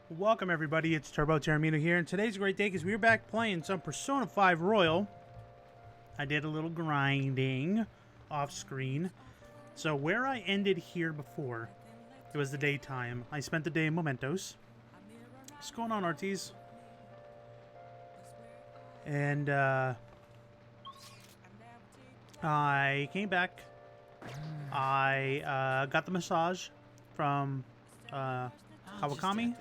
Welcome everybody, it's Turbo Terramino here, and today's a great day because we're back playing some Persona 5 Royal. I did a little grinding off screen. So where I ended here before, it was the daytime. I spent the day in Mementos. What's going on, Ortiz? And I came back. I got the massage from Kawakami.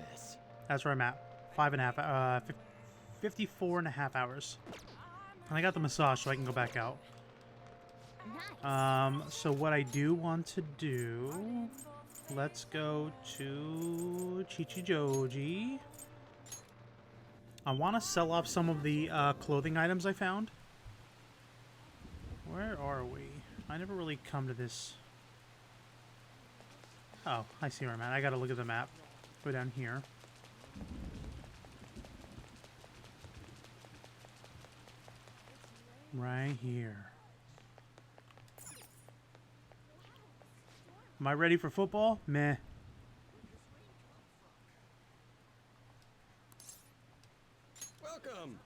That's where I'm at. 54.5 hours. And I got the massage so I can go back out. So what I do want to do, let's go to Chichijoji. I want to sell off some of the clothing items I found. Where are we? I never really come to this. Oh, I see where I'm at. I gotta look at the map. Go down here. Right here. Am I ready for football? Meh. Welcome.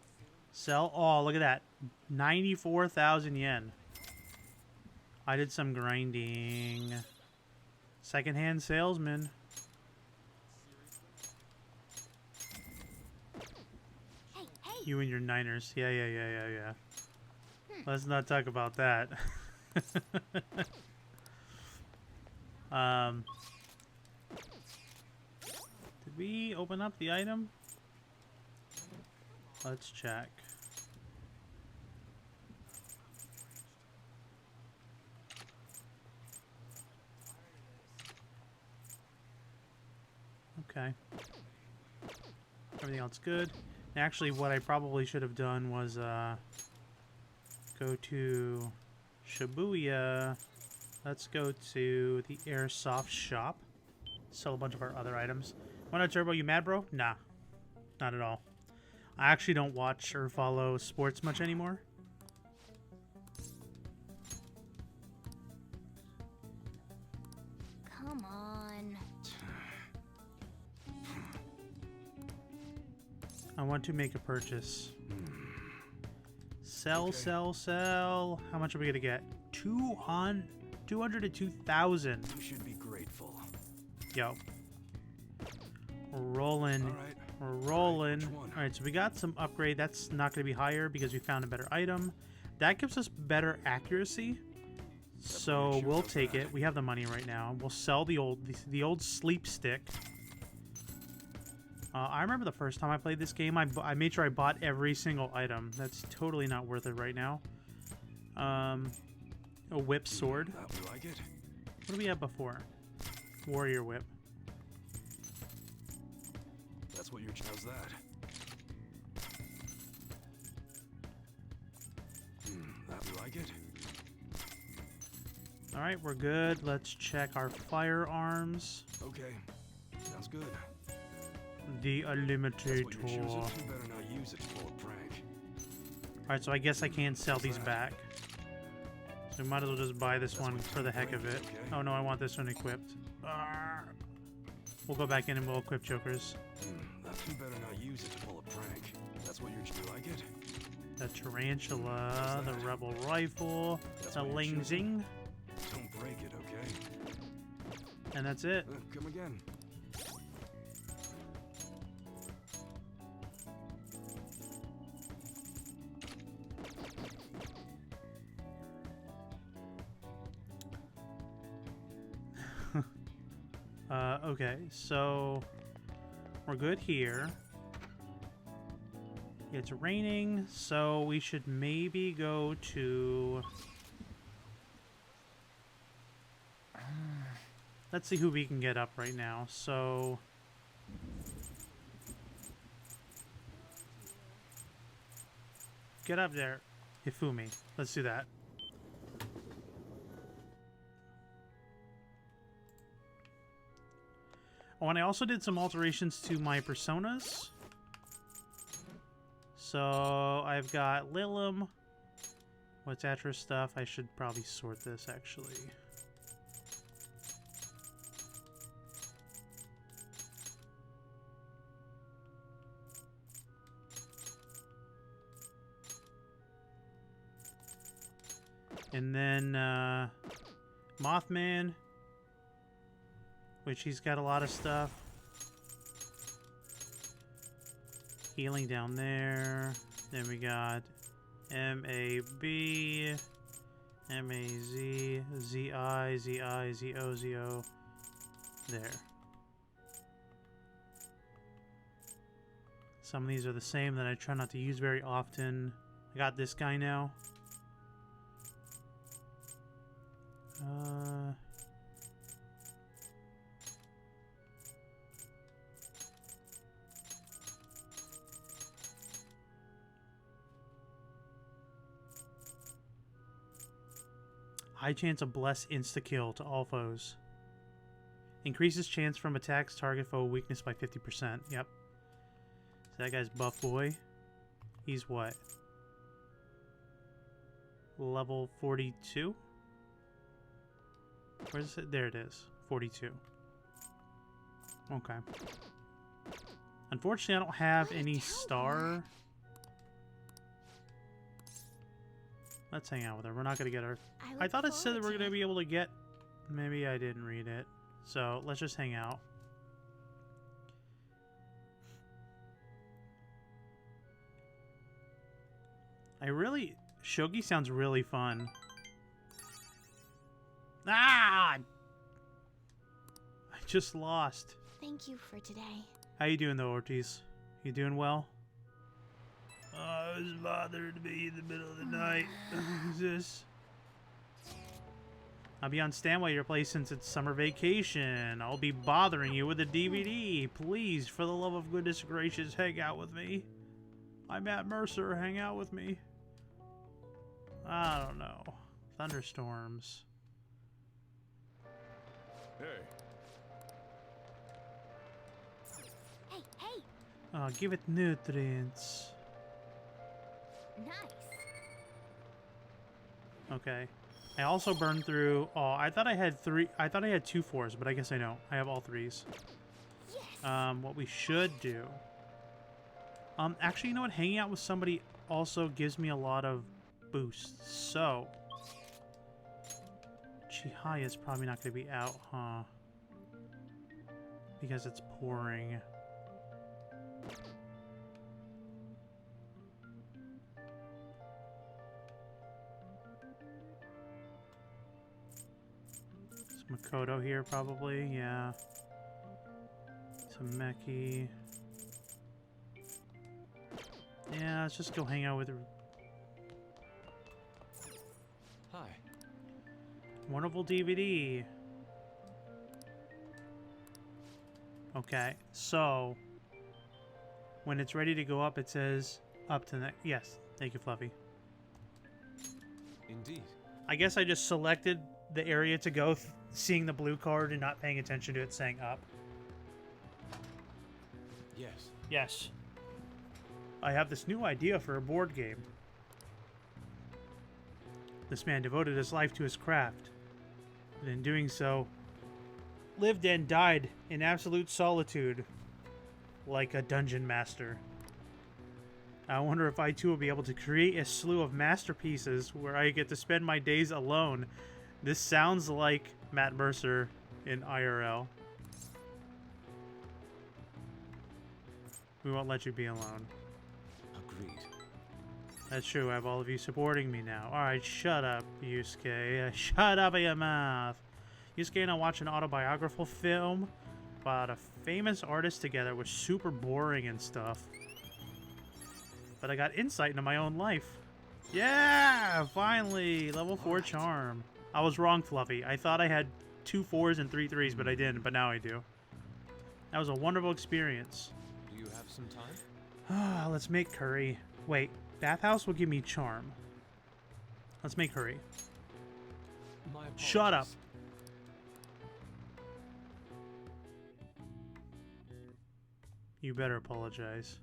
Sell all. Look at that. 94,000 yen. I did some grinding. Secondhand salesman. You and your Niners. Yeah. Let's not talk about that. Did we open up the item? Let's check. Okay. Everything else good. Actually, what I probably should have done was go to Shibuya. Let's go to the Airsoft shop. Sell a bunch of our other items. What up, Turbo? You mad, bro? Nah. Not at all. I actually don't watch or follow sports much anymore. Come on. I want to make a purchase. Sell, sell. How much are we gonna get? 200 to 2,000. You should be grateful. Yo. We're rolling. All right. We're rolling. Which one? Alright, so we got some upgrade. That's not going to be higher because we found a better item. That gives us better accuracy. So we'll take it. We have the money right now. We'll sell the old sleep stick. I remember the first time I played this game, I made sure I bought every single item. That's totally not worth it right now. A whip sword. That we like it. What do we have before? Warrior whip. That's what your how's that? That we like it. All right, we're good. Let's check our firearms. Okay. Sounds good. The That's what you choose it. Eliminator. You better not use it to pull a prank. Alright, so I guess I can't sell these back. So we might as well just buy this one for the heck of it. Oh no, I want this one equipped. We'll go back in and we'll equip Jokers. That's you better not use it to pull a prank. That's what you like it. The Tarantula, the Rebel Rifle, the Ling Zing, Don't break it, okay? and that's it. Come again. Okay, so we're good here. It's raining, so we should maybe go to... Let's see who we can get up right now. So... Get up there, Hifumi. Let's do that. Oh, and I also did some alterations to my personas. So I've got Lilim. What's Atra stuff? I should probably sort this actually. And then Mothman, which he's got a lot of stuff. Healing down there. Then we got M-A-B, M-A-Z, Z-I, Z-I, Z-O, Z-O. There. Some of these are the same that I try not to use very often. I got this guy now. High chance of bless insta-kill to all foes. Increases chance from attacks target foe weakness by 50%. Yep. So that guy's buff boy. He's what? Level 42? Where's it? There it is. 42. Okay. Unfortunately, I don't have any star. Let's hang out with her. We're not going to get her. I thought it said that we're going to be able to get... Maybe I didn't read it. So, let's just hang out. Shogi sounds really fun. Ah! I just lost. Thank you for today. How you doing though, Ortiz? You doing well? Oh, it was bothering me in the middle of the night. Who's this? I'll be on standby at your place since it's summer vacation. I'll be bothering you with a DVD. Please, for the love of goodness gracious, hang out with me. I'm Matt Mercer. Hang out with me. I don't know. Thunderstorms. Hey. Hey! Give it nutrients. Nice. Okay. I also burned through... Oh, I thought I had 2 4s, but I guess I don't. I have all 3s. Yes. What we should do... actually, you know what? Hanging out with somebody also gives me a lot of boosts. So... Chihaya's probably not going to be out, huh? Because it's pouring. Is Makoto here, probably? Yeah. Tameki. Yeah, let's just go hang out with her. Hi. Wonderful DVD. Okay, so when it's ready to go up, it says up to the... Yes, thank you, Fluffy. Indeed. I guess I just selected the area to go, seeing the blue card and not paying attention to it saying up. Yes. Yes. I have this new idea for a board game. This man devoted his life to his craft, and in doing so, lived and died in absolute solitude, like a dungeon master. I wonder if I too will be able to create a slew of masterpieces where I get to spend my days alone. This sounds like Matt Mercer in IRL. We won't let you be alone. Agreed. That's true, I have all of you supporting me now. Alright, shut up, Yusuke. Shut up your mouth. Yusuke and I watched an autobiographical film about a famous artist together. It was super boring and stuff. But I got insight into my own life. Yeah! Finally! Level 4 charm. I was wrong, Fluffy. I thought I had 2 4s and 3 3s, but I didn't. But now I do. That was a wonderful experience. Do you have some time? Let's make curry. Wait, bathhouse will give me charm. Let's make curry. My apologies. Shut up. You better apologize.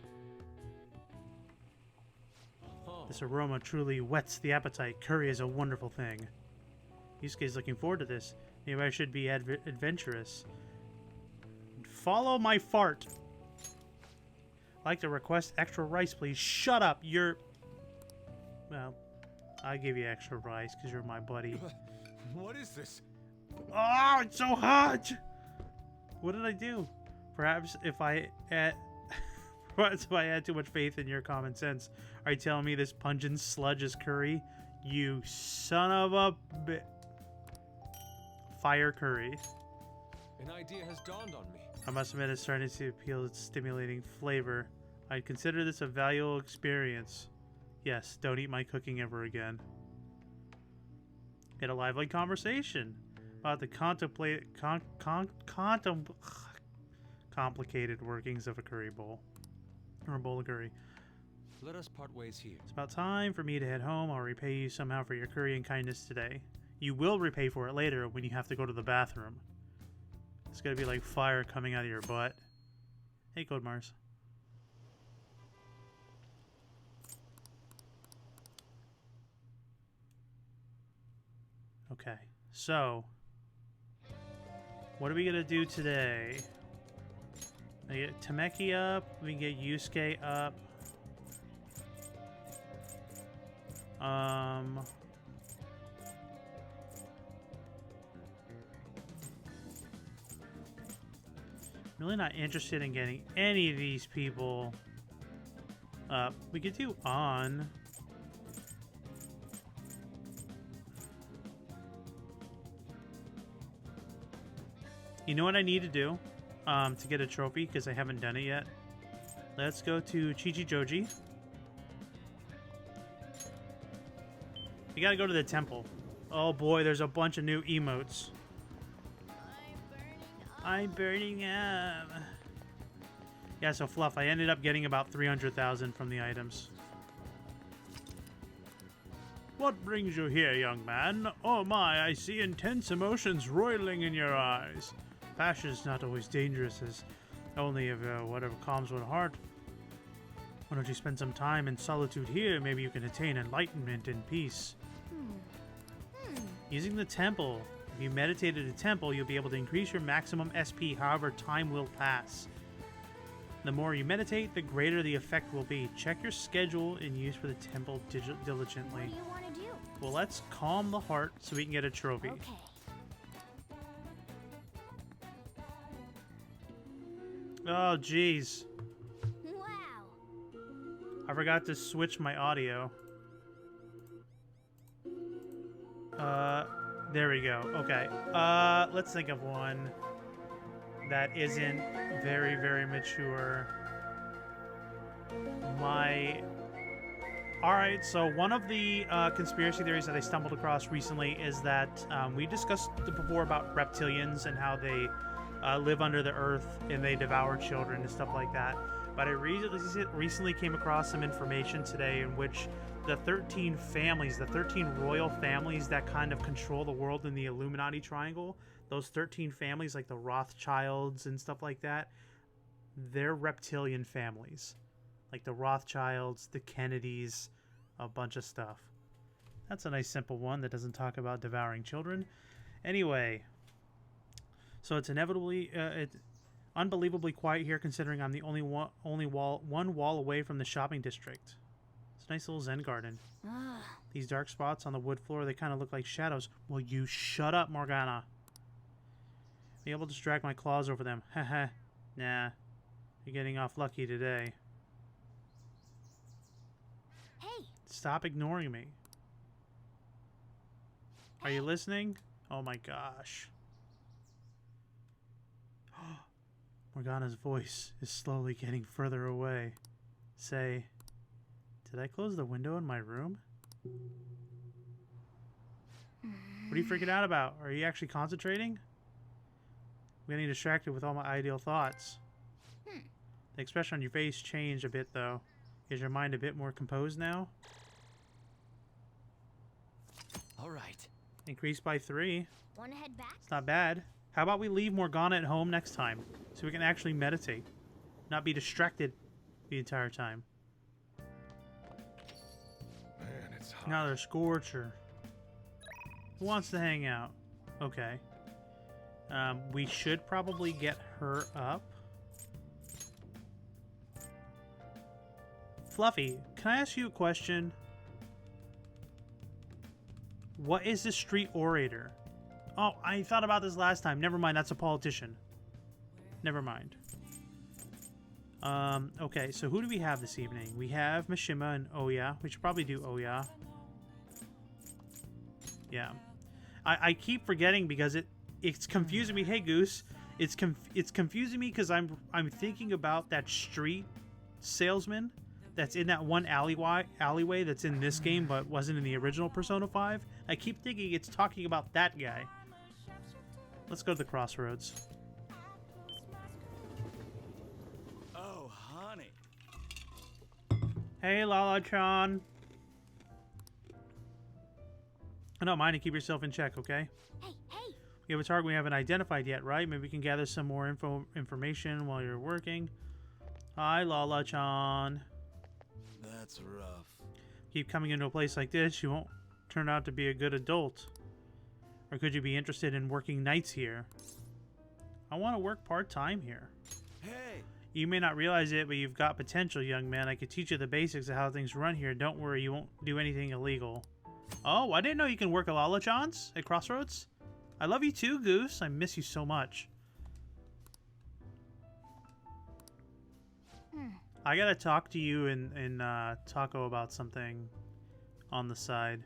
Oh. This aroma truly whets the appetite. Curry is a wonderful thing. Yusuke's looking forward to this. Maybe I should be adventurous. Follow my fart. I'd like to request extra rice, please. Shut up. You're... Well, I give you extra rice because you're my buddy. What is this? Oh, it's so hot! What did I do? Perhaps if I add, perhaps if I had too much faith in your common sense, are you telling me this pungent sludge is curry? You son of a fire curry. An idea has dawned on me. I must admit it's starting to appeal its stimulating flavor. I'd consider this a valuable experience. Yes, don't eat my cooking ever again. Get a lively conversation about the complicated workings of a curry bowl. Or a bowl of curry. Let us part ways here. It's about time for me to head home. I'll repay you somehow for your curry and kindness today. You will repay for it later when you have to go to the bathroom. It's gonna be like fire coming out of your butt. Hey, Code Mars. Okay, so what are we gonna do today? I get Tameki up, we can get Yusuke up. Really not interested in getting any of these people up. We could do on. You know what I need to do to get a trophy, because I haven't done it yet? Let's go to Chichijoji. You gotta go to the temple. Oh boy, there's a bunch of new emotes. I'm burning up. Yeah, so Fluff, I ended up getting about 300,000 from the items. What brings you here, young man? Oh my, I see intense emotions roiling in your eyes. Passion's not always dangerous, as only if whatever calms one's heart. Why don't you spend some time in solitude here? Maybe you can attain enlightenment and peace. Using the temple. If you meditate at a temple, you'll be able to increase your maximum SP, however time will pass. The more you meditate, the greater the effect will be. Check your schedule and use for the temple diligently. What do you want to do? Well, let's calm the heart so we can get a trophy. Okay. Oh, jeez. Wow. I forgot to switch my audio. There we go. Okay. Let's think of one that isn't very, very mature. Alright, so one of the conspiracy theories that I stumbled across recently is that we discussed before about reptilians and how they live under the earth and they devour children and stuff like that. But I recently came across some information today in which the 13 families, the 13 royal families that kind of control the world in the Illuminati Triangle, those 13 families like the Rothschilds and stuff like that, they're reptilian families. Like the Rothschilds, the Kennedys, a bunch of stuff. That's a nice simple one that doesn't talk about devouring children. Anyway, so it's unbelievably quiet here, considering I'm the only one wall away from the shopping district. It's a nice little Zen garden. These dark spots on the wood floor, they kind of look like shadows. Will you shut up, Morgana? Be able to drag my claws over them. Haha. Nah. You're getting off lucky today. Hey. Stop ignoring me. Are you listening? Oh my gosh. Morgana's voice is slowly getting further away. Say, did I close the window in my room? What are you freaking out about? Are you actually concentrating? I'm getting distracted with all my ideal thoughts. The expression on your face changed a bit, though. Is your mind a bit more composed now? All right. Increased by 3. Want to head back? It's not bad. How about we leave Morgana at home next time, so we can actually meditate, not be distracted the entire time. Man, it's hot. Another Scorcher. Who wants to hang out? Okay. We should probably get her up. Fluffy, can I ask you a question? What is the street orator? Oh, I thought about this last time. Never mind, that's a politician. Never mind. Okay, so who do we have this evening? We have Mishima and Oya. We should probably do Oya. Yeah. I keep forgetting because it's confusing me. Hey, Goose. It's confusing me because I'm thinking about that street salesman that's in that one alleyway that's in this game but wasn't in the original Persona 5. I keep thinking it's talking about that guy. Let's go to the crossroads. Oh, honey. Hey, Lala-chan. I don't mind to keep yourself in check, okay? Hey, hey! We have a target we haven't identified yet, right? Maybe we can gather some more information while you're working. Hi, Lala-chan. That's rough. Keep coming into a place like this, you won't turn out to be a good adult. Or could you be interested in working nights here? I want to work part-time here. Hey! You may not realize it, but you've got potential, young man. I could teach you the basics of how things run here. Don't worry, you won't do anything illegal. Oh, I didn't know you can work at Lala-chan's at Crossroads. I love you too, Goose. I miss you so much. I gotta talk to you and Taco about something on the side.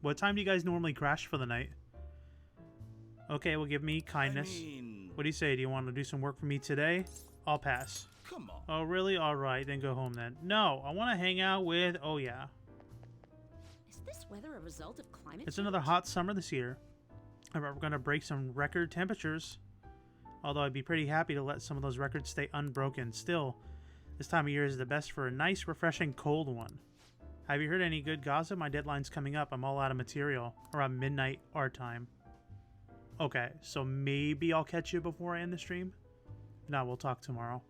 What time do you guys normally crash for the night? Okay, well, give me kindness. I mean, What do you say? Do you want to do some work for me today? I'll pass. come on. Oh, really? All right, then go home then. No, I want to hang out with... Oh, yeah. Is this weather a result of climate It's change? another hot summer this year. We're going to break some record temperatures. Although I'd be pretty happy to let some of those records stay unbroken. Still, this time of year is the best for a nice, refreshing, cold one. Have you heard any good gossip? My deadline's coming up. I'm all out of material. Around midnight our time. Okay, so maybe I'll catch you before I end the stream? No, we'll talk tomorrow.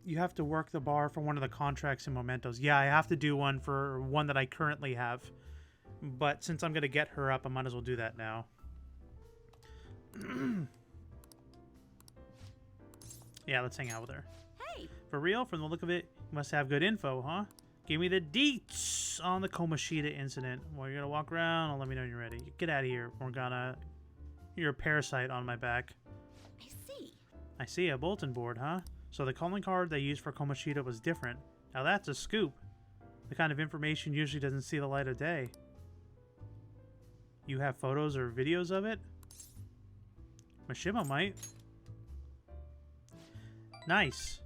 You have to work the bar for one of the contracts in Mementos. Yeah, I have to do one for one that I currently have. But since I'm going to get her up, I might as well do that now. Yeah, let's hang out with her. Hey, For real? From the look of it, you must have good info, huh? Give me the deets on the Komashita incident. Well, you're going to walk around and let me know when you're ready. Get out of here, Morgana. You're a parasite on my back. I see. I see, a bulletin board, huh? So the calling card they used for Komashita was different. Now that's a scoop. The kind of information usually doesn't see the light of day. You have photos or videos of it? Mishima might. Nice.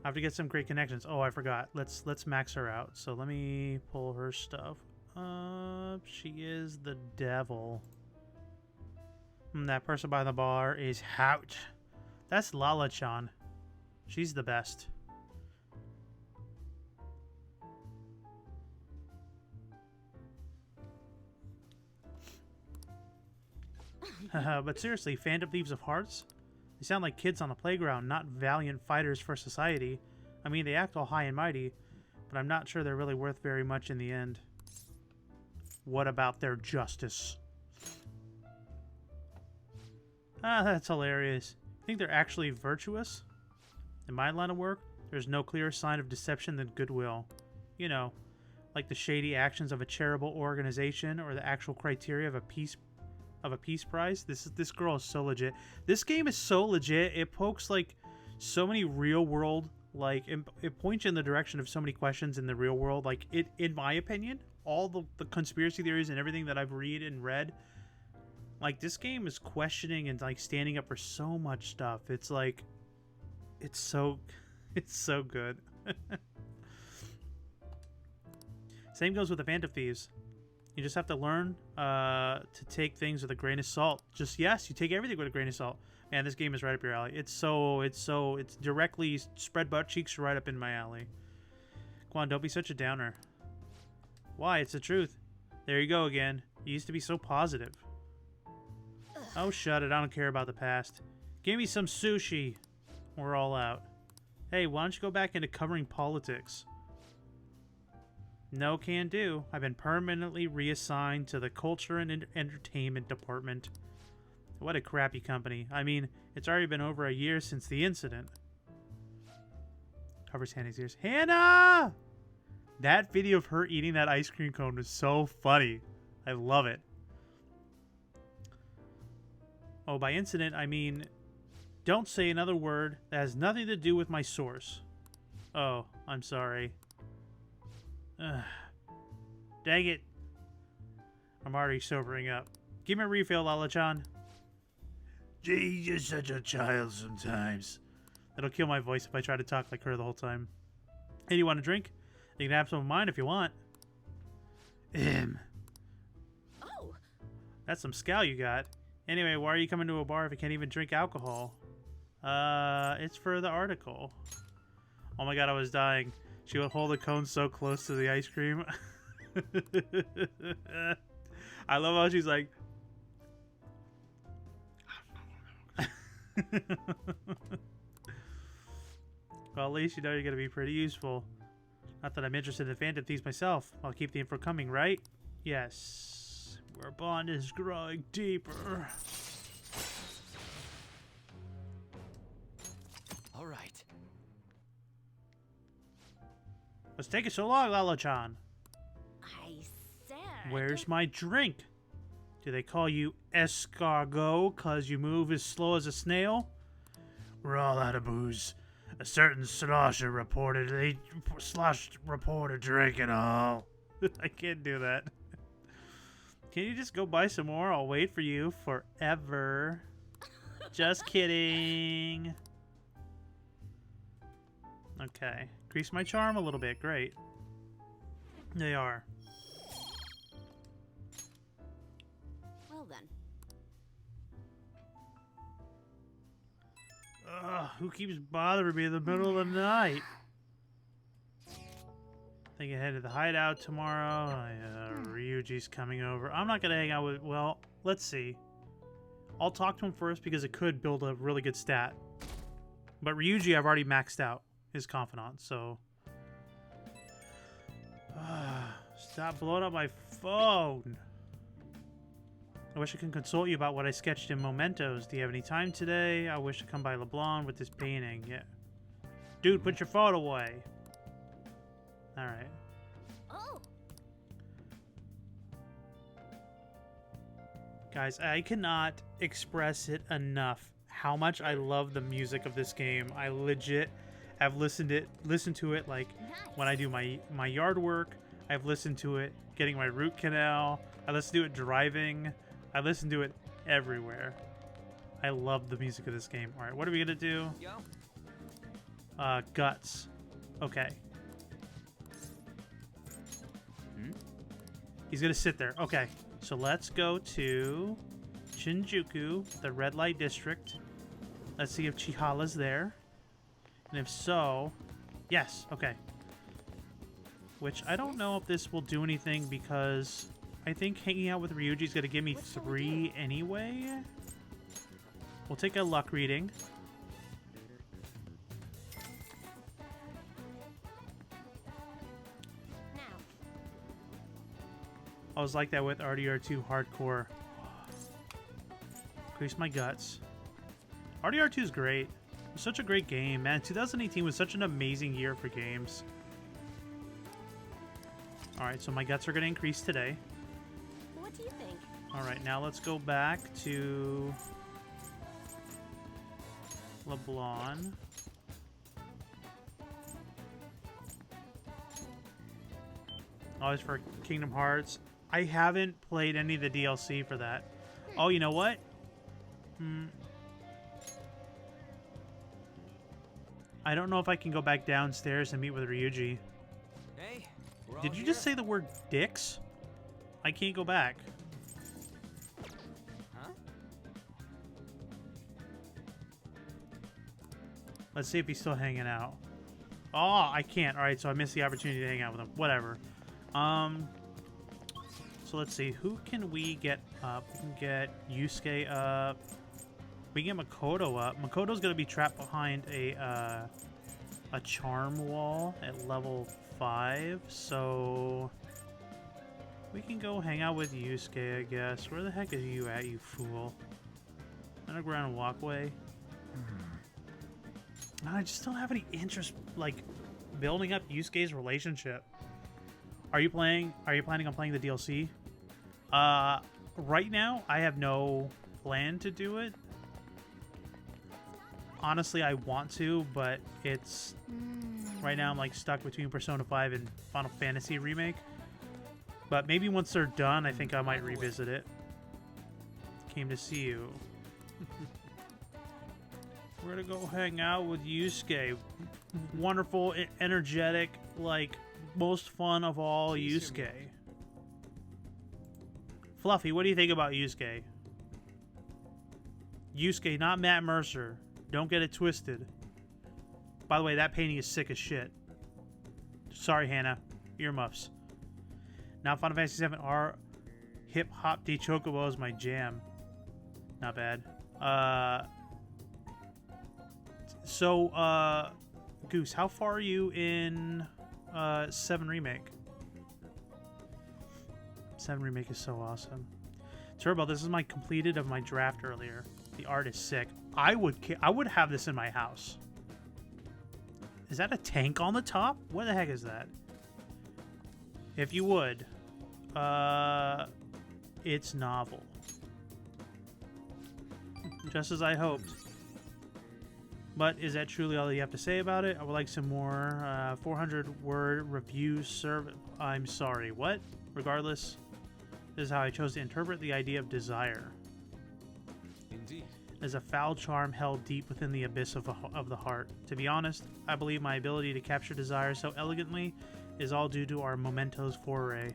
I have to get some great connections. Oh, I forgot. Let's max her out. So let me pull her stuff up. She is the devil. That person by the bar is Hout. That's Lala-chan. She's the best. But seriously, Phantom Thieves of Hearts? They sound like kids on the playground, not valiant fighters for society. I mean, they act all high and mighty, but I'm not sure they're really worth very much in the end. What about their justice? Ah, that's hilarious. Think they're actually virtuous? In my line of work, there's no clearer sign of deception than goodwill. You know, like the shady actions of a charitable organization or the actual criteria of a peace prize. This girl is so legit. This game is so legit. It pokes like so many real world, like it points you in the direction of so many questions in the real world. Like it, in my opinion, all the conspiracy theories and everything that I've read, like this game is questioning and like standing up for so much stuff. It's like, it's so good. Same goes with the Phantom Thieves. You just have to learn to take things with a grain of salt. Yes, you take everything with a grain of salt. Man, this game is right up your alley. It's directly spread butt cheeks right up in my alley. Come on, don't be such a downer. Why? It's the truth. There you go again. You used to be so positive. Oh, shut it. I don't care about the past. Give me some sushi. We're all out. Hey, why don't you go back into covering politics? No can do. I've been permanently reassigned to the culture and entertainment department. What a crappy company. I mean, it's already been over a year since the incident. Covers Hannah's ears. Hannah! That video of her eating that ice cream cone was so funny. I love it. Oh, by incident, I mean, don't say another word that has nothing to do with my source. Oh, I'm sorry. Ugh. Dang it. I'm already sobering up. Give me a refill, Lala-chan. Gee, you're such a child sometimes. That'll kill my voice if I try to talk like her the whole time. Hey, you want a drink? You can have some of mine if you want. Oh, That's some scowl you got. Anyway, why are you coming to a bar if you can't even drink alcohol? It's for the article. Oh my god, I was dying. She would hold the cone so close to the ice cream. I love how she's like... Well, at least you know you're going to be pretty useful. Not that I'm interested in Phantom Thieves myself. I'll keep the info coming, right? Yes. Our bond is growing deeper. All right. What's taking so long, Lala-chan? I said. Where's my drink? Do they call you escargot cause you move as slow as a snail? We're all out of booze. A certain slosher reported drinking all. I can't do that. Can you just go buy some more? I'll wait for you forever. Just kidding. Okay. Increase my charm a little bit. Great. They are. Well then. Ugh, who keeps bothering me in the middle of the night? Think ahead to the hideout tomorrow. Ryuji's coming over. I'm not gonna hang out with... Well, let's see. I'll talk to him first because it could build a really good stat. But Ryuji, I've already maxed out his confidant, so... Stop blowing up my phone. I wish I could consult you about what I sketched in Mementos. Do you have any time today? I wish to come by LeBlanc with this painting. Yeah. Dude, put your phone away. Alright. Oh, Guys, I cannot express it enough how much I love the music of this game. I legit have listened to it like nice. when I do my yard work. I've listened to it getting my root canal. I listen to it driving. I listen to it everywhere. I love the music of this game. All right, what are we gonna do? Yo. Guts. Okay. He's gonna sit there. Okay, so let's go to Shinjuku, the red light district. Let's see if Chihala's there. And if so, yes, okay. Which I don't know if this will do anything because I think hanging out with Ryuji is going to give me 3 anyway. We'll take a luck reading. Now, I was like that with RDR2 Hardcore. Increase my guts. RDR2 is great. It was such a great game, man. 2018 was such an amazing year for games. Alright, so my guts are going to increase today. What do you think? Alright, now let's go back to LeBlanc. Always for Kingdom Hearts. I haven't played any of the DLC for that. Oh, you know what? I don't know if I can go back downstairs and meet with Ryuji. Hey, we're all Did you here. just say the word dicks? I can't go back. Huh? Let's see if he's still hanging out. Oh, I can't. Alright, so I missed the opportunity to hang out with him. Whatever. So let's see. Who can we get up? We can get Yusuke up. We can get Makoto up. Makoto's going to be trapped behind a charm wall at level 5. So we can go hang out with Yusuke, I guess. Where the heck are you at, you fool? Underground walkway. I just don't have any interest, like, building up Yusuke's relationship. Are you planning on playing the DLC? Right now, I have no plan to do it. Honestly, I want to, but it's... Right now, I'm like stuck between Persona 5 and Final Fantasy Remake. But maybe once they're done, I think I might revisit it. Came to see you. We're gonna go hang out with Yusuke. Wonderful, energetic, like, most fun of all Yusuke. Fluffy, what do you think about Yusuke? Yusuke, not Matt Mercer. Don't get it twisted. By the way, that painting is sick as shit. Sorry, Hannah. Earmuffs. Now Final Fantasy VII R Hip Hop D Chocobo is my jam. Not bad. Goose, how far are you in 7 Remake? 7 Remake is so awesome. Turbo, this is my completed of my draft earlier. The art is sick. I would have this in my house. Is that a tank on the top? What the heck is that? If you would, it's novel. Just as I hoped. But is that truly all you have to say about it? I would like some more 400-word review I'm sorry, what? Regardless, this is how I chose to interpret the idea of desire. Indeed. As a foul charm held deep within the abyss of the heart. To be honest, I believe my ability to capture desire so elegantly is all due to our mementos foray.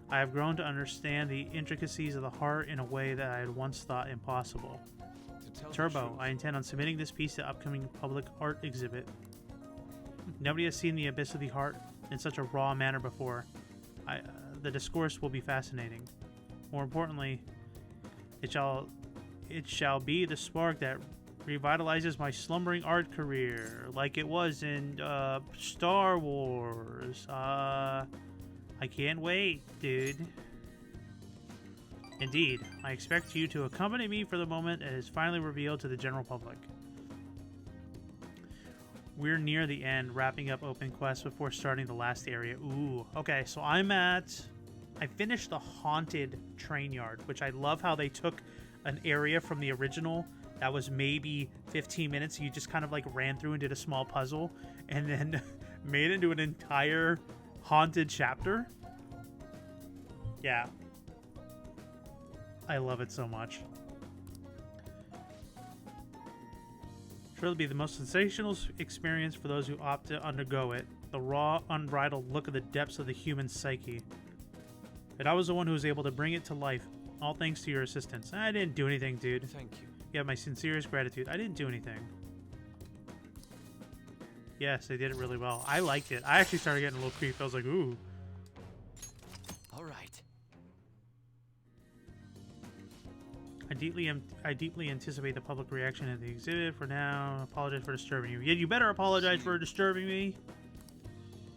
I have grown to understand the intricacies of the heart in a way that I had once thought impossible. Turbo, I intend on submitting this piece to upcoming public art exhibit. Nobody has seen the abyss of the heart in such a raw manner before. The discourse will be fascinating. More importantly, it shall be the spark that revitalizes my slumbering art career, like it was in Star Wars. I can't wait, dude. Indeed, I expect you to accompany me for the moment it is finally revealed to the general public. We're near the end, wrapping up Open Quest before starting the last area. Ooh, okay, so I finished the Haunted Train Yard, which I love how they took an area from the original that was maybe 15 minutes. So you just kind of like ran through and did a small puzzle and then made it into an entire haunted chapter. Yeah. I love it so much. Sure, it'll be the most sensational experience for those who opt to undergo it. The raw, unbridled look of the depths of the human psyche. But I was the one who was able to bring it to life, all thanks to your assistance. I didn't do anything, dude. Thank you. You have my sincerest gratitude. I didn't do anything. Yes, they did it really well. I liked it. I actually started getting a little creeped. I was like, ooh. All right. I deeply anticipate the public reaction at the exhibit. For now, apologize for disturbing you. Yeah, you better apologize for disturbing me.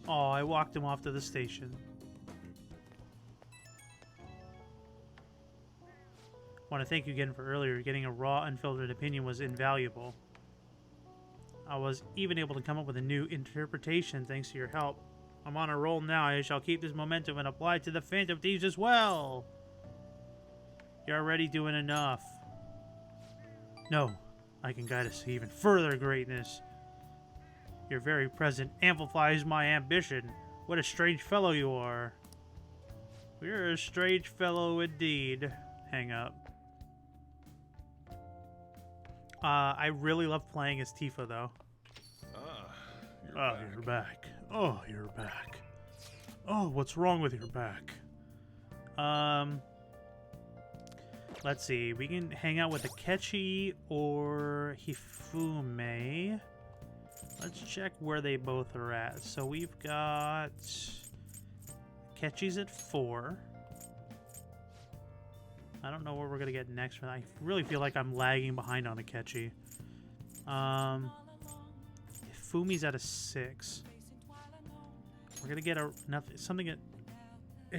Oh, I walked him off to the station. Want to thank you again for earlier. Getting a raw, unfiltered opinion was invaluable. I was even able to come up with a new interpretation thanks to your help. I'm on a roll now. I shall keep this momentum and apply it to the Phantom Thieves as well. You're already doing enough. No, I can guide us to even further greatness. Your very presence amplifies my ambition. What a strange fellow you are. You're a strange fellow indeed. Hang up. I really love playing as Tifa, though. You're back. Oh, you're back. Oh, what's wrong with your back? Let's see. We can hang out with Akechi or Hifume. Let's check where they both are at. So we've got Akechi's at 4. I don't know where we're going to get next. I really feel like I'm lagging behind on Akechi. Fumi's at a 6. We're going to get something at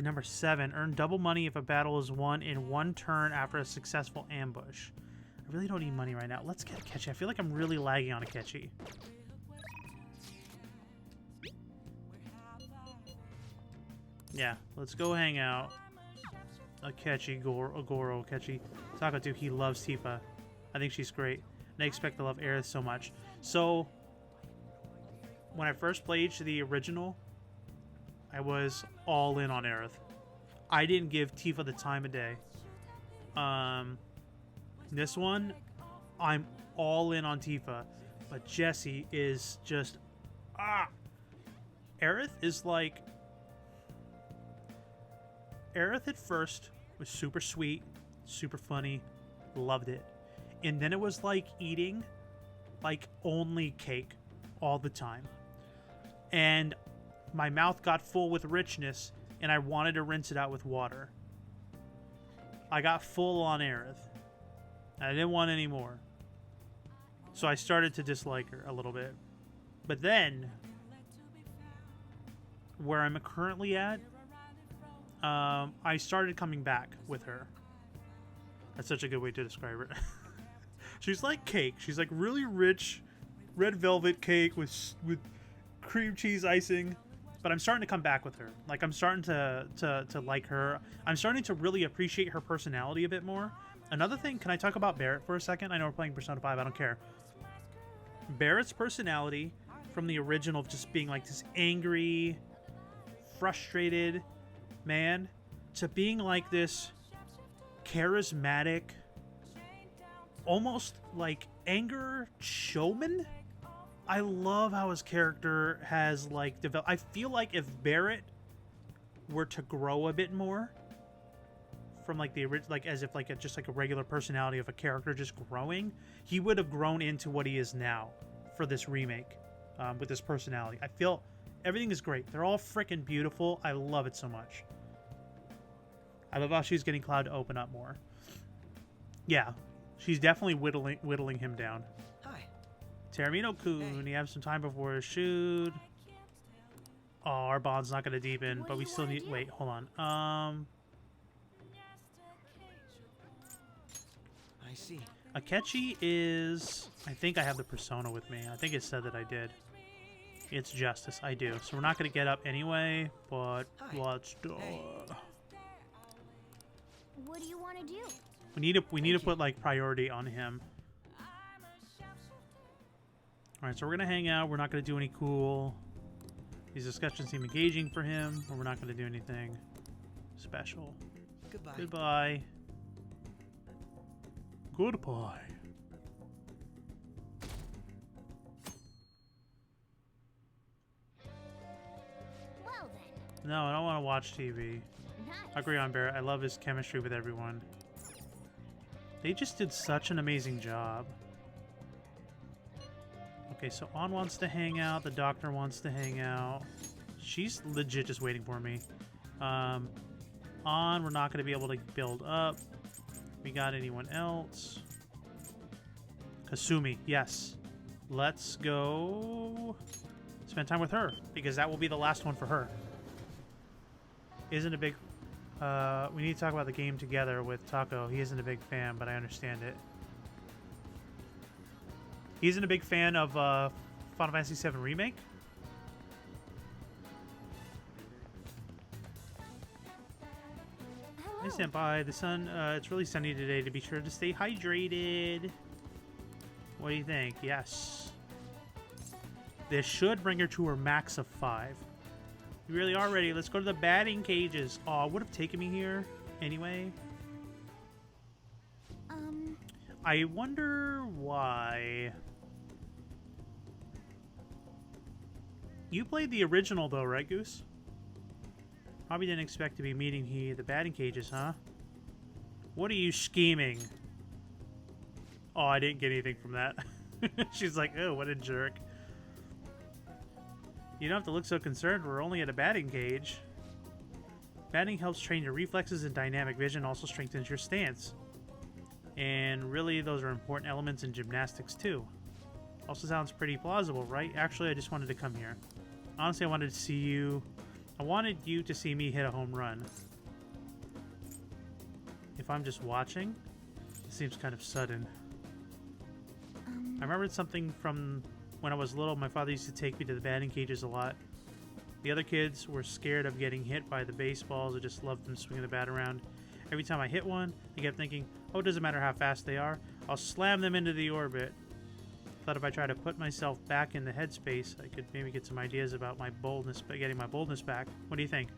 number 7. Earn double money if a battle is won in 1 turn after a successful ambush. I really don't need money right now. Let's get Akechi. I feel like I'm really lagging on Akechi. Yeah, let's go hang out. Akechi, Goro, Akechi. Takatu, he loves Tifa. I think she's great. And I expect to love Aerith so much. So, when I first played the original, I was all in on Aerith. I didn't give Tifa the time of day. This one, I'm all in on Tifa. But Jessie is just... Aerith is like... Aerith at first was super sweet, super funny, loved it. And then it was like eating like only cake all the time. And my mouth got full with richness and I wanted to rinse it out with water. I got full on Aerith. I didn't want any more. So I started to dislike her a little bit. But then, where I'm currently at, I started coming back with her. That's such a good way to describe her. She's like cake. She's like really rich, red velvet cake with cream cheese icing. But I'm starting to come back with her. Like I'm starting to like her. I'm starting to really appreciate her personality a bit more. Another thing, can I talk about Barrett for a second? I know we're playing Persona 5. I don't care. Barrett's personality from the original of just being like this angry, frustrated man to being like this charismatic, almost like anger showman. I love how his character has like developed. I feel like if Barrett were to grow a bit more from like the original, like as if like just like a regular personality of a character just growing, he would have grown into what he is now for this remake with this personality. I feel everything is great. They're all freaking beautiful. I love it so much. I love how she's getting Cloud to open up more. Yeah, she's definitely whittling him down. Hi. Termino-kun, you have some time before a shoot. Oh, our bond's not going to deepen, What but do we you still wanna need... do? Wait, hold on. I see. Akechi is... I think I have the persona with me. I think it said that I did. It's Justice. I do. So we're not going to get up anyway, but Hi. let's do Hey. What do you want to do? We need to put like priority on him. Alright, so we're gonna hang out. We're not gonna do any cool. These discussions seem engaging for him, but we're not gonna do anything special. Goodbye. Goodbye. Goodbye. Well then. No, I don't want to watch TV. Nice. I agree on Barrett. I love his chemistry with everyone. They just did such an amazing job. Okay, so On wants to hang out. The doctor wants to hang out. She's legit just waiting for me. On, we're not going to be able to build up. We got anyone else? Kasumi, yes. Let's go spend time with her, because that will be the last one for her. Isn't a big... we need to talk about the game together with Taco. He isn't a big fan, but I understand it. He isn't a big fan of Final Fantasy VII Remake? Hey, Hello. Senpai. The sun, it's really sunny today. To be sure to stay hydrated. What do you think? Yes. This should bring her to her max of 5. You really are ready. Let's go to the batting cages. Oh, it would have taken me here anyway. I wonder why. You played the original though, right, Goose? Probably didn't expect to be meeting the batting cages, huh? What are you scheming? Oh, I didn't get anything from that. She's like, oh, what a jerk. You don't have to look so concerned. We're only at a batting cage. Batting helps train your reflexes and dynamic vision, also strengthens your stance. And really, those are important elements in gymnastics, too. Also sounds pretty plausible, right? Actually, I just wanted to come here. Honestly, I wanted to see you... I wanted you to see me hit a home run. If I'm just watching, it seems kind of sudden. I remembered something from when I was little. My father used to take me to the batting cages a lot. The other kids were scared of getting hit by the baseballs. I just loved them swinging the bat around. Every time I hit one, they kept thinking, oh, it doesn't matter how fast they are. I'll slam them into the orbit. Thought if I try to put myself back in the headspace, I could maybe get some ideas about my boldness, getting my boldness back. What do you think?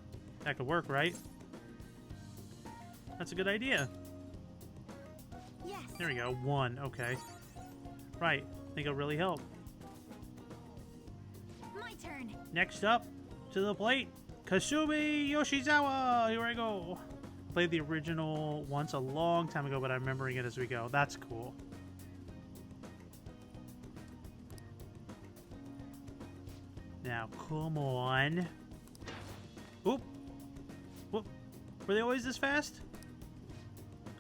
That could work, right? That's a good idea. Yes. There we go. 1. Okay. Right. I think it'll really help. My turn. Next up, to the plate, Kasumi Yoshizawa. Here I go. Played the original once a long time ago, but I'm remembering it as we go. That's cool. Now, come on. Oop. Whoop. Were they always this fast?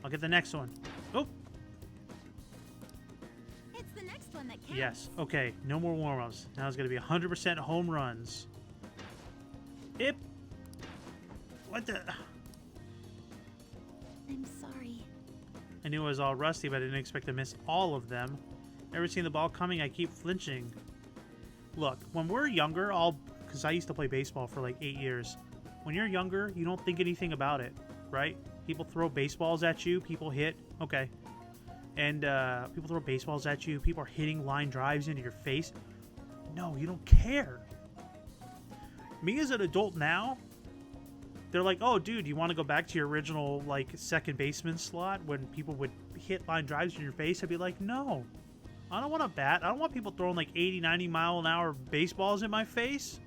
I'll get the next one. Oop. It's the next one that counts. Yes. Okay. No more warm-ups. Now it's going to be 100% home runs. Ip. What the? I'm sorry. I knew I was all rusty, but I didn't expect to miss all of them. Never seen the ball coming, I keep flinching. Look, when we're younger, because I used to play baseball for like 8 years. When you're younger, you don't think anything about it, right? People throw baseballs at you, people hit, okay. And people throw baseballs at you, people are hitting line drives into your face. No, you don't care. Me as an adult now, they're like, oh, dude, you want to go back to your original, like, second baseman slot when people would hit line drives in your face? I'd be like, no. I don't want to bat. I don't want people throwing, like, 80, 90 mile an hour baseballs in my face.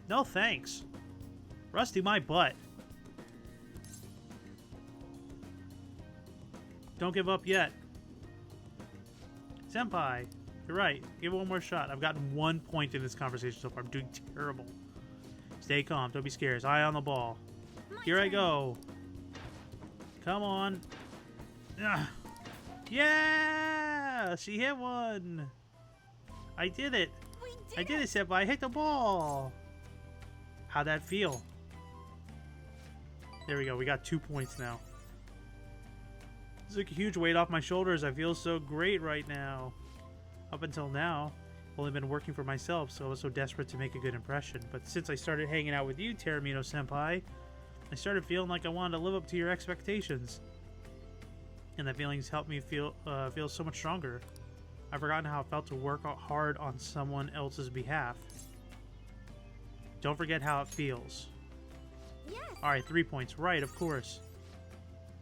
No, thanks. Rusty my butt. Don't give up yet. Senpai, you're right. Give it one more shot. I've gotten 1 point in this conversation so far. I'm doing terrible. Stay calm. Don't be scared. Eye on the ball. Here I go. Come on. Ugh. Yeah! She hit one. I did it. I did it, Senpai. I hit the ball. How'd that feel? There we go. We got 2 points now. This is like a huge weight off my shoulders. I feel so great right now. Up until now, I've only been working for myself, so I was so desperate to make a good impression. But since I started hanging out with you, Teramino Senpai, I started feeling like I wanted to live up to your expectations. And that feelings helped me feel so much stronger. I've forgotten how it felt to work hard on someone else's behalf. Don't forget how it feels. Yes. Alright, 3 points. Right, of course.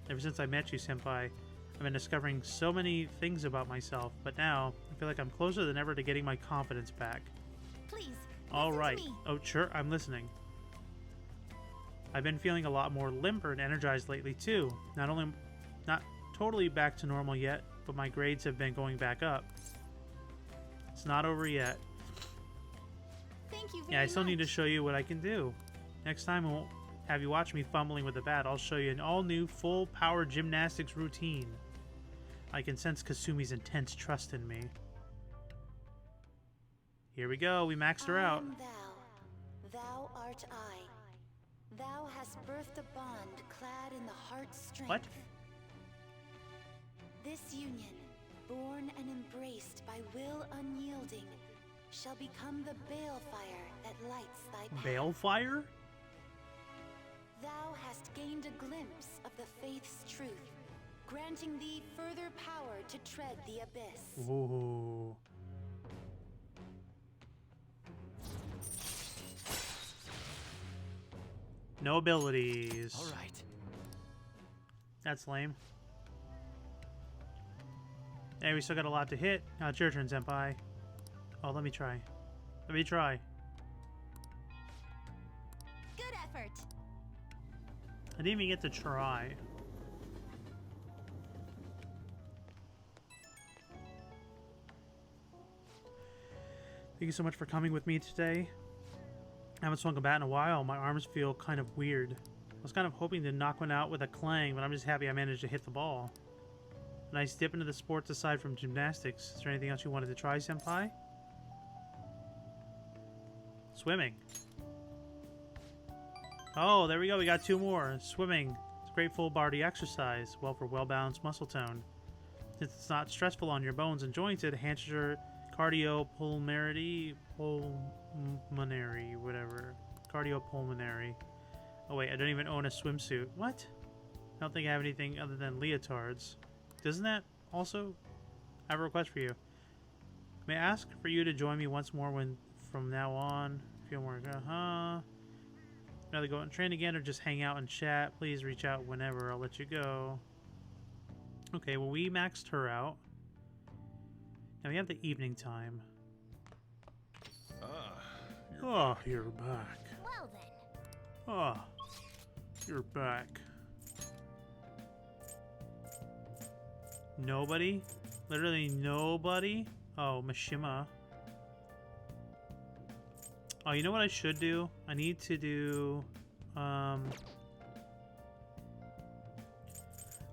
Ever since I met you, Senpai, I've been discovering so many things about myself, but now I feel like I'm closer than ever to getting my confidence back. Please. Alright. Listen to me. Oh, sure, I'm listening. I've been feeling a lot more limber and energized lately, too. Not totally back to normal yet, but my grades have been going back up. It's not over yet. Thank you very Yeah, I still need to much. show you what I can do. Next time I won't have you watch me fumbling with the bat. I'll show you an all-new full-power gymnastics routine. I can sense Kasumi's intense trust in me. Here we go. We maxed her out. I am thou, thou art I. Thou hast birthed a bond clad in the heart's strength. What? This union, born and embraced by will unyielding, shall become the balefire that lights thy path. Balefire? Thou hast gained a glimpse of the faith's truth, granting thee further power to tread the abyss. Ooh. No abilities. All right. That's lame. Hey, we still got a lot to hit. Now it's your turn, Senpai. Oh, let me try. Let me try. Good effort. I didn't even get to try. Thank you so much for coming with me today. I haven't swung a bat in a while. My arms feel kind of weird. I was kind of hoping to knock one out with a clang, but I'm just happy I managed to hit the ball. A nice dip into the sports aside from gymnastics. Is there anything else you wanted to try, Senpai? Swimming. Oh, there we go. We got 2 more. Swimming. It's a great full body exercise. Well for well-balanced muscle tone. Since it's not stressful on your bones and joints, it enhances your cardiopulmonary, whatever. cardiopulmonary. Oh wait, I don't even own a swimsuit. What? I don't think I have anything other than leotards. Doesn't that also... I have a request for you. May I ask for you to join me once more when from now on? Feel more... Rather go out and train again or just hang out and chat? Please reach out whenever. I'll let you go. Okay, well we maxed her out. Now we have the evening time. Oh, you're back. Well then. Oh, you're back. Nobody? Literally nobody? Oh, Mishima. Oh, you know what I should do? I need to do...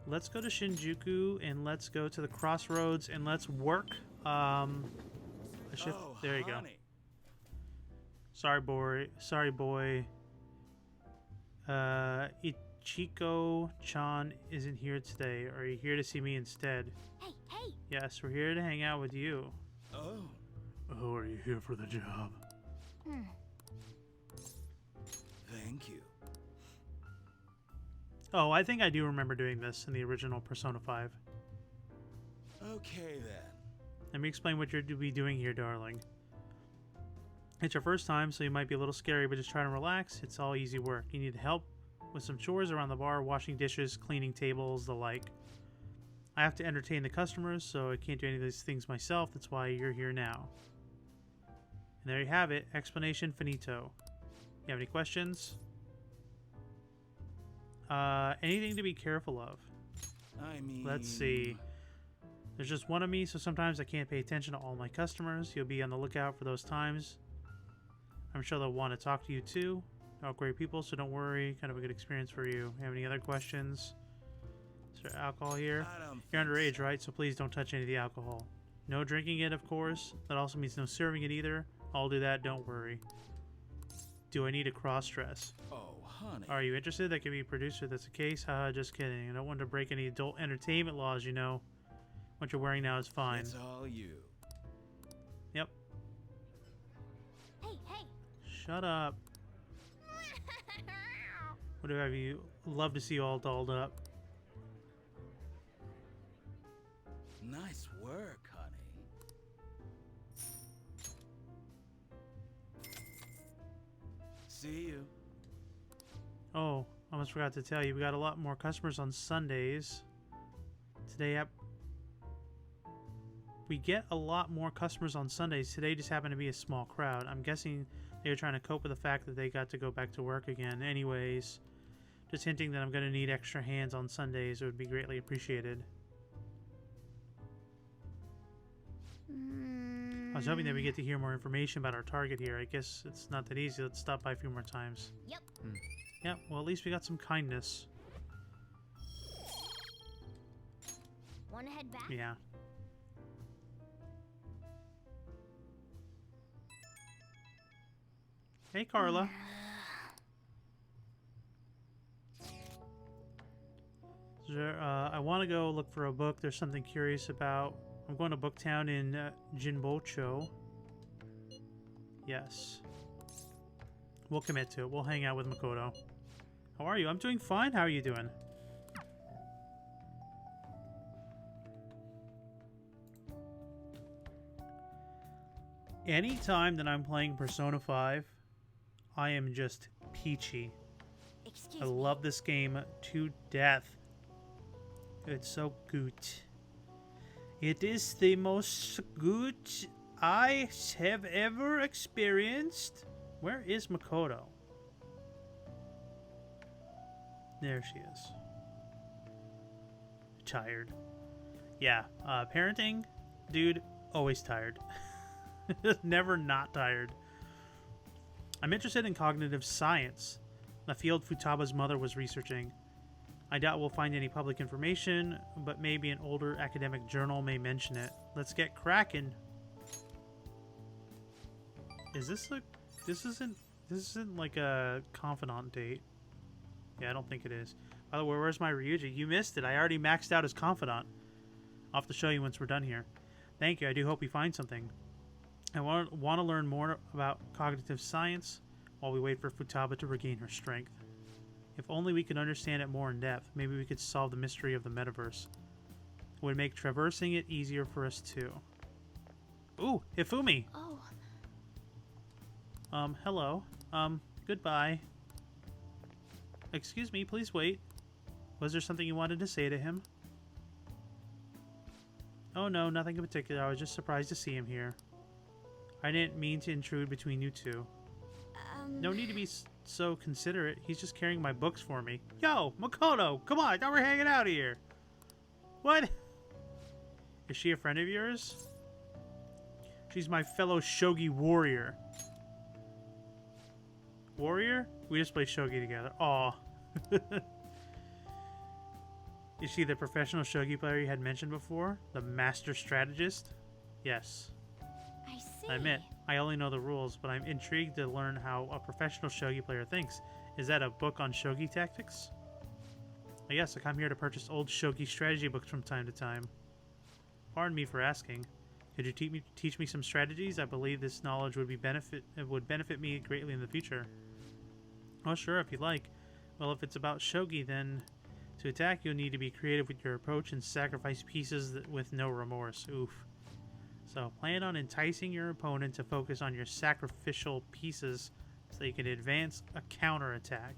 Let's go to Shinjuku and let's go to the crossroads and let's work. There you go. Sorry, boy. Sorry, boy. Ichiko-chan isn't here today. Are you here to see me instead? Hey, hey. Yes, we're here to hang out with you. Oh. Oh, are you here for the job? Thank you. Oh, I think I do remember doing this in the original Persona 5. Okay then. Let me explain what you're to be doing here, darling. It's your first time, so you might be a little scary, but just try to relax. It's all easy work. You need help with some chores around the bar, washing dishes, cleaning tables, the like. I have to entertain the customers, so I can't do any of these things myself. That's why you're here now. And there you have it. Explanation finito. You have any questions? Anything to be careful of? I mean... Let's see. There's just one of me, so sometimes I can't pay attention to all my customers. You'll be on the lookout for those times. I'm sure they'll want to talk to you too. They're all great people, so don't worry. Kind of a good experience for you. Have any other questions? Is there alcohol here? You're underage, right? So please don't touch any of the alcohol. No drinking it, of course. That also means no serving it either. I'll do that, don't worry. Do I need a cross-dress? Oh, honey. Are you interested? That could be a producer. That's the case. Haha, just kidding. I don't want to break any adult entertainment laws, you know. What you're wearing now is fine. It's all you. Yep. Hey, hey. Shut up. What have you? Love to see you all dolled up. Nice work, honey. See you. Oh, almost forgot to tell you. We got a lot more customers on Sundays. Today, we get a lot more customers on Sundays. Today just happened to be a small crowd. I'm guessing they were trying to cope with the fact that they got to go back to work again. Anyways, just hinting that I'm going to need extra hands on Sundays. It would be greatly appreciated. I was hoping that we get to hear more information about our target here. I guess it's not that easy. Let's stop by a few more times. Yep. Yeah, well, at least we got some kindness. Wanna head back? Yeah. Hey, Carla. I want to go look for a book. There's something curious about. I'm going to Booktown in Jinbocho. Yes. We'll commit to it. We'll hang out with Makoto. How are you? I'm doing fine. How are you doing? Anytime that I'm playing Persona 5, I am just peachy. Excuse I me. love this game to death. It's so good. It is the most good I have ever experienced. Where is Makoto? There she is. Tired. Yeah, parenting, dude, always tired. Never not tired. I'm interested in cognitive science, the field Futaba's mother was researching. I doubt we'll find any public information, but maybe an older academic journal may mention it. Let's get cracking. Is this a... This isn't like a confidant date. Yeah, I don't think it is. By the way, where's my Ryuji? You missed it. I already maxed out as confidant. I'll have to show you once we're done here. Thank you. I do hope you find something. I want to learn more about cognitive science. while we wait for Futaba to regain her strength. If only we could understand it more in depth, maybe we could solve the mystery of the metaverse. It would make traversing it easier for us too. Ooh, Hifumi! Oh, Hello. Goodbye. Excuse me, please wait. Was there something you wanted to say to him? Oh no, nothing in particular. I was just surprised to see him here. I didn't mean to intrude between you two. No need to be so considerate. He's just carrying my books for me. Yo, Makoto, come on, now we're hanging out here. What? Is she a friend of yours? She's my fellow shogi warrior. Warrior? We just play shogi together. Aw. Is she the professional shogi player you had mentioned before? The master strategist? Yes. I see. I admit, I only know the rules, but I'm intrigued to learn how a professional shogi player thinks. Is that a book on shogi tactics? Yes, I come here to purchase old shogi strategy books from time to time. Pardon me for asking. Could you teach me some strategies? I believe this knowledge would benefit me greatly in the future. Oh, sure, if you'd like. Well, if it's about shogi, then to attack, you'll need to be creative with your approach and sacrifice pieces with no remorse. Oof. So, plan on enticing your opponent to focus on your sacrificial pieces so you can advance a counterattack.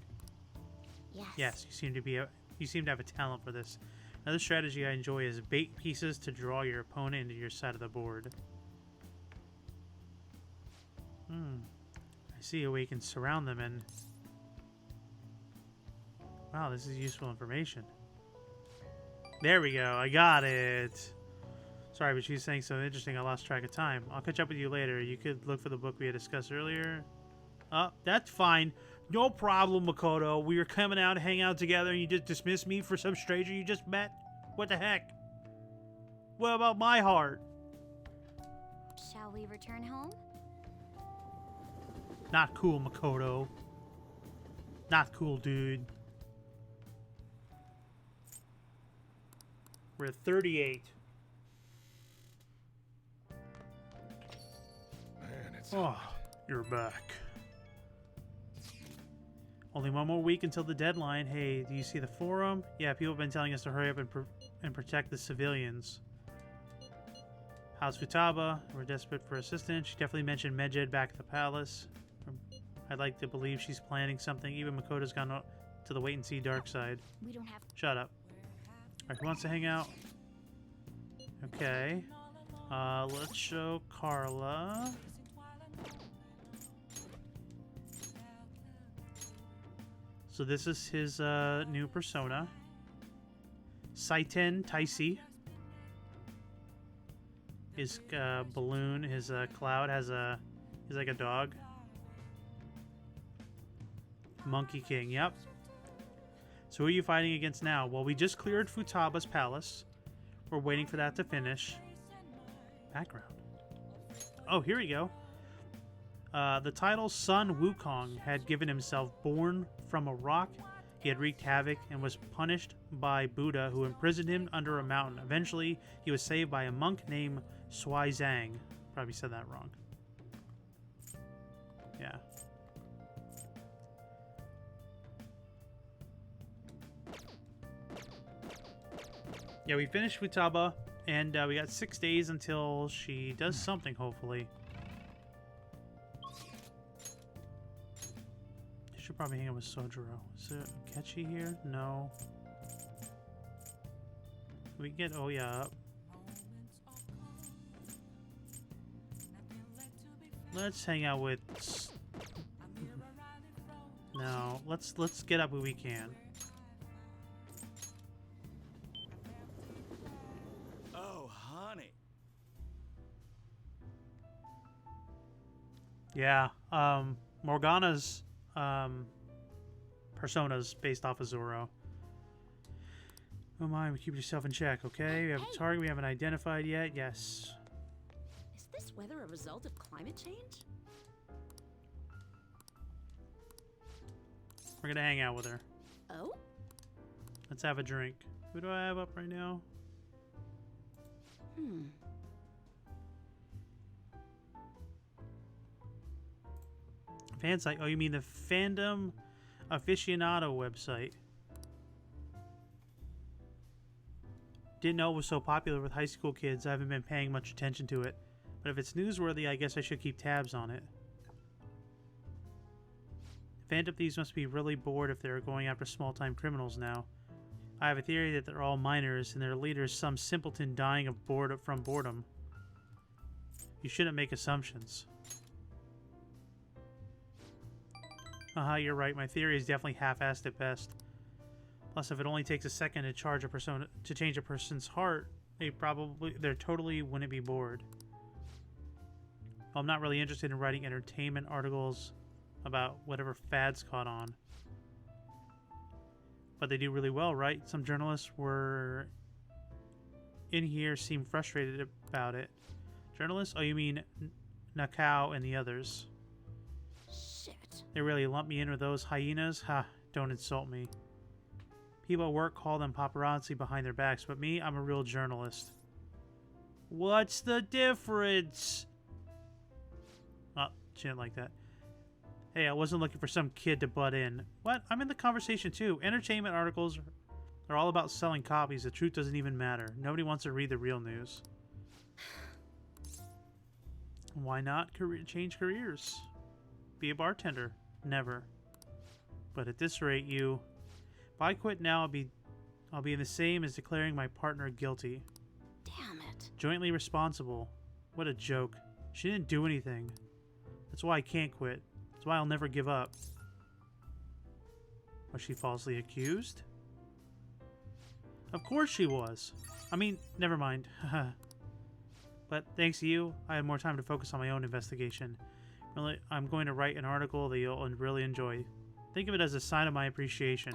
Yes. Yes, you seem to have a talent for this. Another strategy I enjoy is bait pieces to draw your opponent into your side of the board. I see a way you can surround them and... Wow, this is useful information. There we go, I got it! Sorry, but she's saying something interesting, I lost track of time. I'll catch up with you later. You could look for the book we had discussed earlier. Oh, that's fine. No problem, Makoto. We were coming out to hang out together and you just dismissed me for some stranger you just met? What the heck? What about my heart? Shall we return home? Not cool, Makoto. Not cool, dude. We're at 38. Man, it's Oh, you're back. Only one more week until the deadline. Hey, do you see the forum? Yeah, people have been telling us to hurry up and protect the civilians. How's Futaba? We're desperate for assistance. She definitely mentioned Medjed back at the palace. I'd like to believe she's planning something. Even Makoto's gone to the wait-and-see dark side. We don't have. Shut up. Alright, who wants to hang out? Okay. Let's show Carla. So this is his new persona. Saiten Taisi. His balloon, his cloud he's like a dog. Monkey King, yep. So who are you fighting against now? Well, we just cleared Futaba's palace. We're waiting for that to finish. Background. Oh, here we go. The title Sun Wukong had given himself born from a rock. He had wreaked havoc and was punished by Buddha, who imprisoned him under a mountain. Eventually, he was saved by a monk named Sui Zhang. Probably said that wrong. Yeah. Yeah, we finished Futaba, and we got 6 days until she does something, hopefully. Should probably hang out with Sojiro. Is it Kechi here? No. We can get Oya up. Let's hang out with... No, let's get up who we can. Oh, honey. Yeah, Morgana's persona's based off of Zoro. Oh my, keep yourself in check, okay? We have a target we haven't identified yet. Yes. Is this weather a result of climate change? We're gonna hang out with her. Oh? Let's have a drink. Who do I have up right now? Fan site? Oh, you mean the Fandom Aficionado website. Didn't know it was so popular with high school kids. I haven't been paying much attention to it. But if it's newsworthy, I guess I should keep tabs on it. Phantom thieves must be really bored if they're going after small-time criminals now. I have a theory that they're all minors and their leader is some simpleton dying of from boredom. You shouldn't make assumptions. Haha, you're right. My theory is definitely half-assed at best. Plus, if it only takes a second to change a person's heart, they totally wouldn't be bored. Well, I'm not really interested in writing entertainment articles about whatever fads caught on. But they do really well, right? Some journalists were in here seem frustrated about it. Journalists? Oh, you mean Nakao and the others. Shit. They really lump me in with those hyenas? Ha, don't insult me. People at work call them paparazzi behind their backs, but me, I'm a real journalist. What's the difference? Oh, she didn't like that. Hey, I wasn't looking for some kid to butt in. What? I'm in the conversation too. Entertainment articles are all about selling copies. The truth doesn't even matter. Nobody wants to read the real news. Why not change careers? Be a bartender? Never. But at this rate, if I quit now, I'll be the same as declaring my partner guilty. Damn it. Jointly responsible. What a joke. She didn't do anything. That's why I can't quit. That's why I'll never give up. Was she falsely accused? Of course she was. I mean, never mind. But thanks to you, I have more time to focus on my own investigation. Really, I'm going to write an article that you'll really enjoy. Think of it as a sign of my appreciation.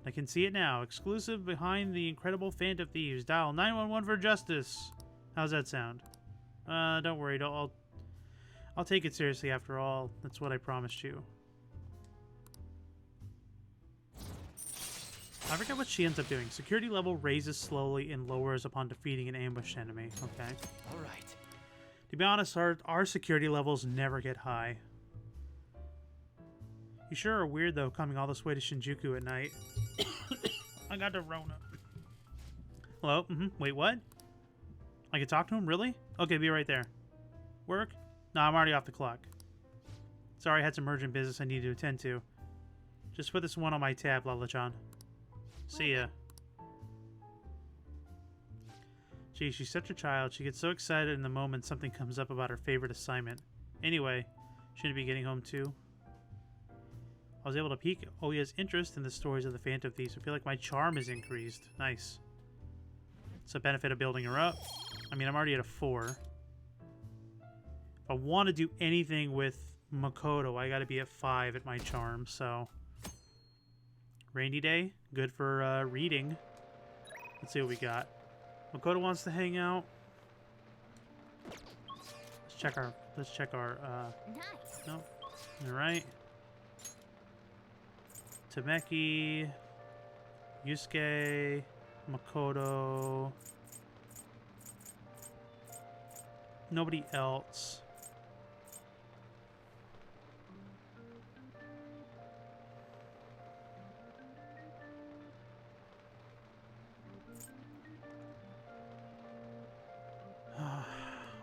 I can see it now. Exclusive behind the incredible Phantom Thieves. Dial 911 for justice. How's that sound? Don't worry. I'll take it seriously after all. That's what I promised you. I forget what she ends up doing. Security level raises slowly and lowers upon defeating an ambushed enemy. Okay. All right. To be honest, our security levels never get high. You sure are weird, though, coming all this way to Shinjuku at night. I got the Rona. Hello? Wait, what? I can talk to him? Really? Okay, be right there. Work? No, I'm already off the clock. Sorry, I had some urgent business I needed to attend to. Just put this one on my tab, Lala-chan. See ya. Gee, she's such a child. She gets so excited in the moment something comes up about her favorite assignment. Anyway, shouldn't be getting home too. I was able to pique Oya's interest in the stories of the Phantom Thieves. I feel like my charm is increased. Nice. It's a benefit of building her up. I mean, I'm already at a 4. If I want to do anything with Makoto, I gotta be at 5 at my charm, so... Rainy day, good for reading. Let's see what we got. Makoto wants to hang out. Let's check our Nice. no. Alright. Tameki, Yusuke, Makoto. Nobody else.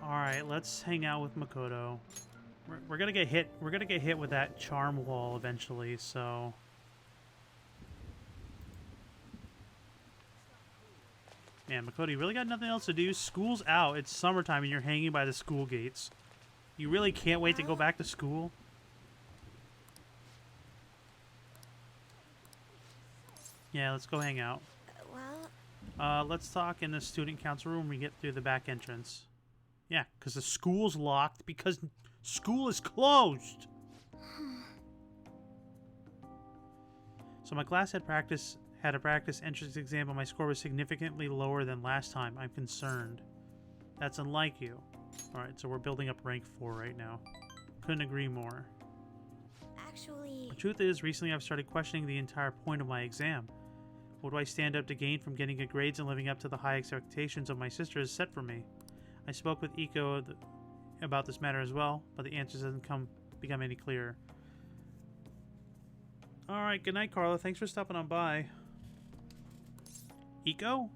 Alright, let's hang out with Makoto. We're gonna get hit. We're gonna get hit with that charm wall eventually, so. Man, Makoto, you really got nothing else to do? School's out. It's summertime and you're hanging by the school gates. You really can't wait to go back to school? Yeah, let's go hang out. Well, Let's talk in the student council room when we get through the back entrance. Yeah, because the school's locked because school is closed. So my class had a practice entrance exam, but my score was significantly lower than last time. I'm concerned. That's unlike you. Alright, so we're building up rank 4 right now. Couldn't agree more. actually, The truth is, recently I've started questioning the entire point of my exam. What do I stand up to gain from getting good grades and living up to the high expectations of my sister has set for me? I spoke with Iko about this matter as well, but the answers become any clearer. Alright, good night, Carla. Thanks for stopping on by. Eco?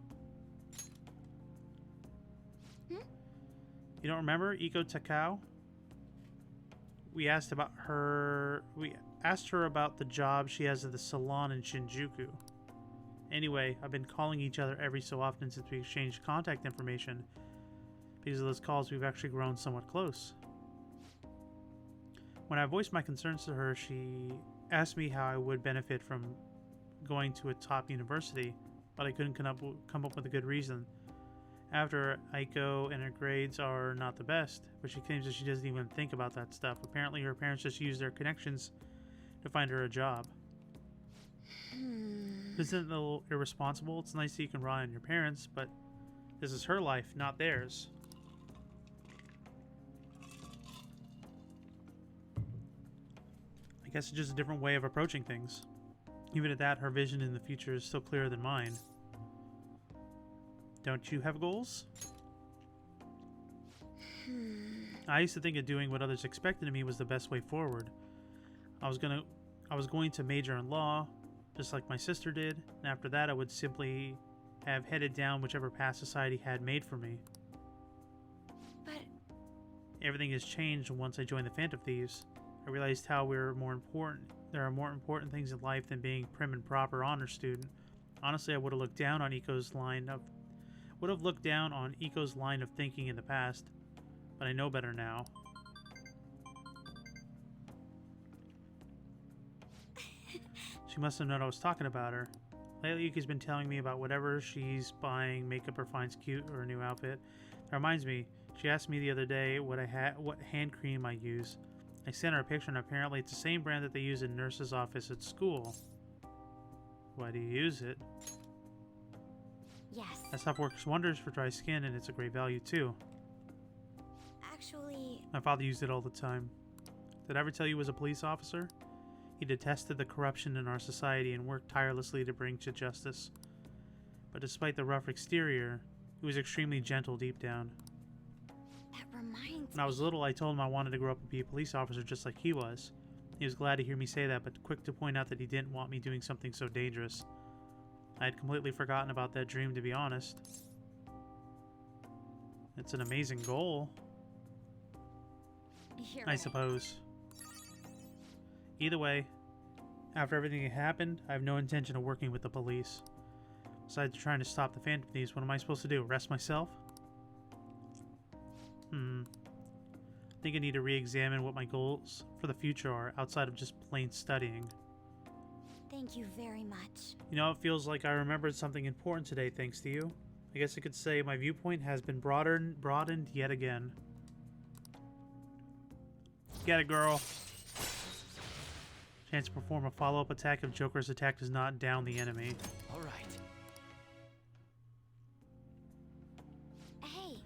Hmm? You don't remember Eco Takao? We asked about her. We asked her about the job she has at the salon in Shinjuku. Anyway, I've been calling each other every so often since we exchanged contact information. Because of those calls, we've actually grown somewhat close. When I voiced my concerns to her, she asked me how I would benefit from going to a top university, but I couldn't come up with a good reason. After Aiko and her grades are not the best, but she claims that she doesn't even think about that stuff. Apparently her parents just use their connections to find her a job. Isn't it a little irresponsible? It's nice that you can rely on your parents, but this is her life, not theirs. I guess it's just a different way of approaching things. Even at that, her vision in the future is still clearer than mine. Don't you have goals? I used to think that doing what others expected of me was the best way forward. I was going to major in law, just like my sister did, and after that I would simply have headed down whichever path society had made for me. But Everything has changed once I joined the Phantom Thieves. I realized how there are more important things in life than being prim and proper honor student. Honestly, I would have looked down on Eco's line of thinking in the past, but I know better now. She must have known I was talking about her. Lately, Yuki's been telling me about whatever she's buying, makeup or finds cute, or a new outfit. That reminds me, she asked me the other day what hand cream I use. I sent her a picture, and apparently it's the same brand that they use in nurse's office at school. Why do you use it? Yes. That stuff works wonders for dry skin, and it's a great value too. Actually, My father used it all the time. Did I ever tell you he was a police officer? He detested the corruption in our society and worked tirelessly to bring to justice. But despite the rough exterior, he was extremely gentle deep down. that reminds When I was little, I told him I wanted to grow up and be a police officer just like he was. He was glad to hear me say that, but quick to point out that he didn't want me doing something so dangerous. I had completely forgotten about that dream, to be honest. It's an amazing goal, You're I right. suppose. Either way, after everything that happened, I have no intention of working with the police. Besides trying to stop the Phantom Thieves, what am I supposed to do? Arrest myself? I think I need to re-examine what my goals for the future are, outside of just plain studying. Thank you very much. You know, it feels like I remembered something important today thanks to you. I guess I could say my viewpoint has been broadened yet again. Get it, girl. Chance to perform a follow-up attack if Joker's attack does not down the enemy. All right. Hey,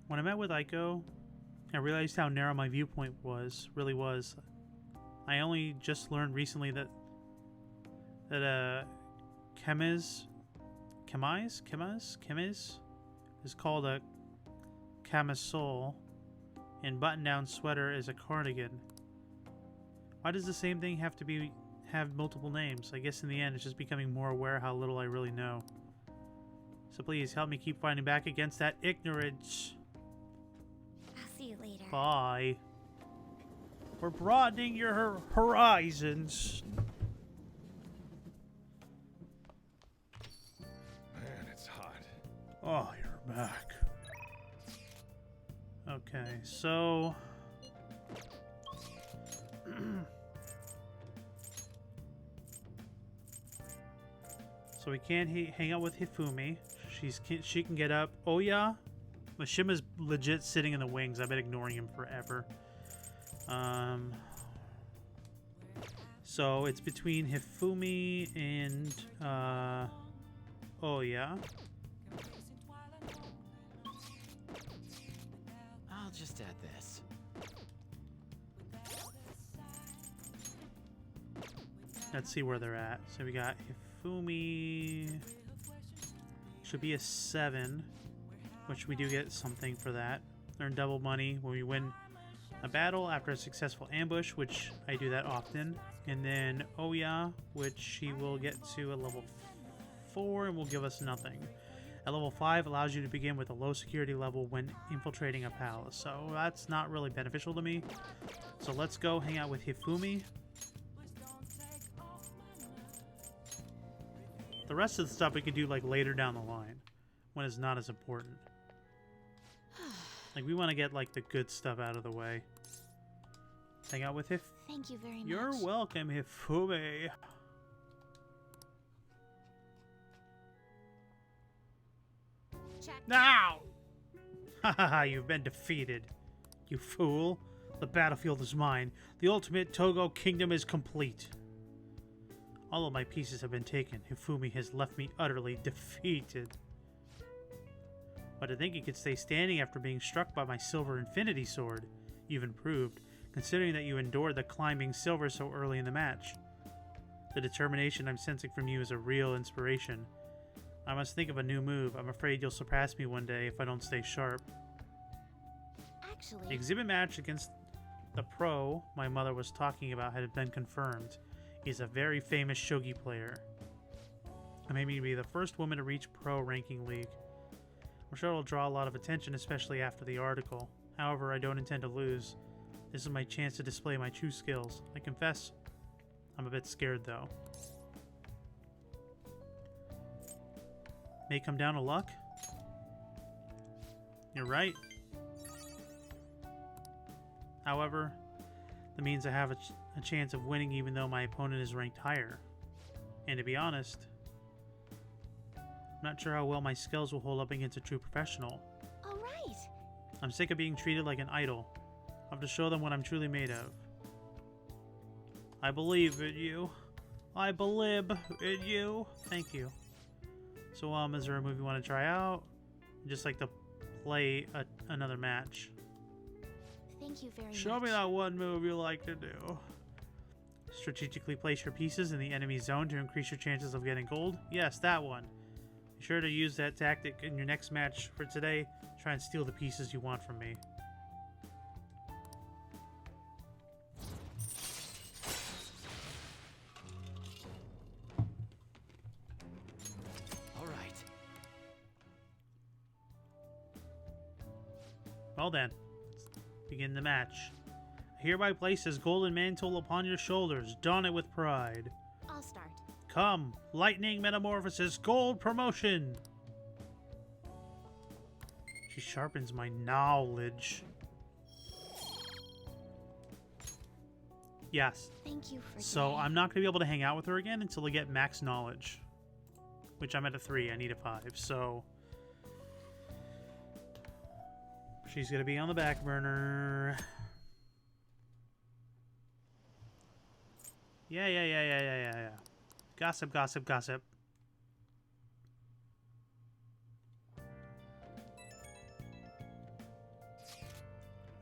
When I met with Aiko, I realized how narrow my viewpoint really was. I only just learned recently that chemise is called a camisole, and button-down sweater is a cardigan. Why does the same thing have multiple names? I guess in the end it's just becoming more aware how little I really know. So please help me keep fighting back against that ignorance. I'll see you later. Bye. We're broadening your horizons. Man, it's hot. Oh, you're back. Okay, so... so we can't hang out with Hifumi. She can get up. Oh yeah? Mashima's legit sitting in the wings. I've been ignoring him forever. So it's between Hifumi and oh yeah. I'll just add this. Let's see where they're at. So we got Hifumi. Should be a 7, which we do get something for that. Earn double money when we win A battle after a successful ambush, which I do that often. And then Oya, which she will get to at level 4 and will give us nothing. At level 5 allows you to begin with a low security level when infiltrating a palace. So that's not really beneficial to me. So let's go hang out with Hifumi. The rest of the stuff we can do like later down the line when it's not as important. Like we want to get like the good stuff out of the way. Hang out with Hif. Thank you very much. You're welcome, Hifumi. Check. Now! Haha, you've been defeated. You fool. The battlefield is mine. The ultimate Togo kingdom is complete. All of my pieces have been taken. Hifumi has left me utterly defeated. But to think you could stay standing after being struck by my silver infinity sword. You've improved, considering that you endured the climbing silver so early in the match. The determination I'm sensing from you is a real inspiration. I must think of a new move. I'm afraid you'll surpass me one day if I don't stay sharp. Actually, The exhibit match against the pro my mother was talking about had been confirmed. He's a very famous shogi player. I may be the first woman to reach pro ranking league. I'm sure it'll draw a lot of attention, especially after the article. However, I don't intend to lose. This is my chance to display my true skills. I confess, I'm a bit scared though. May come down to luck? You're right. However, that means I have a chance of winning even though my opponent is ranked higher. And to be honest, I'm not sure how well my skills will hold up against a true professional. all right. I'm sick of being treated like an idol. I have to show them what I'm truly made of. I believe in you. I believe in you. Thank you. So, is there a movie you want to try out? I'd just like to play another match. Thank you very much. Show me that one move you like to do. Strategically place your pieces in the enemy zone to increase your chances of getting gold. Yes, that one. Be sure to use that tactic in your next match. For today, try and steal the pieces you want from me. All right. Well then, let's begin the match. I hereby place this golden mantle upon your shoulders. Don it with pride. I'll start. Come, lightning metamorphosis gold promotion. She sharpens my knowledge. Yes. Thank you for So today. I'm not going to be able to hang out with her again until I get max knowledge. Which I'm at a 3. I need a 5. So she's going to be on the back burner. Yeah. Gossip, gossip, gossip.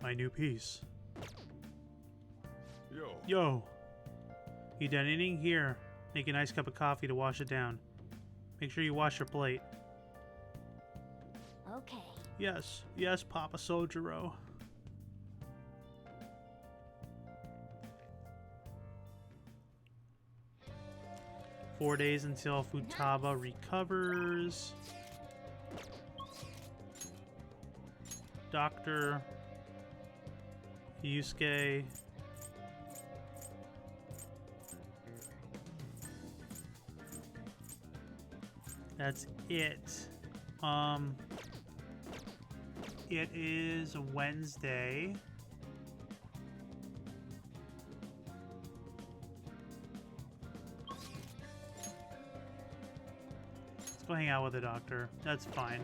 My new piece. Yo. You done anything? Here. Make a nice cup of coffee to wash it down. Make sure you wash your plate. Okay. Yes, Papa Sojiro. Four days until Futaba recovers. Dr. Yusuke. That's it. It is Wednesday. Let's go hang out with the doctor. That's fine.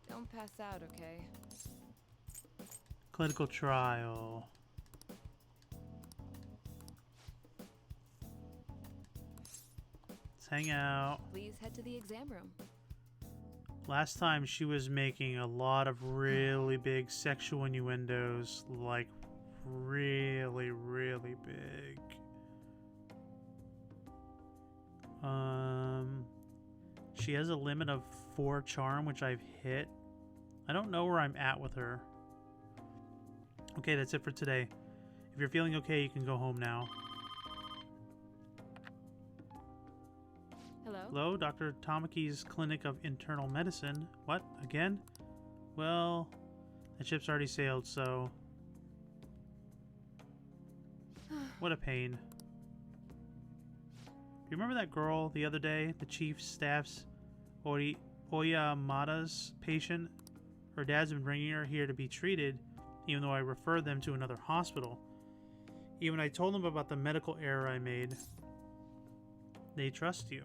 Don't pass out, okay? Clinical trial. Let's hang out. Please head to the exam room. Last time she was making a lot of really big sexual innuendos, like really, really big. She has a limit of 4 charm, which I've hit. I don't know where I'm at with her. Okay, that's it for today. If you're feeling okay, you can go home now. Hello? Hello, Dr. Tamaki's Clinic of Internal Medicine. What? Again? Well, the ship's already sailed, so... What a pain. Do you remember that girl the other day? The chief staff's Oyamada's patient? Her dad's been bringing her here to be treated, even though I referred them to another hospital. Even I told them about the medical error I made. They trust you.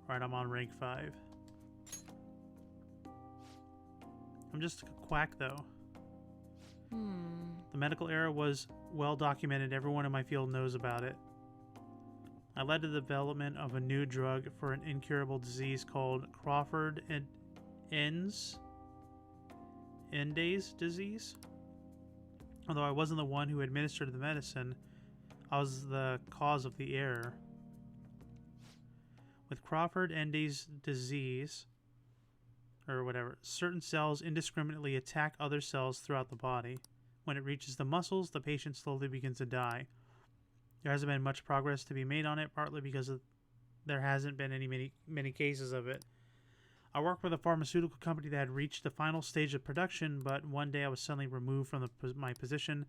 Alright, I'm on rank 5. I'm just a quack, though. The medical error was well documented. Everyone in my field knows about it. I led to the development of a new drug for an incurable disease called Crawford and Endes disease. Although I wasn't the one who administered the medicine, I was the cause of the error. With Crawford Endes disease, or whatever, certain cells indiscriminately attack other cells throughout the body. When it reaches the muscles, the patient slowly begins to die. There hasn't been much progress to be made on it, partly because there hasn't been many cases of it. I worked with a pharmaceutical company that had reached the final stage of production, but one day I was suddenly removed from my position.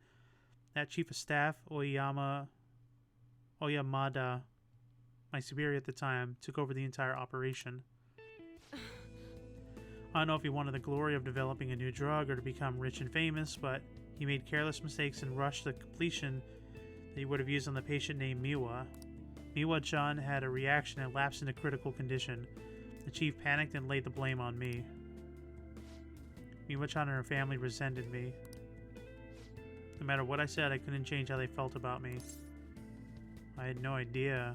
That chief of staff, Oyamada, my superior at the time, took over the entire operation. I don't know if he wanted the glory of developing a new drug or to become rich and famous, but he made careless mistakes and rushed the completion that he would have used on the patient named Miwa. Miwa-chan had a reaction and lapsed into critical condition. The chief panicked and laid the blame on me. Miwa-chan and her family resented me. No matter what I said, I couldn't change how they felt about me. I had no idea.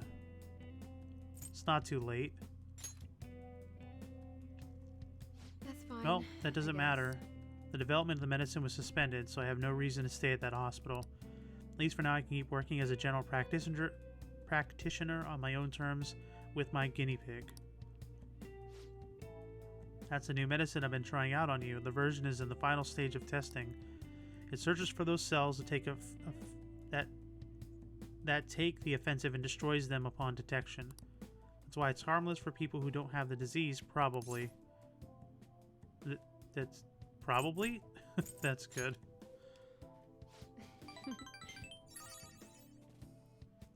It's not too late. That's fine. Well, that doesn't I guess. matter. The development of the medicine was suspended, so I have no reason to stay at that hospital. At least for now, I can keep working as a general practitioner on my own terms with my guinea pig. That's a new medicine I've been trying out on you. The version is in the final stage of testing. It searches for those cells that take the offensive and destroys them upon detection. That's why it's harmless for people who don't have the disease, probably. That's probably? That's good.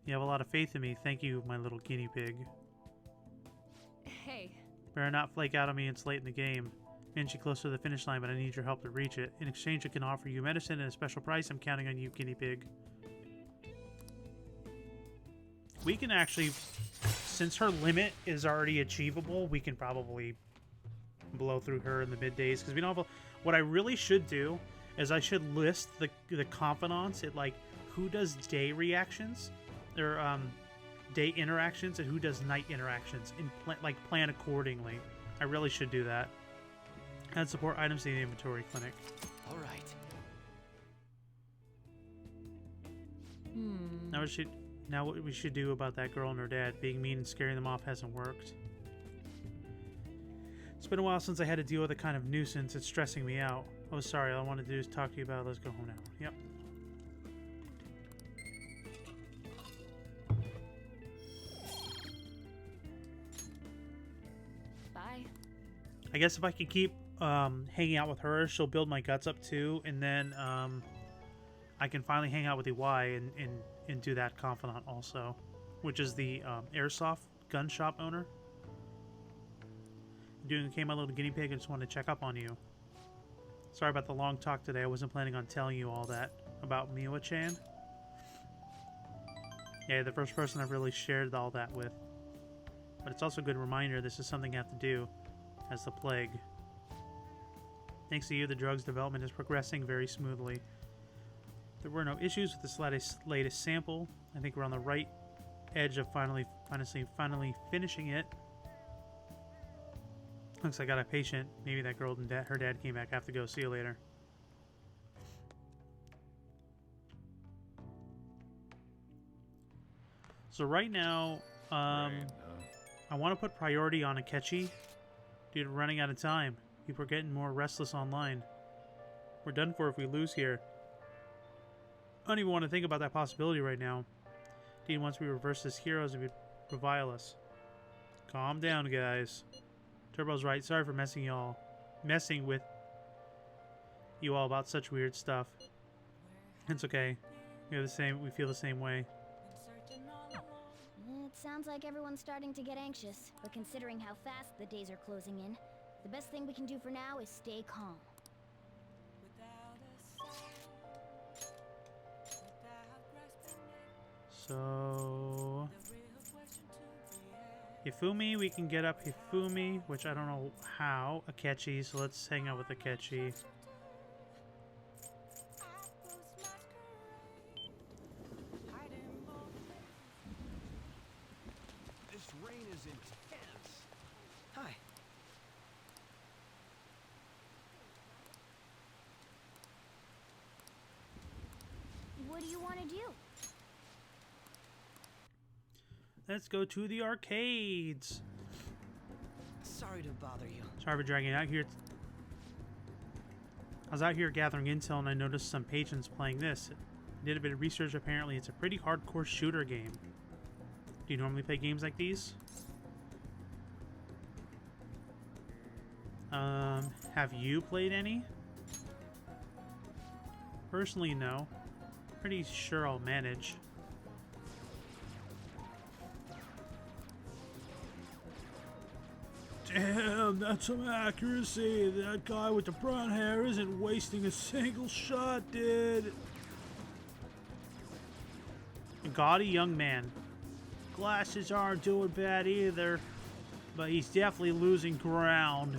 You have a lot of faith in me. Thank you, my little guinea pig. Hey, Better not flake out on me. It's late in the game. I'm inching closer to the finish line, but I need your help to reach it. In exchange, I can offer you medicine at a special price. I'm counting on you, guinea pig. We can actually, since her limit is already achievable, we can probably blow through her in the middays, because we don't have what I really should do is I should list the confidants at like who does day reactions or day interactions and who does night interactions and plan accordingly. I really should do that. And support items in the inventory clinic. All right. Now what we should do about that girl and her dad. Being mean and scaring them off hasn't worked. It's been a while since I had to deal with a kind of nuisance. It's stressing me out. Oh, sorry. All I wanted to do is talk to you about it. Let's go home now. Yep. bye. I guess if I can keep hanging out with her, she'll build my guts up too, and then I can finally hang out with EY and do that confidant also, which is the airsoft gun shop owner. Doing okay, my little guinea pig. I just wanted to check up on you. Sorry about the long talk today. I wasn't planning on telling you all that about Miwa-chan. Yeah, the first person I've really shared all that with. But it's also a good reminder this is something I have to do as the plague. Thanks to you, the drug's development is progressing very smoothly. There were no issues with this latest sample. I think we're on the right edge of finally finishing it. Looks like I got a patient. Maybe that girl and her dad came back. I have to go. See you later. So right now, I want to put priority on Akechi. Dude, we're running out of time. People are getting more restless online. We're done for if we lose here. I don't even want to think about that possibility right now. Dean, once we reverse this heroes, it would revile us. Calm down, guys. Turbo's right. Sorry for messing with you all about such weird stuff. It's okay. We feel the same way. It sounds like everyone's starting to get anxious, but considering how fast the days are closing in, the best thing we can do for now is stay calm. So Hifumi, we can get up Hifumi, which I don't know how. Akechi, so let's hang out with Akechi. This rain is intense. Hi. What do you want to do? Let's go to the arcades. Sorry to bother you. Sorry for dragging it out here. I was out here gathering intel and I noticed some patrons playing this. I did a bit of research. Apparently it's a pretty hardcore shooter game. Do you normally play games like these? Have you played any? Personally, no. Pretty sure I'll manage. Damn, that's some accuracy. That guy with the brown hair isn't wasting a single shot, dude. A gaudy young man. Glasses aren't doing bad either, but he's definitely losing ground.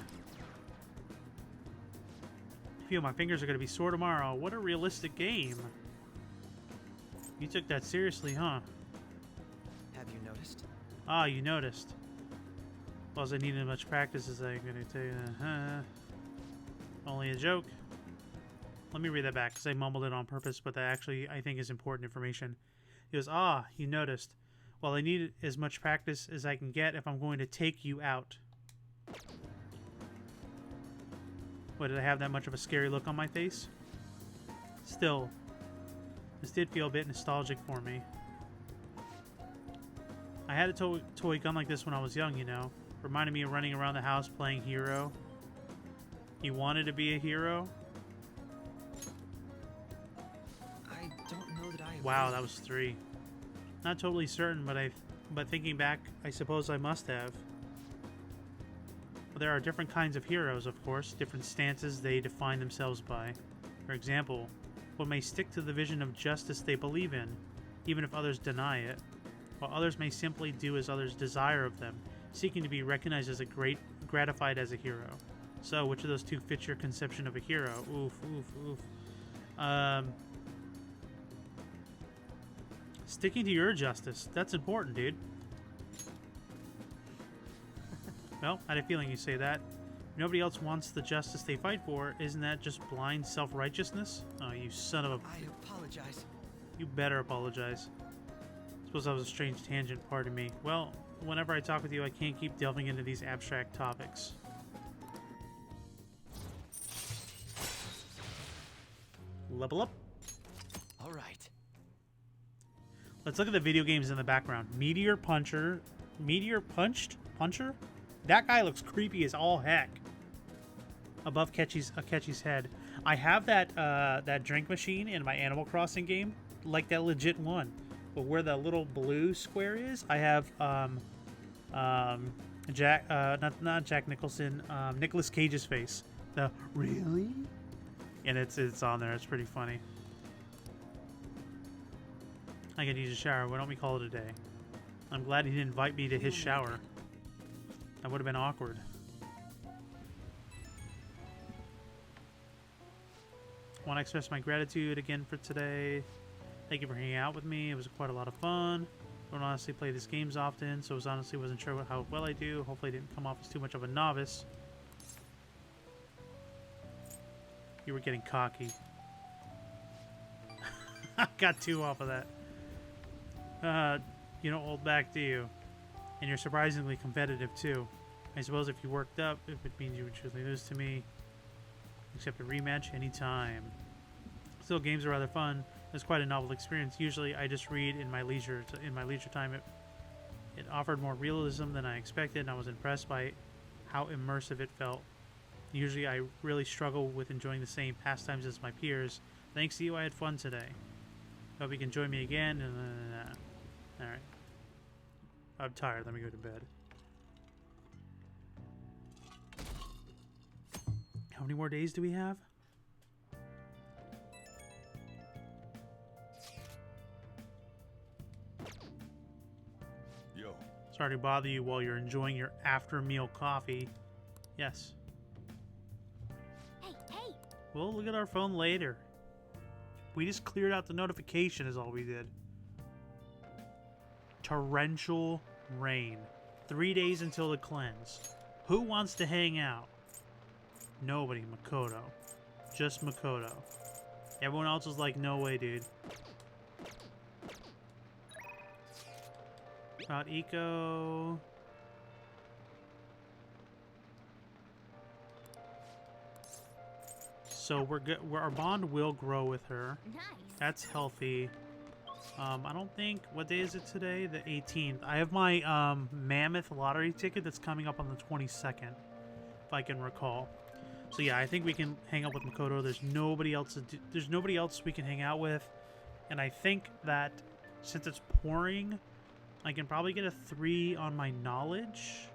I feel my fingers are going to be sore tomorrow. What a realistic game. You took that seriously, huh? Have you noticed? Ah, you noticed. Well, as I needed much practice, as I'm going to tell you. Only a joke. Let me read that back, because I mumbled it on purpose, but that actually, I think, is important information. He goes, ah, you noticed. Well, I need as much practice as I can get if I'm going to take you out. What, did I have that much of a scary look on my face? Still, this did feel a bit nostalgic for me. I had a toy gun like this when I was young, you know. Reminded me of running around the house playing hero. You wanted to be a hero? I don't know that I Wow, will. that was 3. Not totally certain, but thinking back, I suppose I must have. Well, there are different kinds of heroes, of course, different stances they define themselves by. For example, one may stick to the vision of justice they believe in, even if others deny it, while others may simply do as others desire of them, seeking to be recognized as gratified as a hero. So, which of those two fits your conception of a hero? Oof, oof, oof. Sticking to your justice. That's important, dude. Well, I had a feeling you'd say that. Nobody else wants the justice they fight for. Isn't that just blind self-righteousness? Oh, you son of a... I apologize. You better apologize. Suppose that was a strange tangent, pardon me. Well, whenever I talk with you, I can't keep delving into these abstract topics. Level up. All right. Let's look at the video games in the background. Meteor Puncher. Meteor Puncher? That guy looks creepy as all heck. Above Akechi's head. I have that drink machine in my Animal Crossing game. Like that legit one. But where the little blue square is, I have not Jack Nicholson, Nicolas Cage's face. The really? And it's on there. It's pretty funny. I could use a shower. Why don't we call it a day? I'm glad he didn't invite me to his shower. That would have been awkward. Want to express my gratitude again for today. Thank you for hanging out with me. It was quite a lot of fun. I don't honestly play these games often, so I honestly wasn't sure how well I do. Hopefully I didn't come off as too much of a novice. You were getting cocky. I got 2 off of that. You don't hold back, do you? And you're surprisingly competitive too. I suppose if you worked up, if it means you would truly lose to me. Accept a rematch anytime. Still, games are rather fun. It's quite a novel experience. Usually, I just read in my leisure time. It offered more realism than I expected, and I was impressed by how immersive it felt. Usually, I really struggle with enjoying the same pastimes as my peers. Thanks to you, I had fun today. Hope you can join me again. Alright. I'm tired. Let me go to bed. How many more days do we have? Yo, Sorry to bother you while you're enjoying your after-meal coffee. Yes. Hey, hey! We'll look at our phone later. We just cleared out the notification is all we did. Torrential rain. 3 days until the cleanse. Who wants to hang out? Nobody, Makoto. Just Makoto. Everyone else is like, no way, dude. About Eco. So we're good. Our bond will grow with her. Nice! That's healthy. I don't think... What day is it today? The 18th. I have my Mammoth lottery ticket that's coming up on the 22nd. If I can recall. So yeah, I think we can hang out with Makoto. There's nobody else there's nobody else we can hang out with. And I think that since it's pouring, I can probably get a 3 on my knowledge.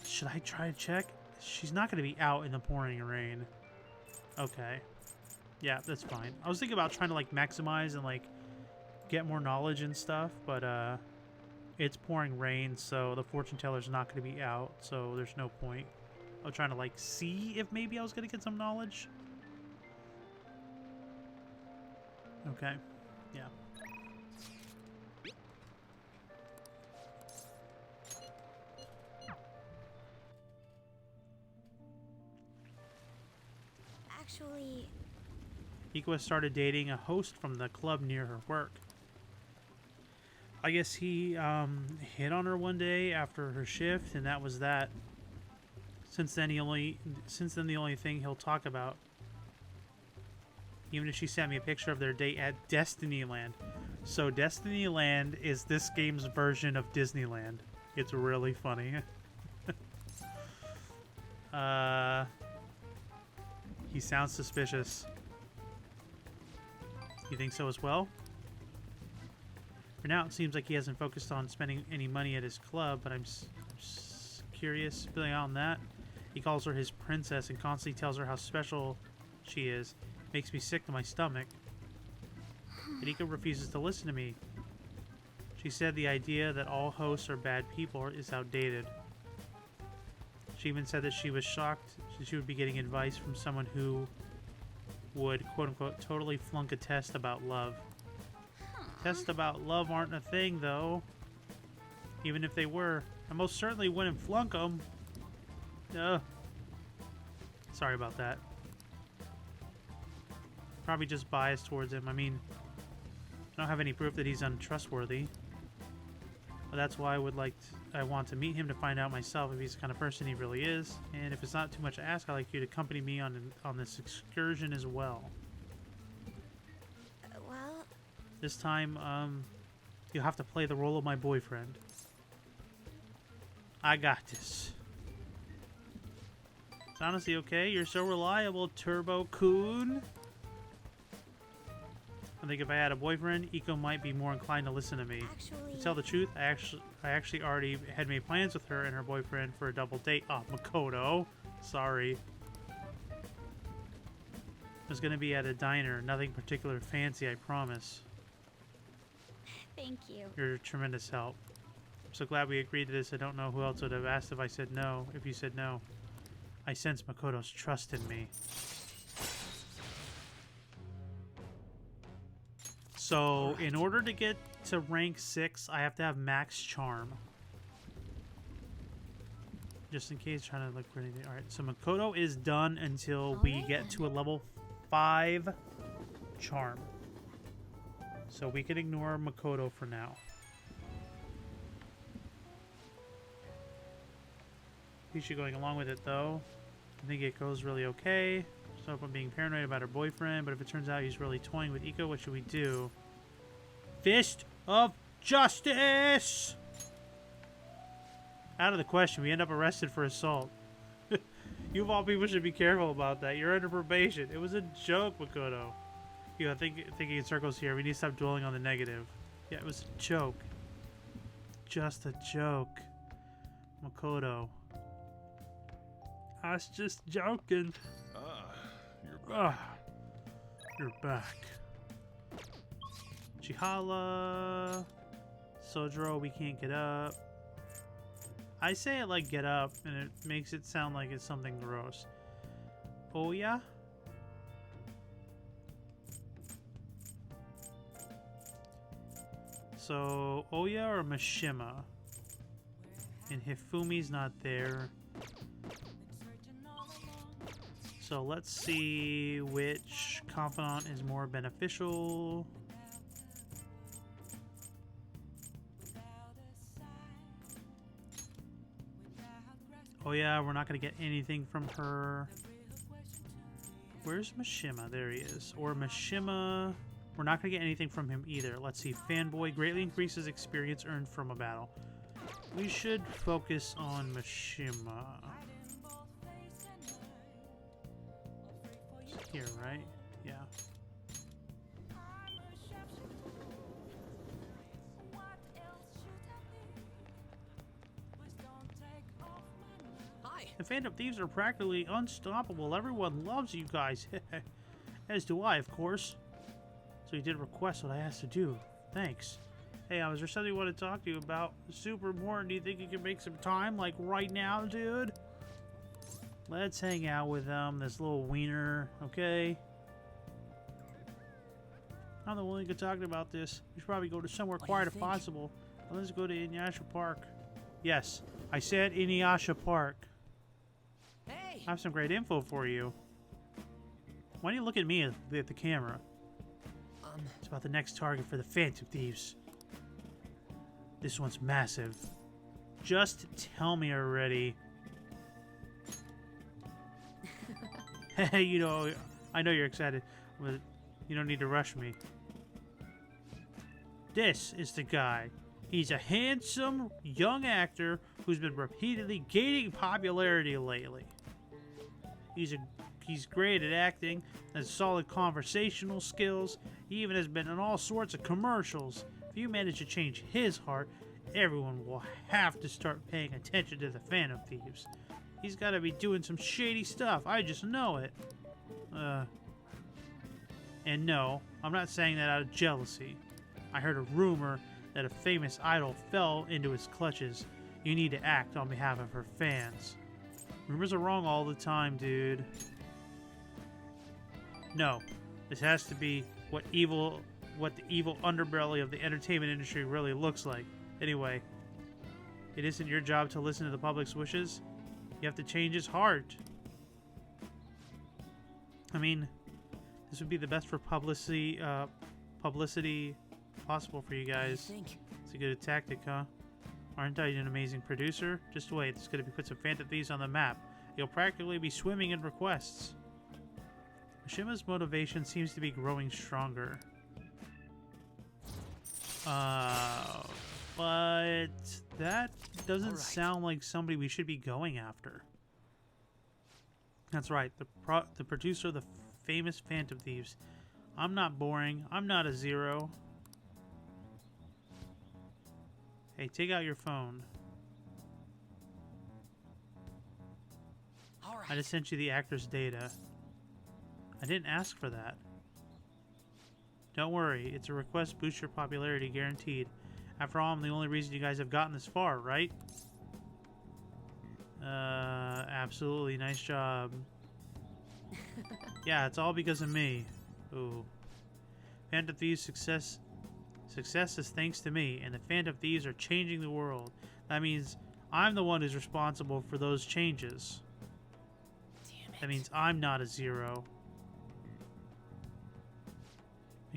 Should I try to check? She's not going to be out in the pouring rain. Okay. Yeah, that's fine. I was thinking about trying to like maximize and like get more knowledge and stuff, but it's pouring rain, so the fortune teller's not going to be out, so there's no point. I was trying to like see if maybe I was going to get some knowledge. Okay. Yeah. Actually, Iko has started dating a host from the club near her work. I guess he hit on her one day after her shift, and that was that. Since then, the only thing he'll talk about. Even if she sent me a picture of their date at Destinyland. So Destinyland is this game's version of Disneyland. It's really funny. He sounds suspicious. You think so as well? For now, it seems like he hasn't focused on spending any money at his club, but I'm curious, feeling out on that. He calls her his princess and constantly tells her how special she is. Makes me sick to my stomach. Erika refuses to listen to me. She said the idea that all hosts are bad people is outdated. She even said that she was shocked she would be getting advice from someone who would, quote-unquote, totally flunk a test about love. Tests about love aren't a thing, though. Even if they were, I most certainly wouldn't flunk them. Sorry about that. Probably just biased towards him. I mean, I don't have any proof that he's untrustworthy. But that's why I want to meet him to find out myself if he's the kind of person he really is. And if it's not too much to ask, I'd like you to accompany me on this excursion as well. well, This time, you'll have to play the role of my boyfriend. I got this. It's honestly okay. You're so reliable, Turbo-kun. I think if I had a boyfriend, Iko might be more inclined to listen to me. actually... To tell the truth, I actually already had made plans with her and her boyfriend for a double date. Oh, Makoto. Sorry. It was going to be at a diner. Nothing particular fancy, I promise. Thank you. You're a tremendous help. I'm so glad we agreed to this. I don't know who else would have asked if I said no. If you said no. I sense Makoto's trust in me. So, in order to get to rank 6, I have to have max charm. Just in case, trying to look for anything. Alright, so Makoto is done until we get to a level 5 charm. So we can ignore Makoto for now. Pisha going along with it though. I think it goes really okay. So I'm being paranoid about her boyfriend, but if it turns out he's really toying with Iko, what should we do? Fist of Justice! Out of the question. We end up arrested for assault. You of all people should be careful about that. You're under probation. It was a joke, Makoto. You know, thinking in circles here. We need to stop dwelling on the negative. Yeah, it was a joke. Just a joke. Makoto. I was just joking. You're back. Ah, you're back. Chihala. Sojiro, we can't get up. I say it like get up, and it makes it sound like it's something gross. Oya? So, Oya or Mishima? And Hifumi's not there. So let's see which confidant is more beneficial. Oh yeah, we're not going to get anything from her. Where's Mishima? There he is. Or Mishima. We're not going to get anything from him either. Let's see. Fanboy greatly increases experience earned from a battle. We should focus on Mishima. Here, right? Yeah. Hi. The Phantom Thieves are practically unstoppable. Everyone loves you guys. As do I, of course. So you did request what I asked to do. Thanks. Hey, was there something you want to talk to you about? Super important. Do you think you can make some time, like right now, dude? Let's hang out with this little wiener, okay? I'm the one who could talk about this. We should probably go to somewhere quiet if possible. Let's go to Inuyasha Park. Yes, I said Inuyasha Park. Hey. I have some great info for you. Why don't you look at me at the camera? It's about the next target for the Phantom Thieves. This one's massive. Just tell me already. Hey, you know, I know you're excited, but you don't need to rush me. This is the guy. He's a handsome young actor who's been repeatedly gaining popularity lately. He's great at acting, has solid conversational skills. He even has been in all sorts of commercials. If you manage to change his heart, everyone will have to start paying attention to the Phantom Thieves. He's got to be doing some shady stuff. I just know it. And no, I'm not saying that out of jealousy. I heard a rumor that a famous idol fell into his clutches. You need to act on behalf of her fans. Rumors are wrong all the time, dude. No, this has to be what the evil underbelly of the entertainment industry really looks like. Anyway, it isn't your job to listen to the public's wishes. You have to change his heart. I mean, this would be the best for publicity possible for you guys. It's a good tactic, huh? Aren't I an amazing producer? Just wait, it's going to put some Phantom Thieves on the map. You'll practically be swimming in requests. Mishima's motivation seems to be growing stronger. But that doesn't sound like somebody we should be going after. That's right, the producer of the famous Phantom Thieves. I'm not boring. I'm not a zero. Hey, take out your phone. I just sent you the actor's data. I didn't ask for that. Don't worry, it's a request boost your popularity guaranteed. After all, I'm the only reason you guys have gotten this far, right? Absolutely. Nice job. Yeah, it's all because of me. Ooh. Phantom Thieves' success is thanks to me, and the Phantom Thieves are changing the world. That means I'm the one who's responsible for those changes. That means I'm not a zero.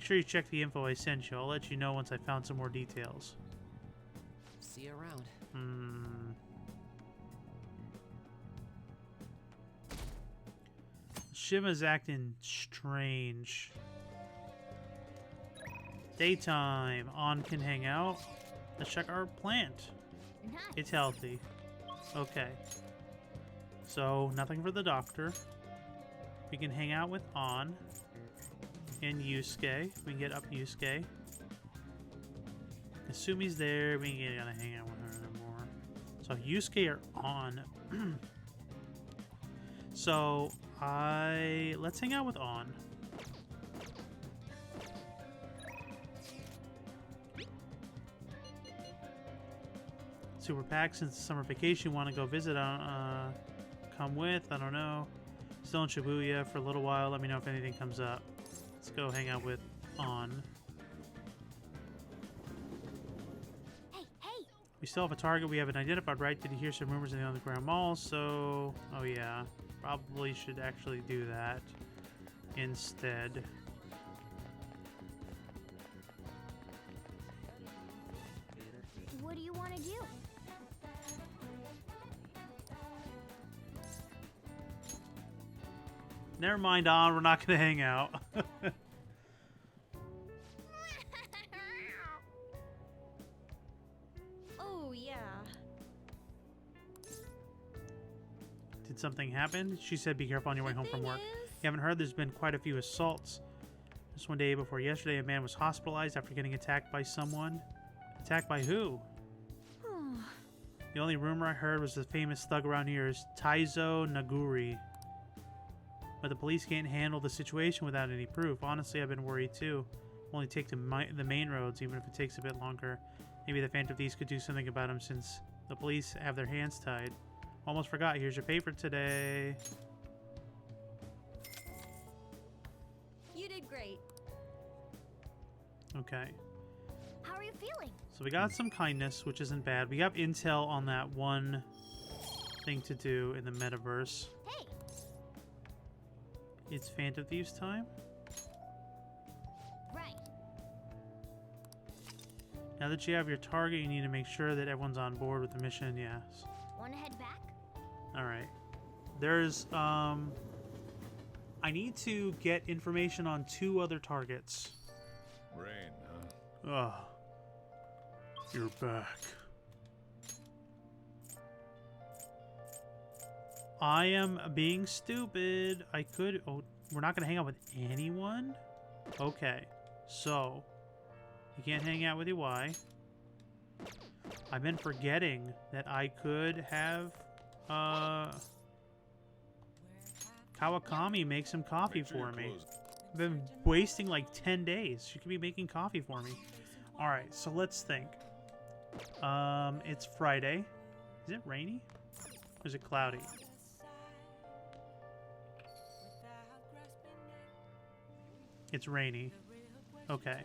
Make sure you check the info I sent you. I'll let you know once I found some more details. See you around. Shiva's acting strange. Daytime. On can hang out. Let's check our plant. Nice. It's healthy. Okay. So, nothing for the doctor. We can hang out with On. And Yusuke. We can get up Yusuke. Kasumi's there. We ain't gonna hang out with her anymore. So, Yusuke are On. So, let's hang out with On. Super Pack, since it's summer vacation, want to go visit, come with, I don't know. Still in Shibuya for a little while, let me know if anything comes up. Let's go hang out with On. Hey, hey! We still have a target we haven't identified, right? Did you hear some rumors in the underground mall? So, oh yeah, probably should actually do that instead. What do you want to do? Never mind, On, we're not gonna hang out. Oh, yeah. Did something happen? She said be careful on your way home from work. You haven't heard there's been quite a few assaults. Just one day before yesterday, a man was hospitalized after getting attacked by someone. Attacked by who? The only rumor I heard was the famous thug around here is Taizo Naguri. But the police can't handle the situation without any proof. Honestly, I've been worried too. Only take the main roads, even if it takes a bit longer. Maybe the Phantom Thieves could do something about him since the police have their hands tied. Almost forgot. Here's your paper today. You did great. Okay. How are you feeling? So we got some kindness, which isn't bad. We got intel on that one thing to do in the metaverse. Hey! It's Phantom Thieves time. Right. Now that you have your target, you need to make sure that everyone's on board with the mission. Yes. Want to head back? Alright. There's, I need to get information on 2 other targets. Rain, huh? Ugh. You're back. I am being stupid. I could... Oh, we're not going to hang out with anyone? Okay. So, you can't hang out with UI. I've been forgetting that I could have... Kawakami make some coffee for me. I've been wasting like 10 days. She could be making coffee for me. Alright, so let's think. It's Friday. Is it rainy? Or is it cloudy? It's rainy. Okay.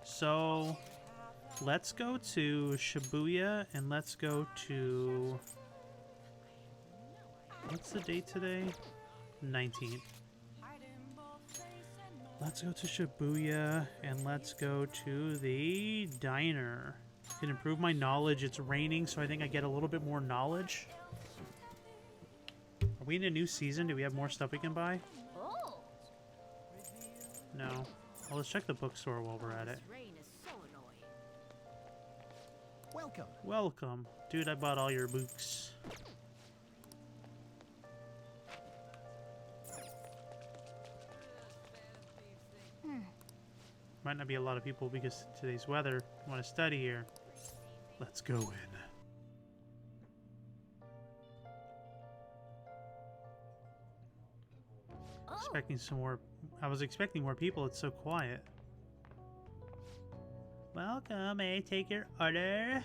So, let's go to Shibuya and let's go to... What's the date today? 19th. Let's go to Shibuya and let's go to the diner. Can improve my knowledge. It's raining, so I think I get a little bit more knowledge. Are we in a new season? Do we have more stuff we can buy? Oh! No. Well, let's check the bookstore while we're at it. This rain is so annoying. Welcome. Welcome. Dude, I bought all your books. Might not be a lot of people because of today's weather want to study here. Let's go in. Oh! Expecting some more. I was expecting more people. It's so quiet. Welcome. May I take your order?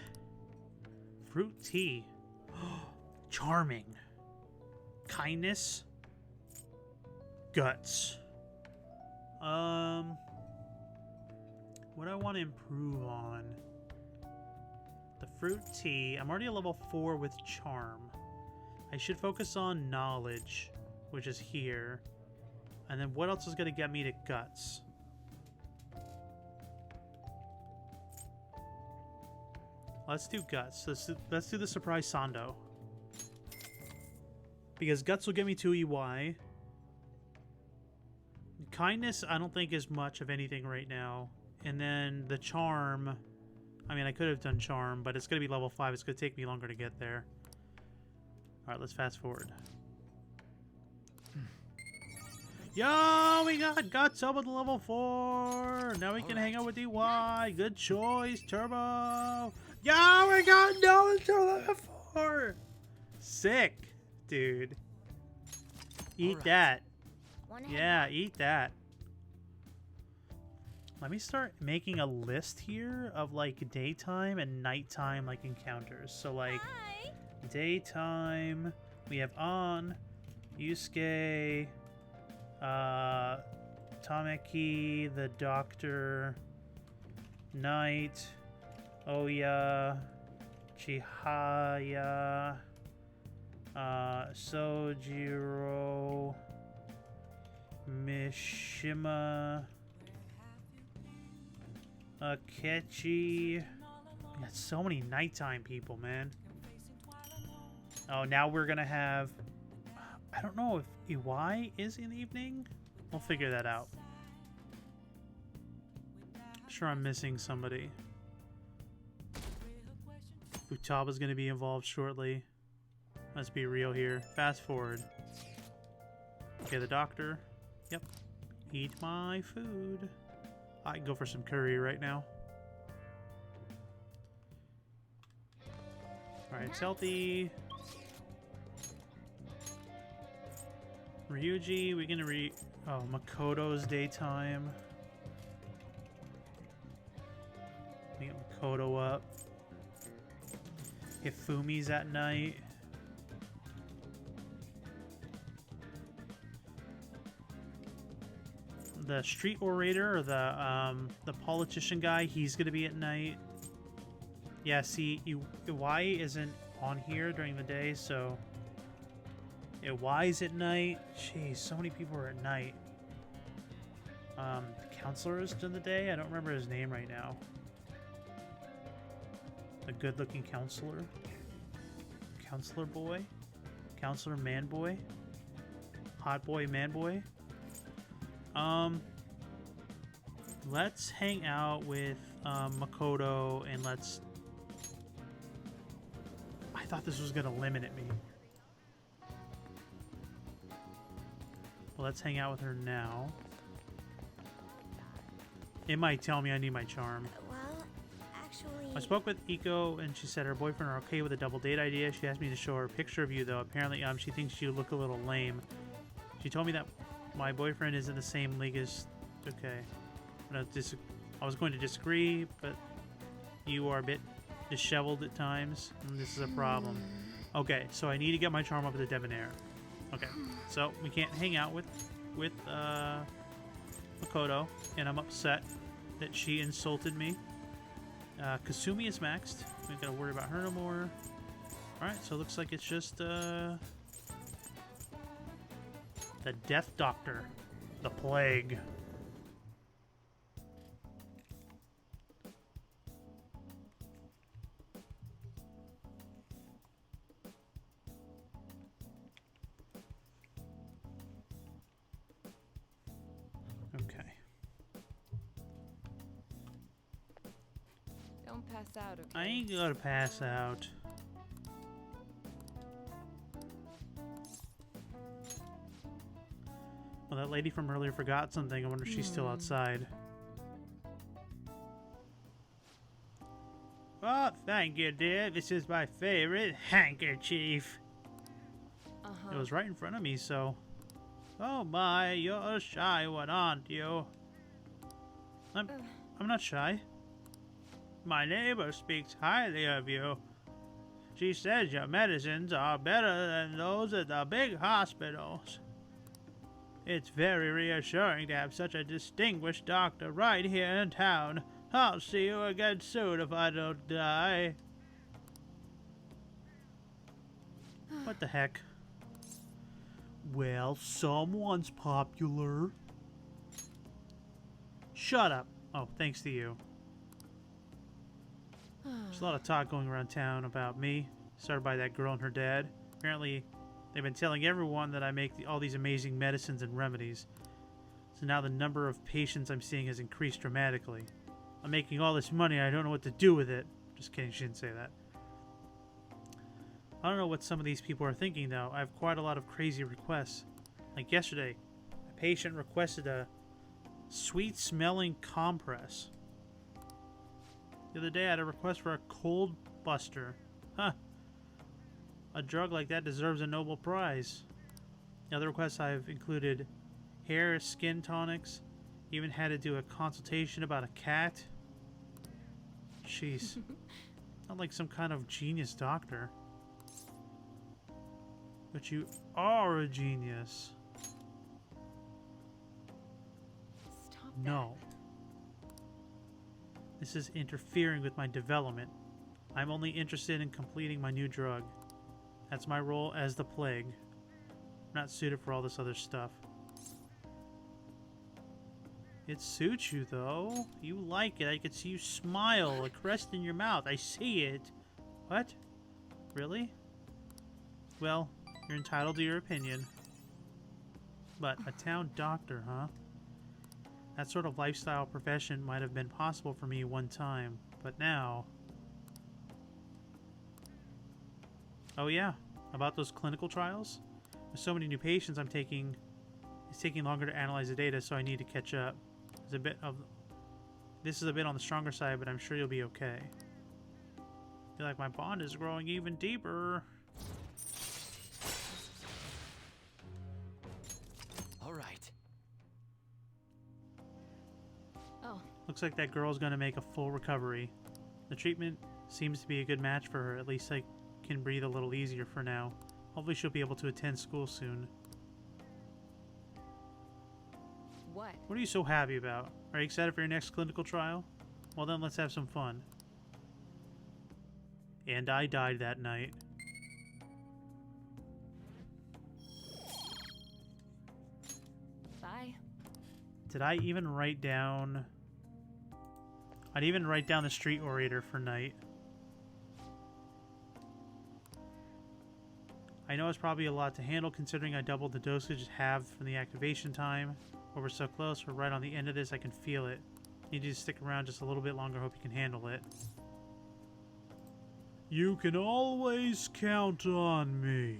Fruit tea. Charming. Kindness. Guts. What do I want to improve on? The fruit tea. I'm already at level 4 with charm. I should focus on knowledge, which is here. And then what else is going to get me to guts? Let's do Guts. Let's do the surprise Sando. Because Guts will get me to EY. Kindness, I don't think is much of anything right now. And then the Charm. I mean, I could have done Charm, but it's going to be level 5. It's going to take me longer to get there. Alright, let's fast forward. Yo, we got Guts up at level 4. Now we can hang out with EY. Good choice, Turbo. Yo, we got Noah to level 4. Sick, dude. Eat that. Yeah, eat that. Let me start making a list here of like daytime and nighttime like encounters. So like daytime, we have On, Yusuke, Tameki, the Doctor, Night, Oya, Chihaya, Sojiro, Mishima, Akechi. We got so many nighttime people, man. Oh, now we're gonna have... I don't know if EY is in the evening. We'll figure that out. I'm sure I'm missing somebody. Futaba's gonna be involved shortly. Let's be real here. Fast forward. Okay, the Doctor. Yep. Eat my food. I can go for some curry right now. Alright, it's healthy. Ryuji, we're gonna oh, Makoto's daytime. Let me get Makoto up. Hifumi's at night. The street orator, or the politician guy, he's gonna be at night. Yeah, see, Iwai isn't on here during the day, so Iwai's at night. Jeez, so many people are at night. The counselor is during the day. I don't remember his name right now. The good-looking counselor, counselor boy, counselor man boy, hot boy man boy. Let's hang out with Makoto and let's... I thought this was gonna limit me. Well, let's hang out with her now. It might tell me I need my charm. Well, actually... I spoke with Iko and she said her boyfriend are okay with a double date idea. She asked me to show her a picture of you though. Apparently she thinks you look a little lame. She told me that my boyfriend is in the same league as... Okay. I was going to disagree, but you are a bit disheveled at times, and this is a problem. Okay, so I need to get my charm up at the Debonair. Okay, so we can't hang out with Makoto, and I'm upset that she insulted me. Kasumi is maxed. We don't gotta worry about her no more. Alright, so it looks like it's just the Death Doctor. The Plague. Okay. Don't pass out, okay? I ain't gonna pass out. Well, that lady from earlier forgot something. I wonder if she's still outside. Oh, thank you, dear. This is my favorite handkerchief. It was right in front of me, so... Oh my, you're a shy one, aren't you? I'm not shy. My neighbor speaks highly of you. She says your medicines are better than those at the big hospitals. It's very reassuring to have such a distinguished doctor right here in town. I'll see you again soon if I don't die. What the heck? Well, someone's popular. Shut up. Oh, thanks to you. There's a lot of talk going around town about me, started by that girl and her dad. Apparently, they've been telling everyone that I make all these amazing medicines and remedies. So now the number of patients I'm seeing has increased dramatically. I'm making all this money, I don't know what to do with it. Just kidding, she didn't say that. I don't know what some of these people are thinking, though. I have quite a lot of crazy requests. Like yesterday, a patient requested a sweet-smelling compress. The other day, I had a request for a cold buster. Huh. A drug like that deserves a Nobel Prize. The other requests I've included hair, skin tonics, even had to do a consultation about a cat. Jeez. Not like some kind of genius doctor. But you are a genius. Stop No. This is interfering with my development. I'm only interested in completing my new drug. That's my role as the plague. I'm not suited for all this other stuff. It suits you, though. You like it. I can see you smile, a crest in your mouth. I see it. What? Really? Well, you're entitled to your opinion. But a town doctor, huh? That sort of lifestyle profession might have been possible for me one time, but now... Oh yeah, about those clinical trials? With so many new patients I'm taking, it's taking longer to analyze the data, so I need to catch up. This is a bit on the stronger side, but I'm sure you'll be okay. I feel like my bond is growing even deeper. All right. Oh, Looks like that girl's gonna make a full recovery. The treatment seems to be a good match for her. At least I can breathe a little easier for now. Hopefully she'll be able to attend school soon. what? What are you so happy about? Are you excited for your next clinical trial? Well then, let's have some fun. And I died that night. Bye. Did I even write down... I'd even write down the street orator for night. I know it's probably a lot to handle considering I doubled the dosage halved from the activation time. But we're so close, we're right on the end of this, I can feel it. Need you to stick around just a little bit longer, hope you can handle it. You can always count on me.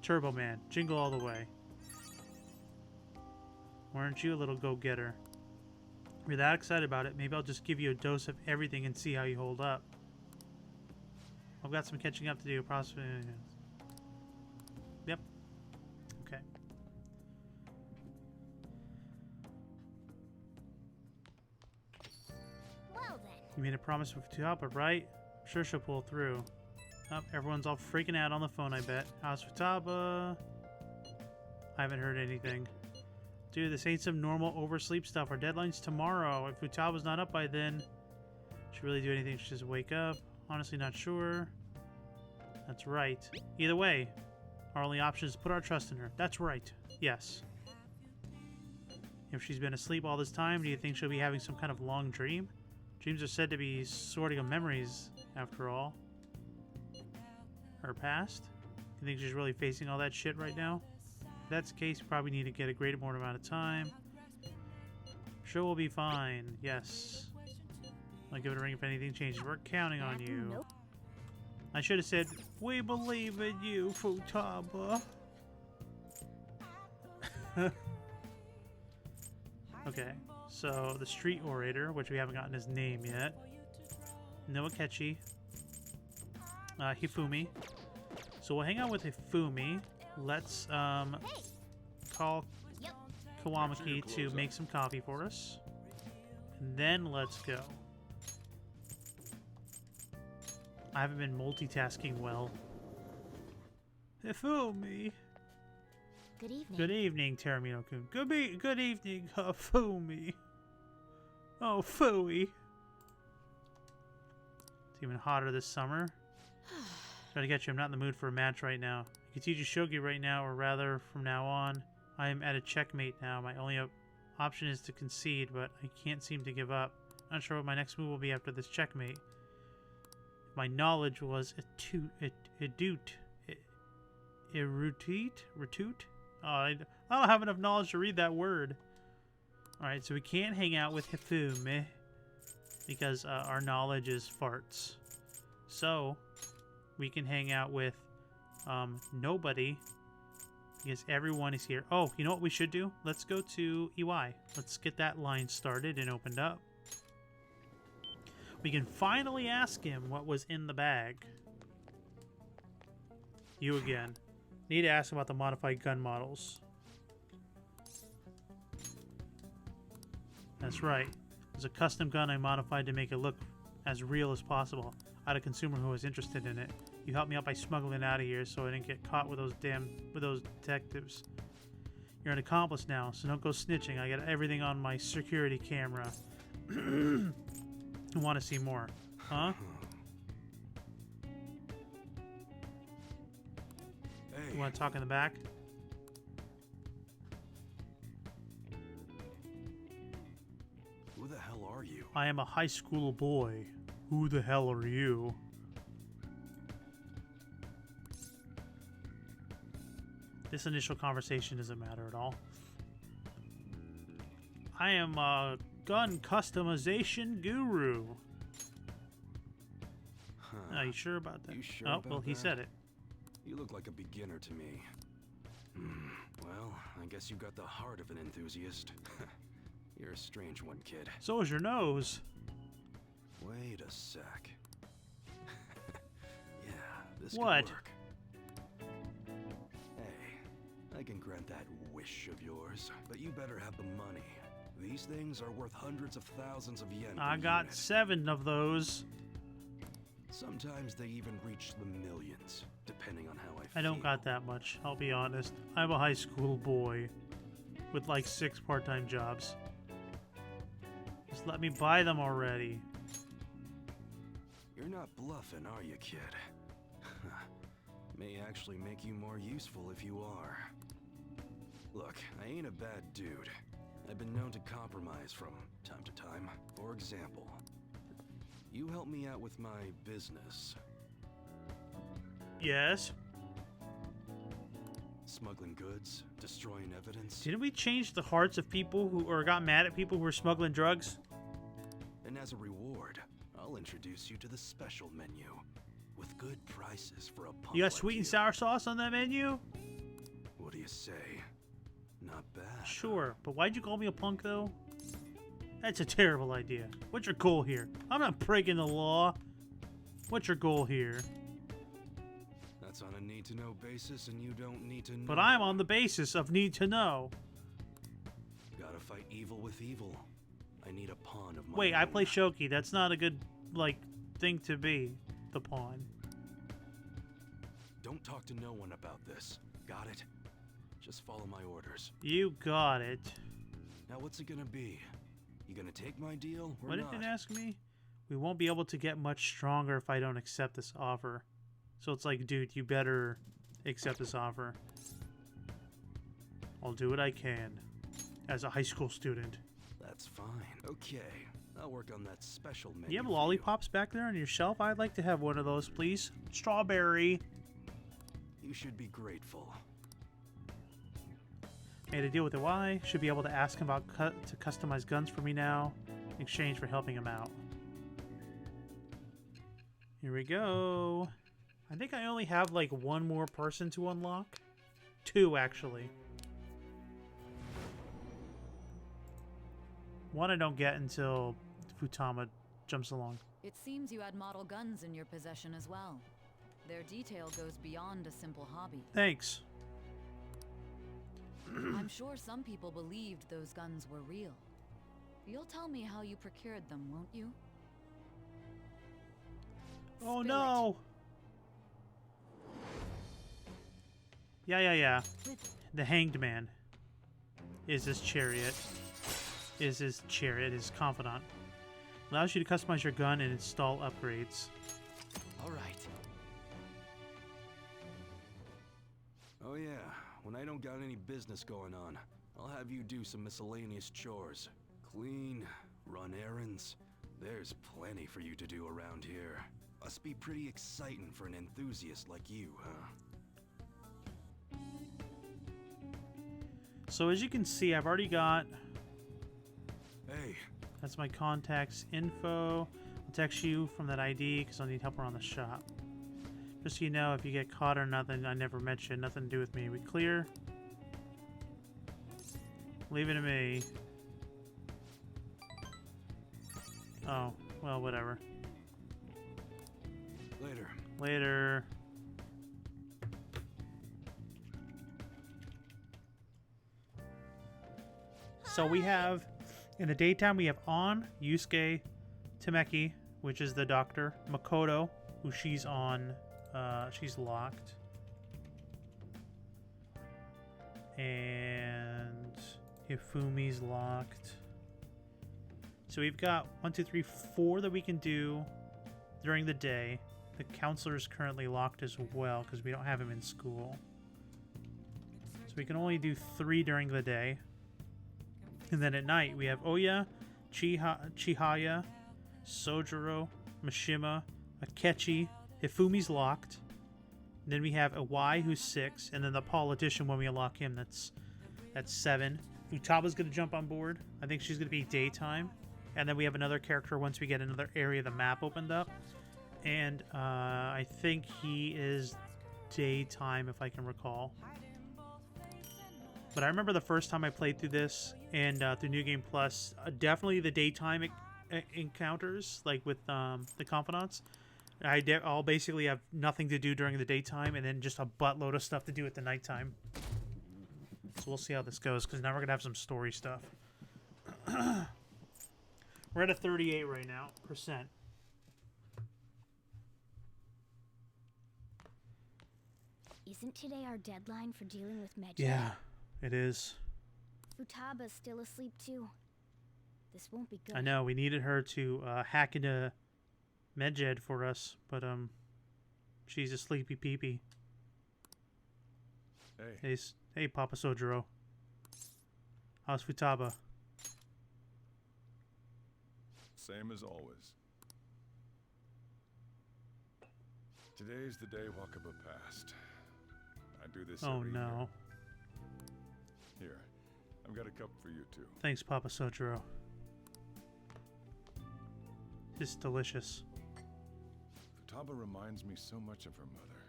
Turbo Man, jingle all the way. Weren't you a little go-getter? If you're that excited about it, maybe I'll just give you a dose of everything and see how you hold up. I've got some catching up to do. Yep. Okay. Well then. You made a promise with Futaba, right? I'm sure she'll pull through. Oh, everyone's all freaking out on the phone, I bet. How's Futaba? I haven't heard anything. Dude, this ain't some normal oversleep stuff. Our deadline's tomorrow. If Futaba's not up by then, should really do anything? Should just wake up? Honestly, not sure. That's right. Either way, our only option is to put our trust in her. That's right. Yes. If she's been asleep all this time, do you think she'll be having some kind of long dream? Dreams are said to be sorting of memories, after all. Her past? You think she's really facing all that shit right now? If that's the case, you probably need to get a greater more amount of time. Sure, we'll be fine. Yes. I'll give it a ring if anything changes. We're counting on you. Nope. I should have said, we believe in you, Futaba. Okay, so the street orator, which we haven't gotten his name yet. Noah Kechi. Hifumi. So we'll hang out with Hifumi. Let's call Yep. Kawamaki to make some coffee for us. And then let's go. I haven't been multitasking well. Hifumi. Good evening. Good evening, Taramino-kun. Good evening, Hifumi. Oh, Fooey. It's even hotter this summer. Try to get you. I'm not in the mood for a match right now. I can teach you shogi right now, or rather, from now on. I am at a checkmate now. My only option is to concede, but I can't seem to give up. Not sure what my next move will be after this checkmate. My knowledge was retute? Oh, I don't have enough knowledge to read that word. Alright, so we can't hang out with Hifumi because our knowledge is farts. So, we can hang out with nobody because everyone is here. Oh, you know what we should do? Let's go to EY. Let's get that line started and opened up. We can finally ask him what was in the bag. You again. Need to ask him about the modified gun models. That's right. There's a custom gun I modified to make it look as real as possible. I had a consumer who was interested in it. You helped me out by smuggling it out of here so I didn't get caught with those detectives. You're an accomplice now, so don't go snitching. I got everything on my security camera. I want to see more. Huh? Hey, You want to talk in the back? who the hell are you? I am a high school boy. Who the hell are you? This initial conversation doesn't matter at all. I am a gun customization guru. Huh. Are you sure about that? You sure Oh, about well, he that? said it. You look like a beginner to me. Well, I guess you got the heart of an enthusiast. You're a strange one, kid. So is your nose. Wait a sec. Yeah, this What? could work. Hey, I can grant that wish of yours, but you better have the money. These things are worth hundreds of thousands of yen. I per got unit. 7 of those. Sometimes they even reach the millions, depending on how I feel. I don't got that much, I'll be honest. I'm a high school boy with like 6 part-time jobs. Just let me buy them already. You're not bluffing, are you, kid? May actually make you more useful if you are. Look, I ain't a bad dude. I've been known to compromise from time to time. For example, you help me out with my business. Yes? Smuggling goods, destroying evidence, Didn't we change the hearts of people who, or got mad at people who were smuggling drugs? and as a reward, I'll introduce you to the special menu with good prices for a punk You got like sweet and you. sour sauce on that menu? What do you say? Not bad. Sure, but why'd you call me a punk though? That's a terrible idea. What's your goal here? I'm not breaking the law. What's your goal here? That's on a need-to-know basis, and you don't need to know. But I'm on the basis of need to know. Gotta fight evil with evil. I need a pawn of my Wait, I own. play Shoki. That's not a good, like, thing to be. The pawn. Don't talk to no one about this. Got it? Just follow my orders. You got it. Now what's it gonna be? You gonna take my deal or What not? did it ask me? We won't be able to get much stronger if I don't accept this offer. So it's like, dude, you better accept this offer. I'll do what I can as a high school student. That's fine. Okay, I'll work on that special menu. You have for lollipops back there on your shelf? I'd like to have one of those, please. Strawberry. You should be grateful. Made a deal with EY. Should be able to ask him about to customize guns for me now in exchange for helping him out. Here we go. I think I only have like 1 more person to unlock. 2, actually. 1 I don't get until Futama jumps along. It seems you had model guns in your possession as well. Their detail goes beyond a simple hobby. Thanks. I'm sure some people believed those guns were real. You'll tell me how you procured them, won't you? Oh Spill no! Yeah. The Hanged Man is his chariot. His confidant. Allows you to customize your gun and install upgrades. All right. Oh yeah, when I don't got any business going on, I'll have you do some miscellaneous chores. Clean, run errands, There's plenty for you to do around here. Must be pretty exciting for an enthusiast like you, huh? So as you can see, I've already got... Hey, That's my contact's info. I'll text you from that ID because I'll need help around the shop. Just so you know, if you get caught or nothing, I never mentioned. Nothing to do with me. We clear? Leave it to me. Oh, well, whatever. later. Later. So we have, in the daytime, we have On, Yusuke, Tameki, which is the doctor, Makoto, who she's on, she's locked. And Hifumi's locked. So we've got 1, 2, 3, 4 that we can do during the day. The counselor is currently locked as well because we don't have him in school. So we can only do 3 during the day. And then at night we have Oya, Chihaya, Sojiro, Mishima, Akechi, Hifumi's locked. And then we have Awai, who's 6, and then the politician, when we unlock him, that's 7. Futaba's gonna jump on board. I think she's gonna be daytime. And then we have another character once we get another area of the map opened up. And I think he is daytime, if I can recall. But I remember the first time I played through this and through New Game Plus, definitely the daytime encounters, like with the Confidants. I'll basically have nothing to do during the daytime and then just a buttload of stuff to do at the nighttime. So we'll see how this goes, because now we're going to have some story stuff. We're at a 38 right now, %. Isn't today our deadline for dealing with Medjed? Yeah, it is. Futaba's still asleep too. This won't be good. I know, we needed her to hack into Medjed for us, but she's a sleepy peepee. Hey. Hey, Papa Sojiro. How's Futaba? Same as always. Today's the day Wakaba passed. I do this Oh every no. year. Here, I've got a cup for you too. Thanks, Papa Sojiro. It's delicious. Futaba reminds me so much of her mother.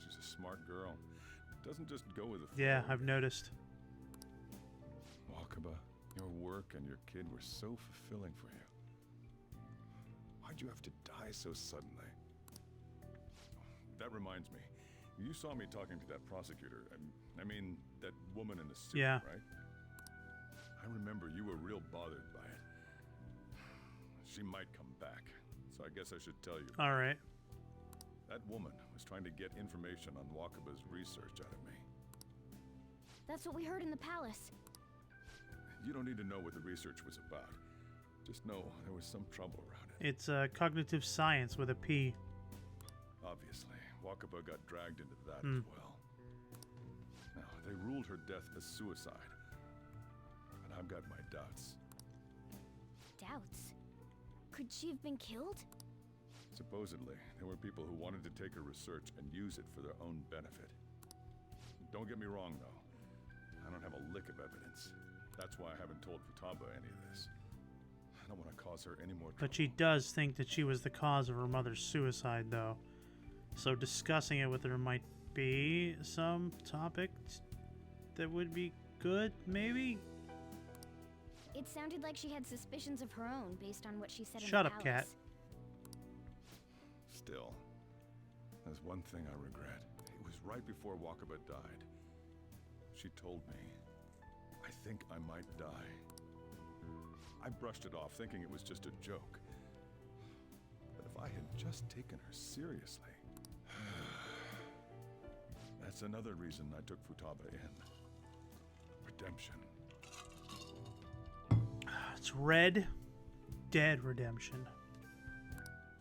She's a smart girl. Doesn't just go with the flow. Yeah, I've noticed. Wakaba, your work and your kid were so fulfilling for you. Why'd you have to die so suddenly? That reminds me. You saw me talking to that prosecutor. I mean, that woman in the suit, Yeah. right? I remember you were real bothered by it. She might come back, so I guess I should tell you. All right. That woman was trying to get information on Wakaba's research out of me. That's what we heard in the palace. You don't need to know what the research was about. Just know there was some trouble around it. It's cognitive science with a P. Obviously, Wakaba got dragged into that Hmm. as well. Now, they ruled her death as suicide. But I've got my doubts. Doubts? Could she have been killed? Supposedly, there were people who wanted to take her research and use it for their own benefit. Don't get me wrong, though. I don't have a lick of evidence. That's why I haven't told Futaba any of this. I don't want to cause her any more trouble. But she does think that she was the cause of her mother's suicide, though. So discussing it with her might be some topic that would be good, maybe? It sounded like she had suspicions of her own based on what she said in Shut the up, palace. Cat. Still, there's one thing I regret. It was right before Wakaba died. She told me, I think I might die. I brushed it off, thinking it was just a joke. But if I had just taken her seriously... That's another reason I took Futaba in. Redemption. It's Red Dead Redemption.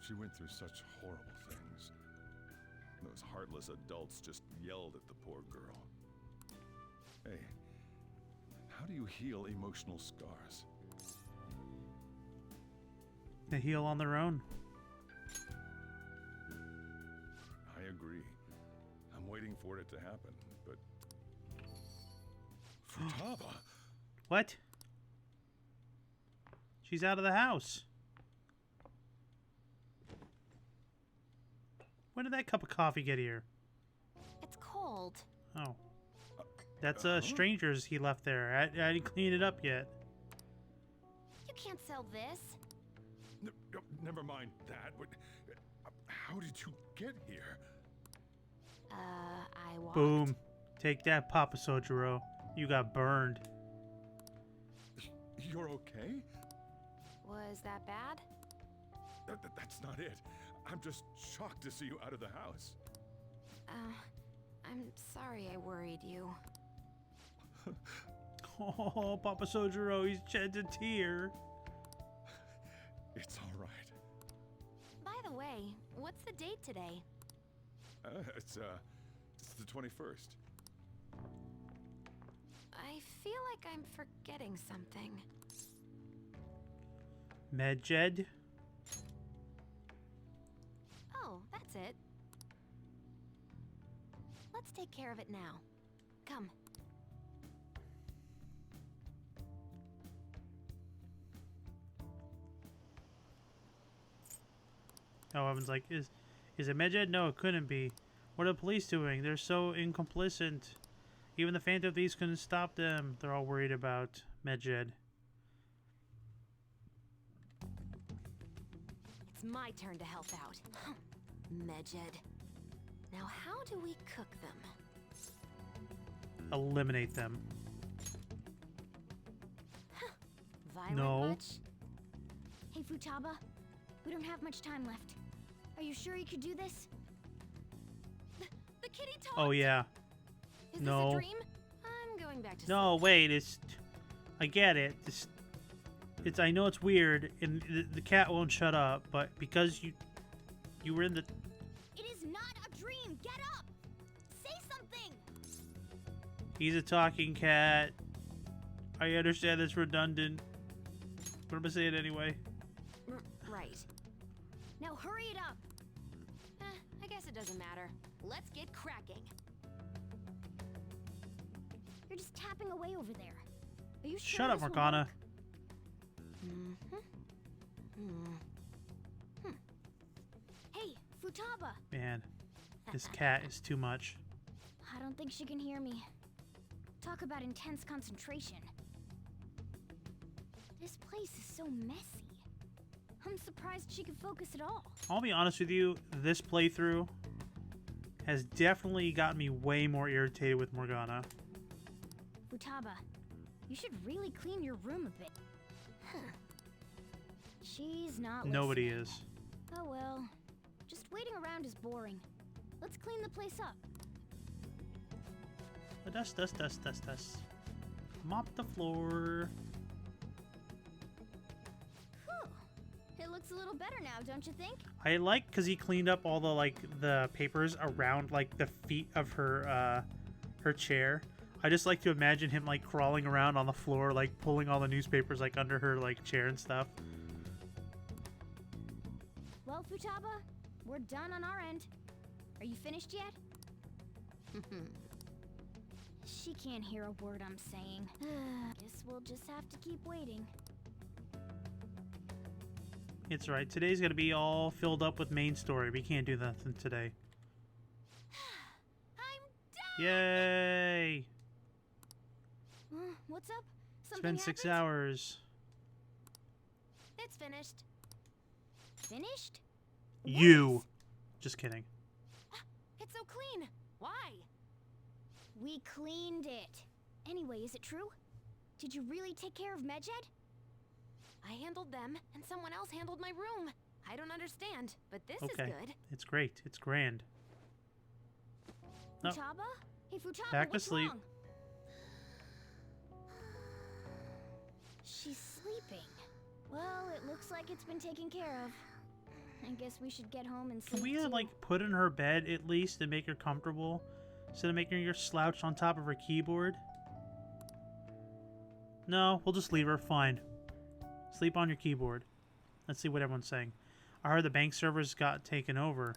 She went through such horrible things. Those heartless adults just yelled at the poor girl. Hey, how do you heal emotional scars? They heal on their own. I agree. I'm waiting for it to happen, but... Futaba! What? She's out of the house. When did that cup of coffee get here? It's cold. Oh. That's strangers he left there. I didn't clean it up yet. You can't sell this. Never mind that. How did you get here? I walked. Boom. Take that, Papa Sojiro. You got burned. You're okay? Was that bad? That's not it. I'm just shocked to see you out of the house. I'm sorry I worried you. Oh, Papa Sojiro, he's shed a tear. It's all right. By the way, what's the date today? It's the 21st. I feel like I'm forgetting something. Medjed? Oh, that's it. Let's take care of it now. Come. Oh, Evan's like, is it Medjed? No, it couldn't be. What are the police doing? They're so incomplicit. Even the Phantom Thieves couldn't stop them. They're all worried about Medjed. It's my turn to help out. Medjed. Now how do we cook them? Eliminate them. Violent No. much? Hey, Futaba. We don't have much time left. Are you sure you could do this? The kitty talked! Oh, yeah. Is No. this a dream? I'm going back to No, sleep. wait, it's... I get it. It's I know it's weird, and the cat won't shut up, but because you were in the... It is not a dream. Get up. Say something. He's a talking cat. I understand it's redundant, but I'm gonna say it anyway. Right. Now hurry it up. I guess it doesn't matter. Let's get cracking. You're just tapping away over there. Are you sure Shut up, this will Morgana. work? Hey, Futaba. Man, this cat is too much. I don't think she can hear me. Talk about intense concentration. This place is so messy. I'm surprised she could focus at all. I'll be honest with you, this playthrough has definitely gotten me way more irritated with Morgana. Futaba, you should really clean your room a bit. She's not Nobody listening. is. Oh well. Just waiting around is boring. Let's clean the place up. Dust, dust, dust, dust, dust. Mop the floor. Whew. It looks a little better now, don't you think? I like because he cleaned up all the the papers around the feet of her her chair. I just like to imagine him crawling around on the floor, pulling all the newspapers under her chair and stuff. Well, Futaba, we're done on our end. Are you finished yet? She can't hear a word I'm saying. Guess we'll just have to keep waiting. It's right. Today's gonna be all filled up with main story. We can't do nothing today. I'm done! Yay! What's up? It's Something been 6 happened? hours. It's finished. Finished? You. What? Just kidding. It's so clean. Why? We cleaned it. Anyway, is it true? Did you really take care of Medjed? I handled them, and someone else handled my room. I don't understand, but this is Okay. good. It's great. It's grand. No. Futaba? Hey, Futaba, Back to what's sleep. wrong? She's sleeping. Well, it looks like it's been taken care of. I guess we should get home and sleep Can we too. put in her bed at least and make her comfortable instead of making her slouch on top of her keyboard? No, we'll just leave her. Fine. Sleep on your keyboard. Let's see what everyone's saying. I heard the bank servers got taken over.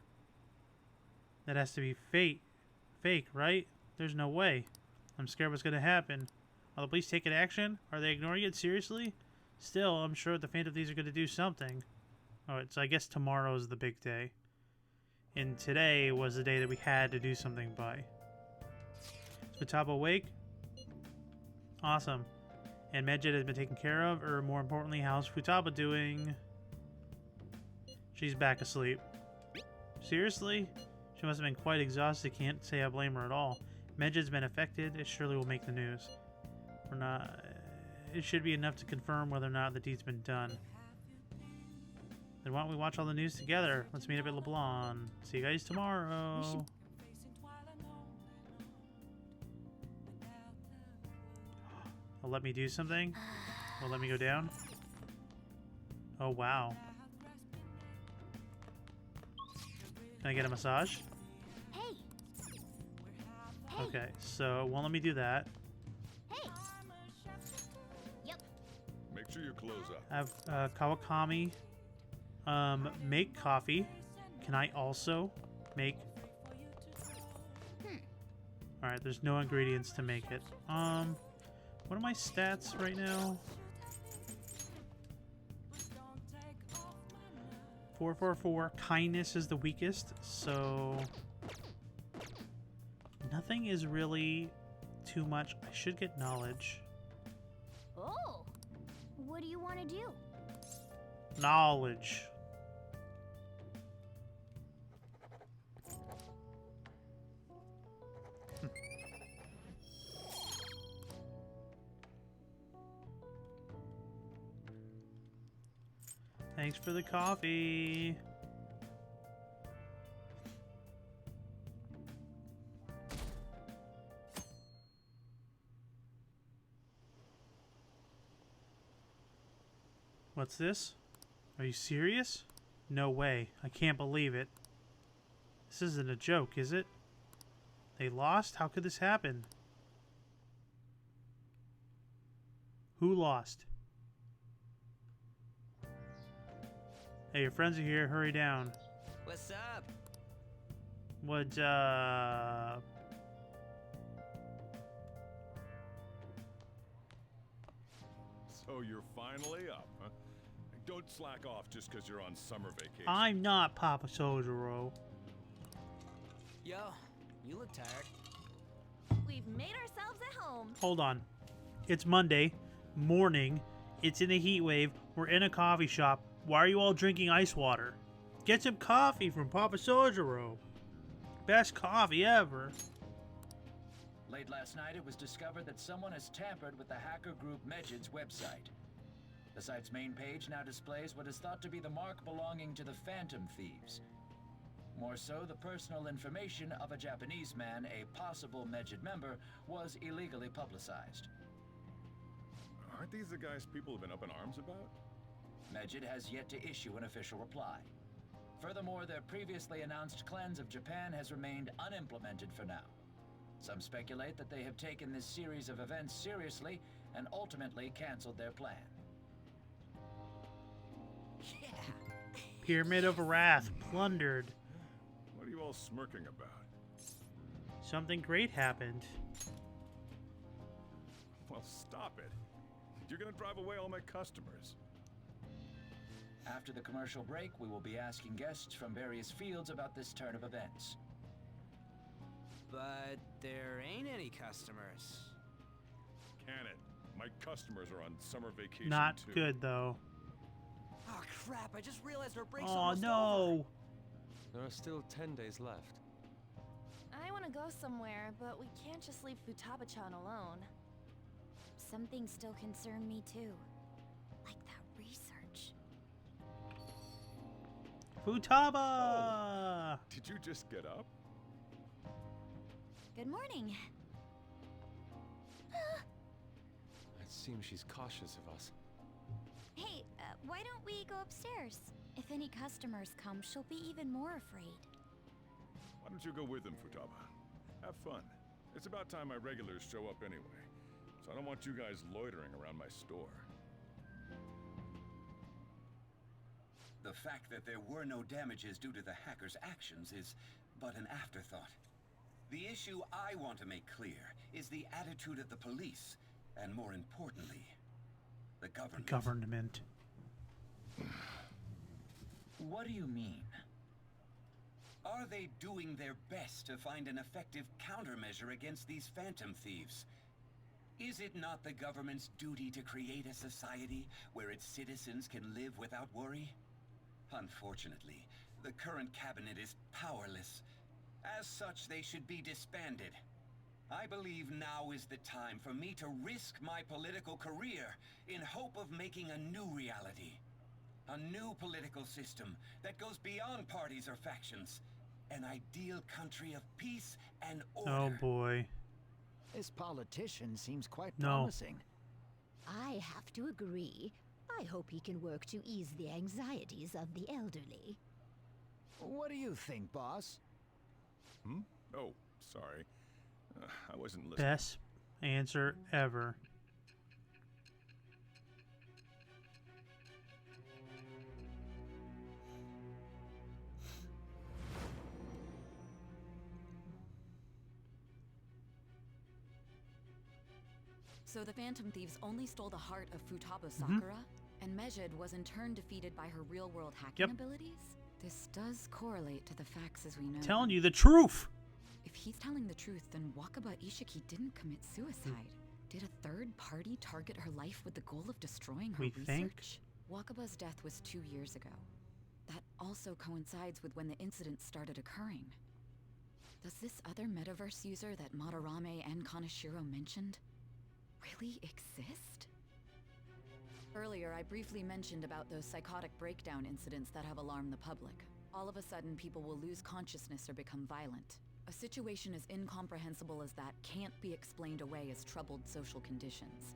That has to be fake, right? There's no way. I'm scared what's going to happen. Are the police taking action? Are they ignoring it seriously? Still, I'm sure the Phantom Thieves are going to do something. Alright, so I guess tomorrow is the big day. And today was the day that we had to do something by. Is Futaba awake? Awesome. And Medjed has been taken care of, or more importantly, how's Futaba doing? She's back asleep. Seriously? She must have been quite exhausted. Can't say I blame her at all. Medjed's been affected. It surely will make the news. We're not... It should be enough to confirm whether or not the deed's been done. Then why don't we watch all the news together? Let's meet up at LeBlanc. See you guys tomorrow. Will let me do something? Will let me go down? Oh, wow. Can I get a massage? Hey. Okay, so it won't let me do that. Hey. Yep. Make sure your clothes up. I have Kawakami. Make coffee. Can I also make... Alright, there's no ingredients to make it. What are my stats right now? 444. Kindness is the weakest, so... Nothing is really too much. I should get knowledge. Oh. What do you want to do? Knowledge. Thanks for the coffee. What's this? Are you serious? No way. I can't believe it. This isn't a joke, is it? They lost? How could this happen? Who lost? Hey, your friends are here. Hurry down. What's up? What's up? So you're finally up, huh? Don't slack off just because you're on summer vacation. I'm not Papa Sojiro. Yo, you look tired. We've made ourselves at home. Hold on. It's Monday morning. It's in a heat wave. We're in a coffee shop. Why are you all drinking ice water? Get some coffee from Papa Sojiro. Best coffee ever. Late last night, it was discovered that someone has tampered with the hacker group Medjed's website. The site's main page now displays what is thought to be the mark belonging to the Phantom Thieves. More so, the personal information of a Japanese man, a possible Medjed member, was illegally publicized. Aren't these the guys people have been up in arms about? Medjed has yet to issue an official reply. Furthermore, their previously announced cleanse of Japan has remained unimplemented for now. Some speculate that they have taken this series of events seriously and ultimately canceled their plan. Yeah. Pyramid of Wrath plundered. What are you all smirking about? Something great happened. Well, stop it. You're gonna drive away all my customers. After the commercial break, we will be asking guests from various fields about this turn of events. But there ain't any customers. Can it? My customers are on summer vacation Not too. good though. Oh crap, I just realized our break's Oh almost no. over. There are still 10 days left. I want to go somewhere, but we can't just leave Futaba-chan alone. Some things still concern me too. Like that research. Futaba! Did you just get up? Good morning. It seems she's cautious of us. Hey, why don't we go upstairs? If any customers come, she'll be even more afraid. Why don't you go with them, Futaba? Have fun. It's about time my regulars show up anyway. So I don't want you guys loitering around my store. The fact that there were no damages due to the hacker's actions is but an afterthought. The issue I want to make clear is the attitude of the police, and more importantly, the government. Government. What do you mean? Are they doing their best to find an effective countermeasure against these phantom thieves? Is it not the government's duty to create a society where its citizens can live without worry? Unfortunately, the current cabinet is powerless. As such, they should be disbanded. I believe now is the time for me to risk my political career in hope of making a new reality. A new political system that goes beyond parties or factions. An ideal country of peace and order. Oh boy. This politician seems quite No. promising. I have to agree. I hope he can work to ease the anxieties of the elderly. What do you think, boss? Hmm? Oh, sorry. I wasn't listening. Best answer ever. So the Phantom Thieves only stole the heart of Futaba Sakura, and Mejid was in turn defeated by her real-world hacking abilities? This does correlate to the facts as we know. Telling you the truth. If he's telling the truth, then Wakaba Ishiki didn't commit suicide. Did a third party target her life with the goal of destroying her We research? think. Wakaba's death was 2 years ago. That also coincides with when the incident started occurring. Does this other metaverse user that Madarame and Kaneshiro mentioned really exist? Earlier, I briefly mentioned about those psychotic breakdown incidents that have alarmed the public. All of a sudden, people will lose consciousness or become violent. A situation as incomprehensible as that can't be explained away as troubled social conditions.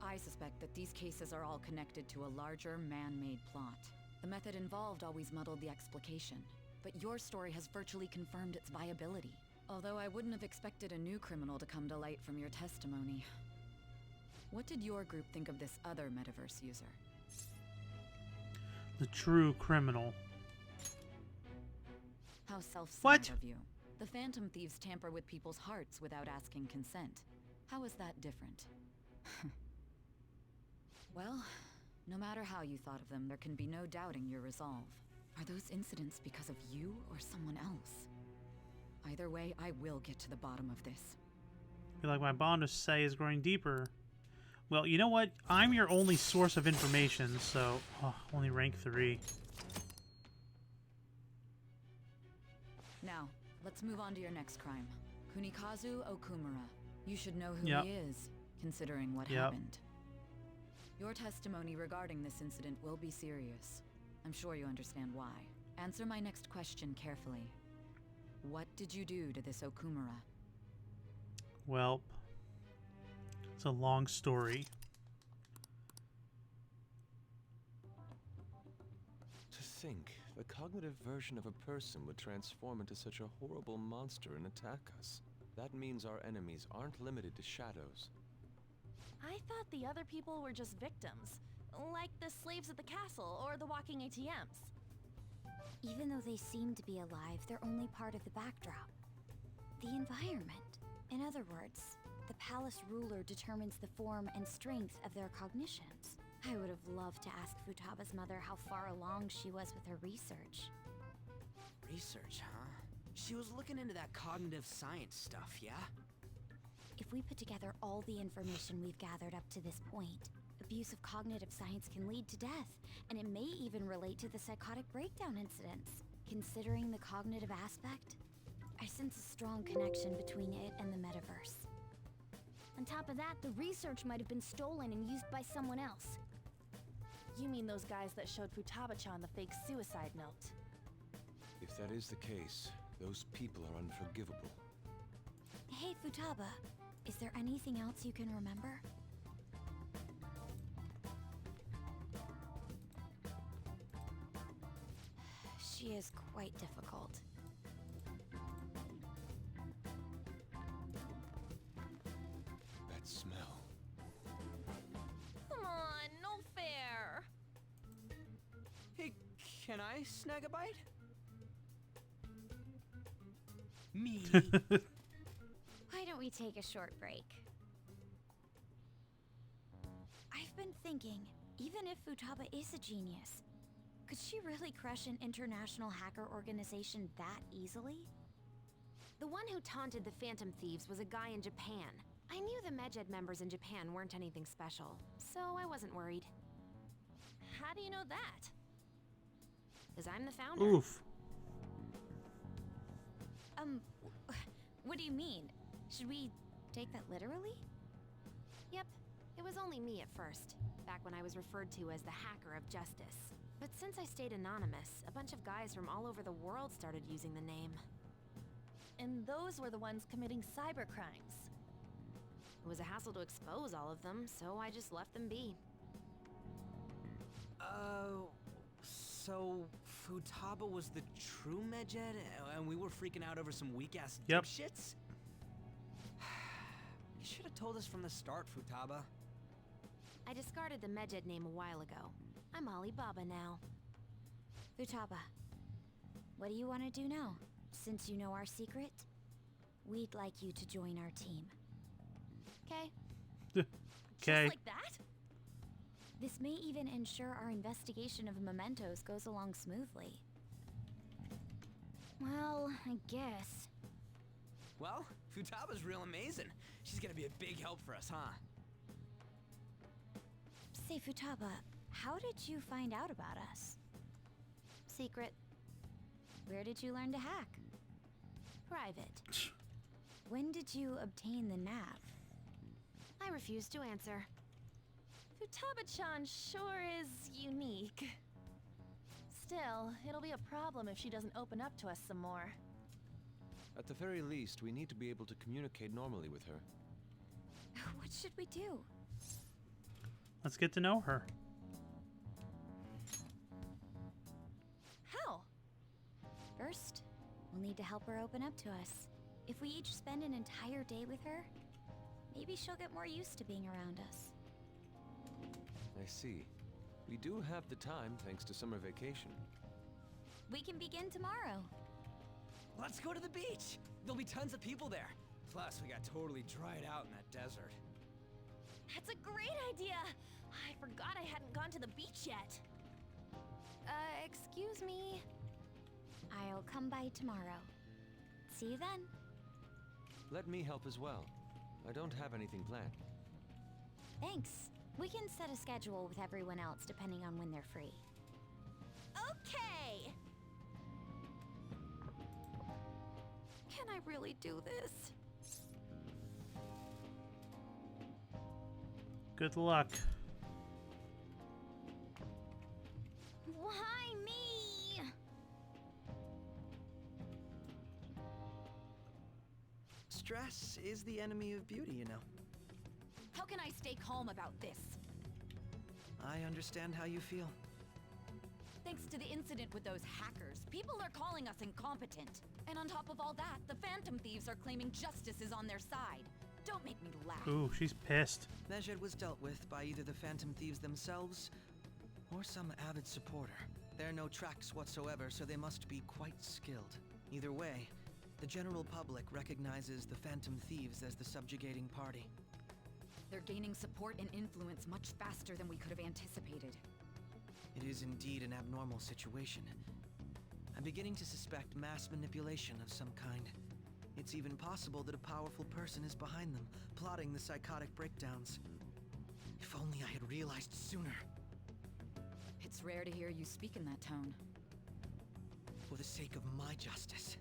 I suspect that these cases are all connected to a larger, man-made plot. The method involved always muddled the explication, but your story has virtually confirmed its viability. Although I wouldn't have expected a new criminal to come to light from your testimony. What did your group think of this other metaverse user? The true criminal. How self-centered What? of you. The Phantom Thieves tamper with people's hearts without asking consent. How is that different? Well, no matter how you thought of them, there can be no doubting your resolve. Are those incidents because of you or someone else? Either way, I will get to the bottom of this. I feel like my bond to say is growing deeper. Well, you know what? I'm your only source of information, so... only rank 3. Now, let's move on to your next crime. Kunikazu Okumura. You should know who Yep. he is, considering what happened. Your testimony regarding this incident will be serious. I'm sure you understand why. Answer my next question carefully. What did you do to this Okumura? Well, it's a long story. To think, the cognitive version of a person would transform into such a horrible monster and attack us. That means our enemies aren't limited to shadows. I thought the other people were just victims, like the slaves at the castle or the walking ATMs. Even though they seem to be alive, they're only part of the backdrop. The environment. In other words, the palace ruler determines the form and strength of their cognitions. I would have loved to ask Futaba's mother how far along she was with her research. Research, huh? She was looking into that cognitive science stuff, yeah? If we put together all the information we've gathered up to this point, abuse of cognitive science can lead to death, and it may even relate to the psychotic breakdown incidents. Considering the cognitive aspect, I sense a strong connection between it and the metaverse. On top of that, the research might have been stolen and used by someone else. You mean those guys that showed Futaba-chan the fake suicide note? If that is the case, those people are unforgivable. Hey, Futaba, is there anything else you can remember? She is quite difficult. That smell. Come on, no fair. Hey, Can I snag a bite? Me? Why don't we take a short break? I've been thinking, even if Futaba is a genius, could she really crush an international hacker organization that easily? The one who taunted the Phantom Thieves was a guy in Japan. I knew the Medjed members in Japan weren't anything special, so I wasn't worried. How do you know that? Because I'm the founder. Oof. What do you mean? Should we take that literally? Yep, it was only me at first, back when I was referred to as the Hacker of Justice. But since I stayed anonymous, a bunch of guys from all over the world started using the name. And those were the ones committing cybercrimes. It was a hassle to expose all of them, so I just left them be. So Futaba was the true Medjed, and we were freaking out over some weak-ass Yep. dipshits? You should have told us from the start, Futaba. I discarded the Medjed name a while ago. I'm Alibaba now. Futaba, what do you want to do now? Since you know our secret, we'd like you to join our team. Okay. Okay. Just like that? This may even ensure our investigation of mementos goes along smoothly. Well, I guess. Well, Futaba's real amazing. She's gonna be a big help for us, huh? Say, Futaba, how did you find out about us? Secret. Where did you learn to hack? Private. When did you obtain the nav? I refuse to answer. Futaba-chan sure is unique. Still, it'll be a problem if she doesn't open up to us some more. At the very least, we need to be able to communicate normally with her. What should we do? Let's get to know her. How? First, we'll need to help her open up to us. If we each spend an entire day with her, maybe she'll get more used to being around us. I see. We do have the time thanks to summer vacation. We can begin tomorrow. Let's go to the beach! There'll be tons of people there. Plus, we got totally dried out in that desert. That's a great idea! I forgot I hadn't gone to the beach yet. Excuse me. I'll come by tomorrow. See you then. Let me help as well. I don't have anything planned. Thanks. We can set a schedule with everyone else depending on when they're free. Okay! Can I really do this? Good luck. Why me? Stress is the enemy of beauty, you know. How can I stay calm about this? I understand how you feel. Thanks to the incident with those hackers, people are calling us incompetent. And on top of all that, the Phantom Thieves are claiming justice is on their side. Don't make me laugh. Ooh, she's pissed. Medjed was dealt with by either the Phantom Thieves themselves or some avid supporter. There are no tracks whatsoever, so they must be quite skilled. Either way, the general public recognizes the Phantom Thieves as the subjugating party. They're gaining support and influence much faster than we could have anticipated. It is indeed an abnormal situation. I'm beginning to suspect mass manipulation of some kind. It's even possible that a powerful person is behind them, plotting the psychotic breakdowns. If only I had realized sooner. It's rare to hear you speak in that tone. For the sake of my justice,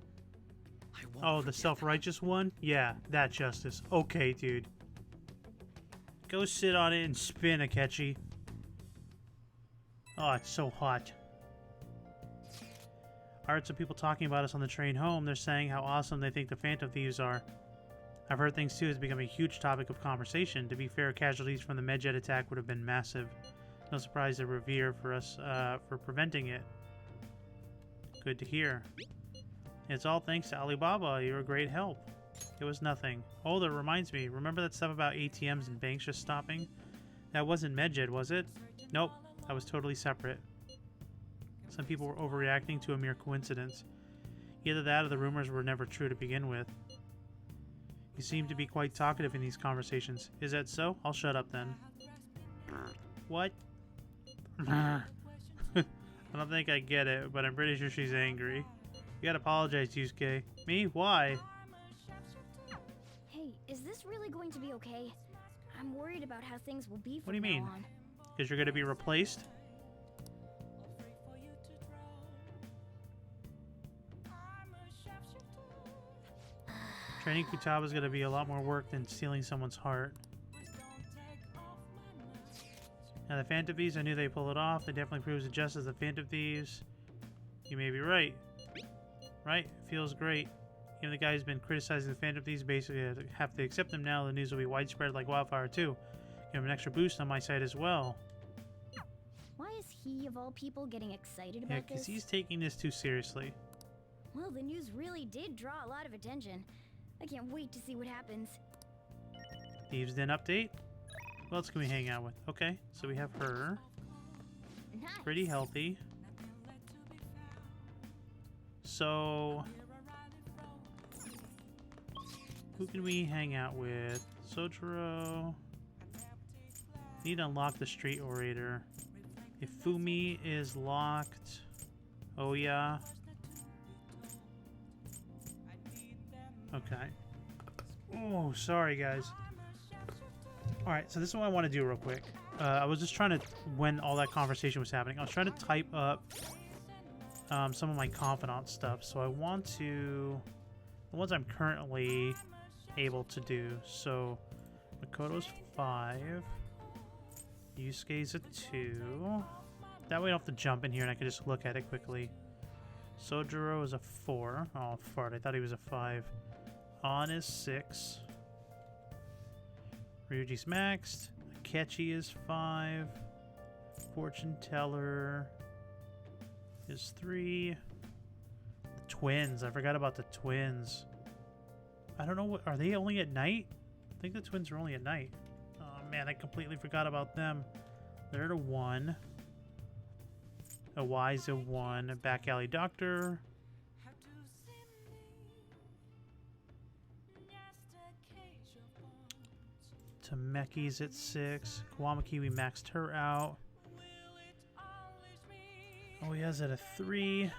I won't Oh, the forget self-righteous one? Yeah, that justice. Okay, dude. Go sit on it and spin, Akechi. Oh, it's so hot. I heard some people talking about us on the train home. They're saying how awesome they think the Phantom Thieves are. I've heard things too. It's become a huge topic of conversation. To be fair, casualties from the Medjed attack would have been massive. No surprise they revere for us for preventing it. Good to hear. It's all thanks to Alibaba. You're a great help. It was nothing. Oh, that reminds me. Remember that stuff about ATMs and banks just stopping? That wasn't Medjed, was it? Nope. That was totally separate. Some people were overreacting to a mere coincidence. Either that or the rumors were never true to begin with. You seem to be quite talkative in these conversations. Is that so? I'll shut up then. What? I don't think I get it, but I'm pretty sure she's angry. You gotta apologize, Yusuke. Me? Why? Hey, is this really going to be okay? I'm worried about how things will be from What do you mean? now on. Because you're gonna be replaced? Training Futaba is gonna be a lot more work than stealing someone's heart. Now the Phantom Thieves, I knew they'd pull it off. It definitely proves it just as the Phantom Thieves. You may be right. Right? Feels great. Even the guy who's been criticizing the Phantom Thieves basically have to accept them now. The news will be widespread like wildfire too. Give him an extra boost on my side as well. Why is he, of all people, getting excited Yeah, about because this? he's taking this too seriously. Well, the news really did draw a lot of attention. I can't wait to see what happens. Thieves Den update. Who else can we hang out with? Okay, so we have her. Nice. Pretty healthy. So, who can we hang out with? Sojiro. Need to unlock the Street Orator. Ifumi is locked. Oh yeah. Okay. Oh, sorry guys. Alright, so this is what I want to do real quick. I was just trying to, when all that conversation was happening, I was trying to type up some of my confidant stuff. So I want to, the ones I'm currently able to do. So Makoto's 5. Yusuke's a 2. That way I don't have to jump in here and I can just look at it quickly. Sojiro is a 4. Oh, fart. I thought he was a 5. On is 6. Ryuji's maxed. Akechi is 5. Fortune Teller is 3. The twins. I forgot about the twins. I don't know what. Are they only at night? I think the twins are only at night. Oh man, I completely forgot about them. They're at a 1. A Y's a 1. A Back Alley Doctor. Tameki's at 6. Kawamaki, we maxed her out. Oh, he has at a 3.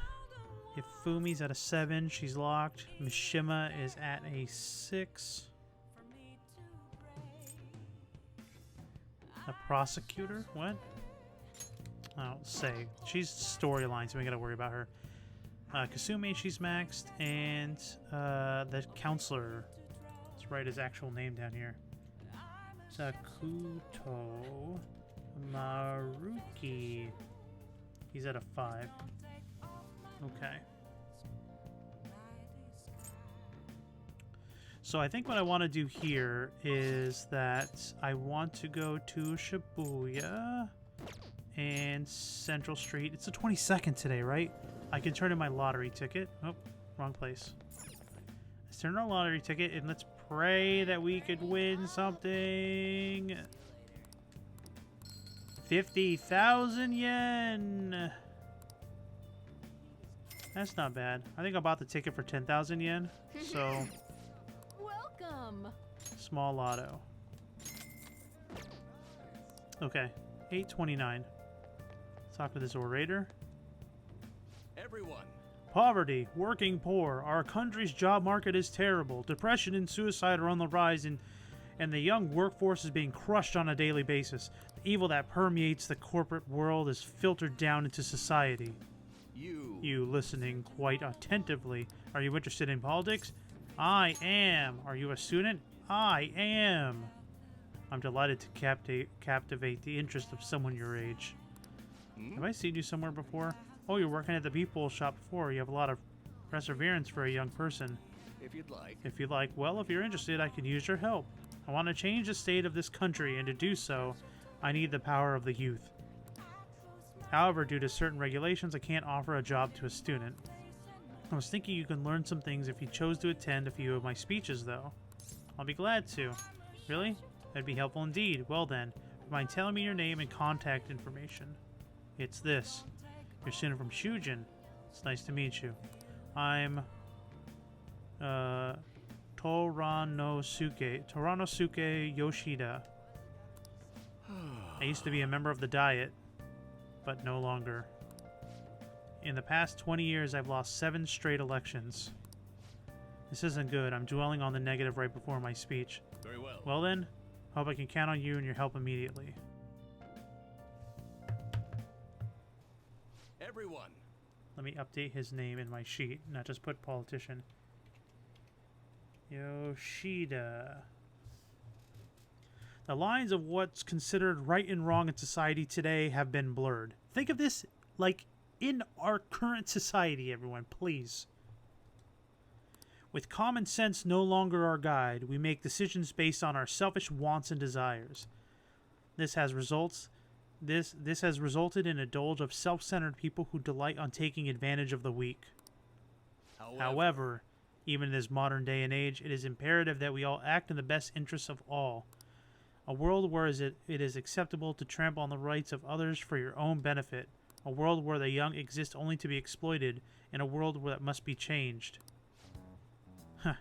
Ifumi's at a 7. She's locked. Mishima is at a 6. A prosecutor? What? I don't say. She's storyline, so we gotta worry about her. Kasumi, she's maxed. And the counselor. Let's write his actual name down here. Sakuto Maruki. He's at a 5. Okay. So I think what I want to do here is that I want to go to Shibuya and Central Street. It's the 22nd today, right? I can turn in my lottery ticket. Oh, wrong place. Let's turn in our lottery ticket and let's pray that we could win something. 50,000 yen. That's not bad. I think I bought the ticket for 10,000 yen. So, Welcome. small lotto. Okay, 829. Talk to this orator. Everyone. Poverty, working poor. Our country's job market is terrible. Depression and suicide are on the rise, and the young workforce is being crushed on a daily basis. The evil that permeates the corporate world is filtered down into society. You listening quite attentively. Are you interested in politics? I am. Are you a student? I am. I'm delighted to captivate the interest of someone your age. Have I seen you somewhere before? Oh, you're working at the People shop before. You have a lot of perseverance for a young person. If you'd like. If you'd like. Well, if you're interested, I can use your help. I want to change the state of this country, and to do so, I need the power of the youth. However, due to certain regulations, I can't offer a job to a student. I was thinking you can learn some things if you chose to attend a few of my speeches, though. I'll be glad to. Really? That'd be helpful indeed. Well then, mind telling me your name and contact information. It's this. You're student from Shujin. It's nice to meet you. I'm Toranosuke Yoshida. I used to be a member of the Diet, but no longer. In the past 20 years, I've lost 7 straight elections. This isn't good. I'm dwelling on the negative right before my speech. Very well. Well then, hope I can count on you and your help immediately. Everyone. Let me update his name in my sheet, not just put politician. Yoshida. The lines of what's considered right and wrong in society today have been blurred. Think of this like in our current society, everyone, please. With common sense no longer our guide, we make decisions based on our selfish wants and desires. This has resulted in a dolge of self-centered people who delight on taking advantage of the weak. However, even in this modern day and age, it is imperative that we all act in the best interests of all. A world where it is acceptable to trample on the rights of others for your own benefit. A world where the young exist only to be exploited, and a world that must be changed. Huh.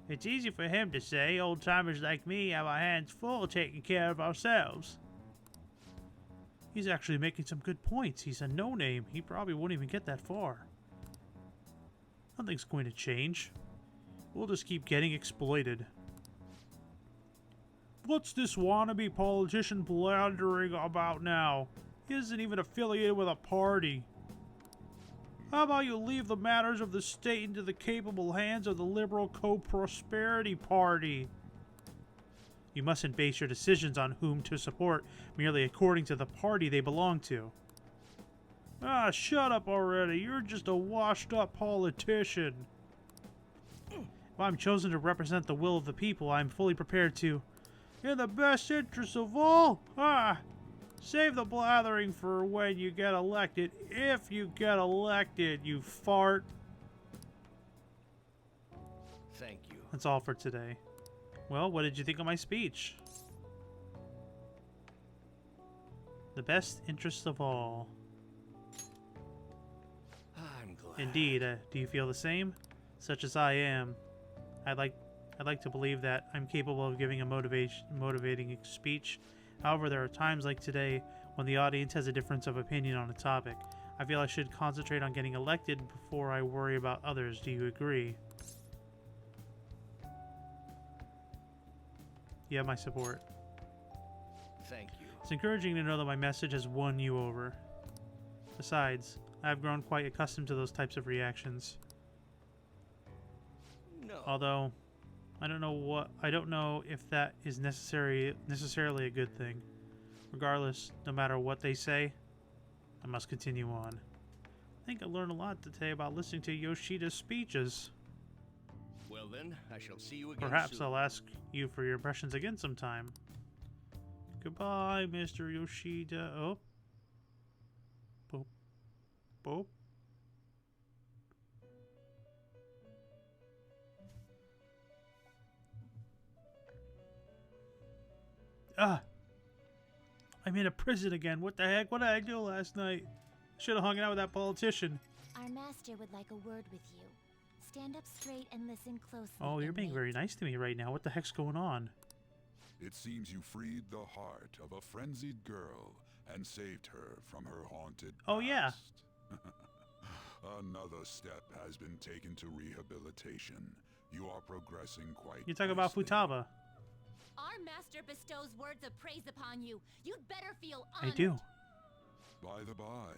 It's easy for him to say. Old-timers like me have our hands full taking care of ourselves. He's actually making some good points. He's a no-name. He probably won't even get that far. Nothing's going to change. We'll just keep getting exploited. What's this wannabe politician blundering about now? He isn't even affiliated with a party. How about you leave the matters of the state into the capable hands of the Liberal Co-Prosperity Party? You mustn't base your decisions on whom to support merely according to the party they belong to. Ah, shut up already. You're just a washed-up politician. If I'm chosen to represent the will of the people, I'm fully prepared to... In the best interest of all? Save the blathering for when you get elected. If you get elected, you fart. Thank you. That's all for today. Well, what did you think of my speech? The best interest of all. I'm glad. Indeed. Do you feel the same? Such as I am. I'd like to believe that I'm capable of giving a motivating speech. However, there are times like today when the audience has a difference of opinion on a topic. I feel I should concentrate on getting elected before I worry about others. Do you agree? You have my support. Thank you. It's encouraging to know that my message has won you over. Besides, I've grown quite accustomed to those types of reactions. No. Although, I don't know if that is necessarily a good thing. Regardless, no matter what they say, I must continue on. I think I learned a lot today about listening to Yoshida's speeches. Well then, I shall see you again Perhaps soon. I'll ask you for your impressions again sometime. Goodbye, Mr. Yoshida. Oh. Boop. Boop. I'm in a prison again. What the heck? What did I do last night? Should have hung out with that politician. Our master would like a word with you. Stand up straight and listen closely. Oh, you're being inmate. very nice to me right now. What the heck's going on? It seems you freed the heart of a frenzied girl and saved her from her haunted Oh, yeah. past. Another step has been taken to rehabilitation. You are progressing quite You're talking about nicely. Futaba. Our master bestows words of praise upon you. You'd better feel I honored. do. By the by,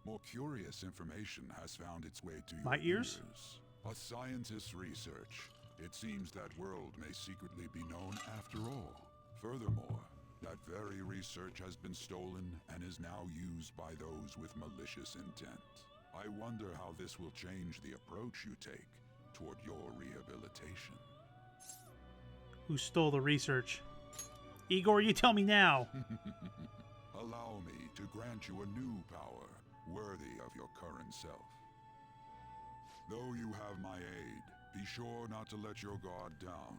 more curious information has found its way to your My ears? A scientist's research. It seems that world may secretly be known after all. Furthermore, that very research has been stolen and is now used by those with malicious intent. I wonder how this will change the approach you take toward your rehabilitation. Who stole the research? Igor, you tell me now. Allow me to grant you a new power, worthy of your current self. Though you have my aid, be sure not to let your guard down,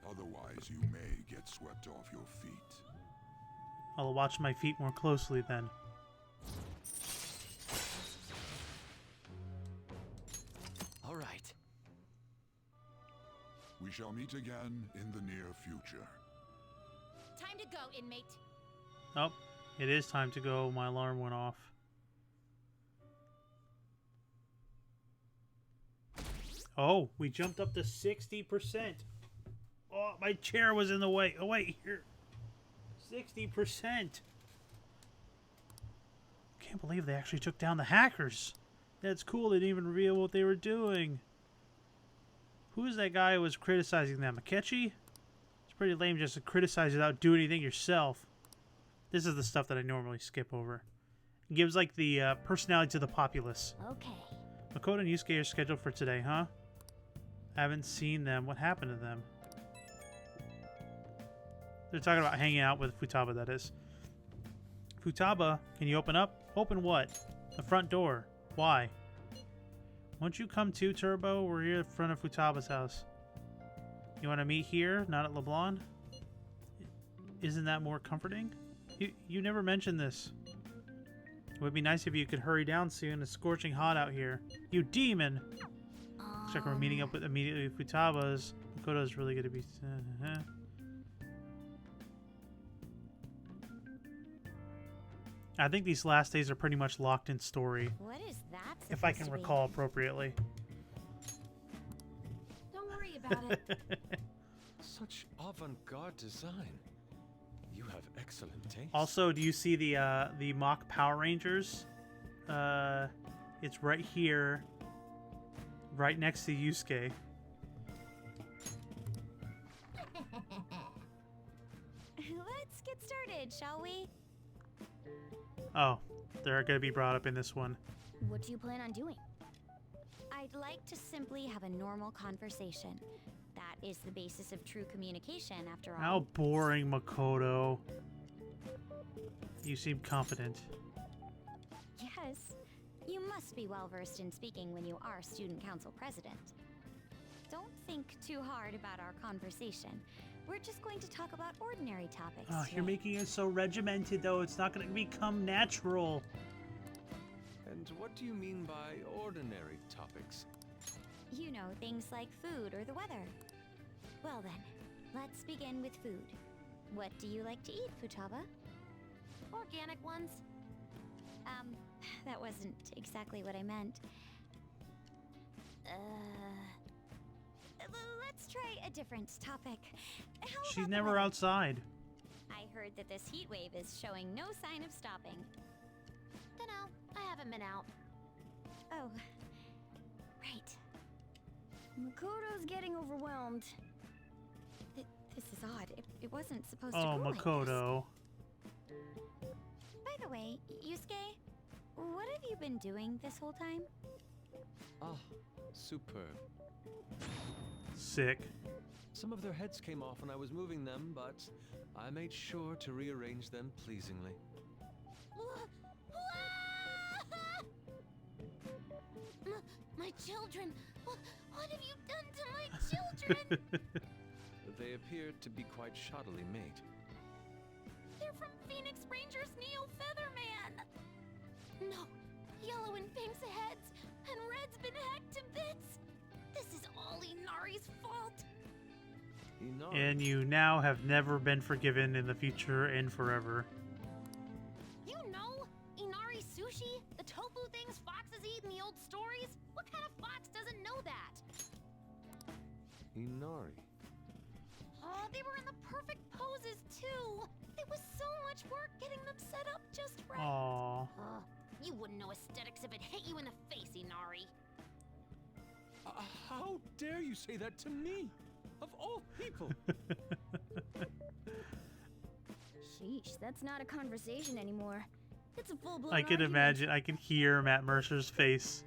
otherwise you may get swept off your feet. I'll watch my feet more closely then. We shall meet again in the near future. Time to go, inmate. Oh, it is time to go. My alarm went off. Oh, we jumped up to 60%. Oh, my chair was in the way. Oh, wait, here. 60%. Can't believe they actually took down the hackers. That's cool. They didn't even reveal what they were doing. Who's that guy who was criticizing them? Akechi? It's pretty lame just to criticize without doing anything yourself. This is the stuff that I normally skip over. It gives like the personality to the populace. Okay. Makoto and Yusuke are scheduled for today, huh? Haven't seen them. What happened to them? They're talking about hanging out with Futaba, that is. Futaba, can you open up? Open what? The front door. Why? Won't you come too, Turbo? We're here in front of Futaba's house. You want to meet here, not at LeBlanc? Isn't that more comforting? You never mentioned this. It would be nice if you could hurry down soon. It's scorching hot out here. You demon! Looks like we're meeting up with immediately with Futaba's. Makoto's really going to be... I think these last days are pretty much locked in story. What is that? If I can recall appropriately. Don't worry about it. Such avant-garde design. You have excellent taste. Also, do you see the mock Power Rangers? It's right here, right next to Yusuke. Let's get started, shall we? Oh, they're going to be brought up in this one. What do you plan on doing? I'd like to simply have a normal conversation. That is the basis of true communication, after all. How boring, Makoto. You seem confident. Yes. You must be well versed in speaking when you are student council president. Don't think too hard about our conversation. We're just going to talk about ordinary topics. Oh, you're today. making it so regimented, though. It's not going to become natural. And what do you mean by ordinary topics? You know, things like food or the weather. Well then, let's begin with food. What do you like to eat, Futaba? Organic ones. That wasn't exactly what I meant. Let's try a different topic. How She's about the never weather? outside. I heard that this heat wave is showing no sign of stopping. Dunno. I haven't been out. Oh, right. Makoto's getting overwhelmed. This is odd. It wasn't supposed to Oh, go like this. Makoto. By the way, Yusuke, what have you been doing this whole time? Ah, superb. Sick. Some of their heads came off when I was moving them, but I made sure to rearrange them pleasingly. My children! What have you done to my children? They appear to be quite shoddily made. They're from Phoenix Rangers Neo Featherman! No, Yellow and Pink's heads, and Red's been hacked to bits! This is all Inari's fault! Inari. And you now have never been forgiven in the future and forever. You know, Inari sushi, the tofu things foxes eat in the old stories. What kind of fox doesn't know that? Inari. Oh, they were in the perfect poses too. It was so much work getting them set up just right. Aww. You wouldn't know aesthetics if it hit you in the face, Inari. How dare you say that to me? Of all people! Sheesh, that's not a conversation anymore. It's a full-blown I can argument. imagine. I can hear Matt Mercer's face.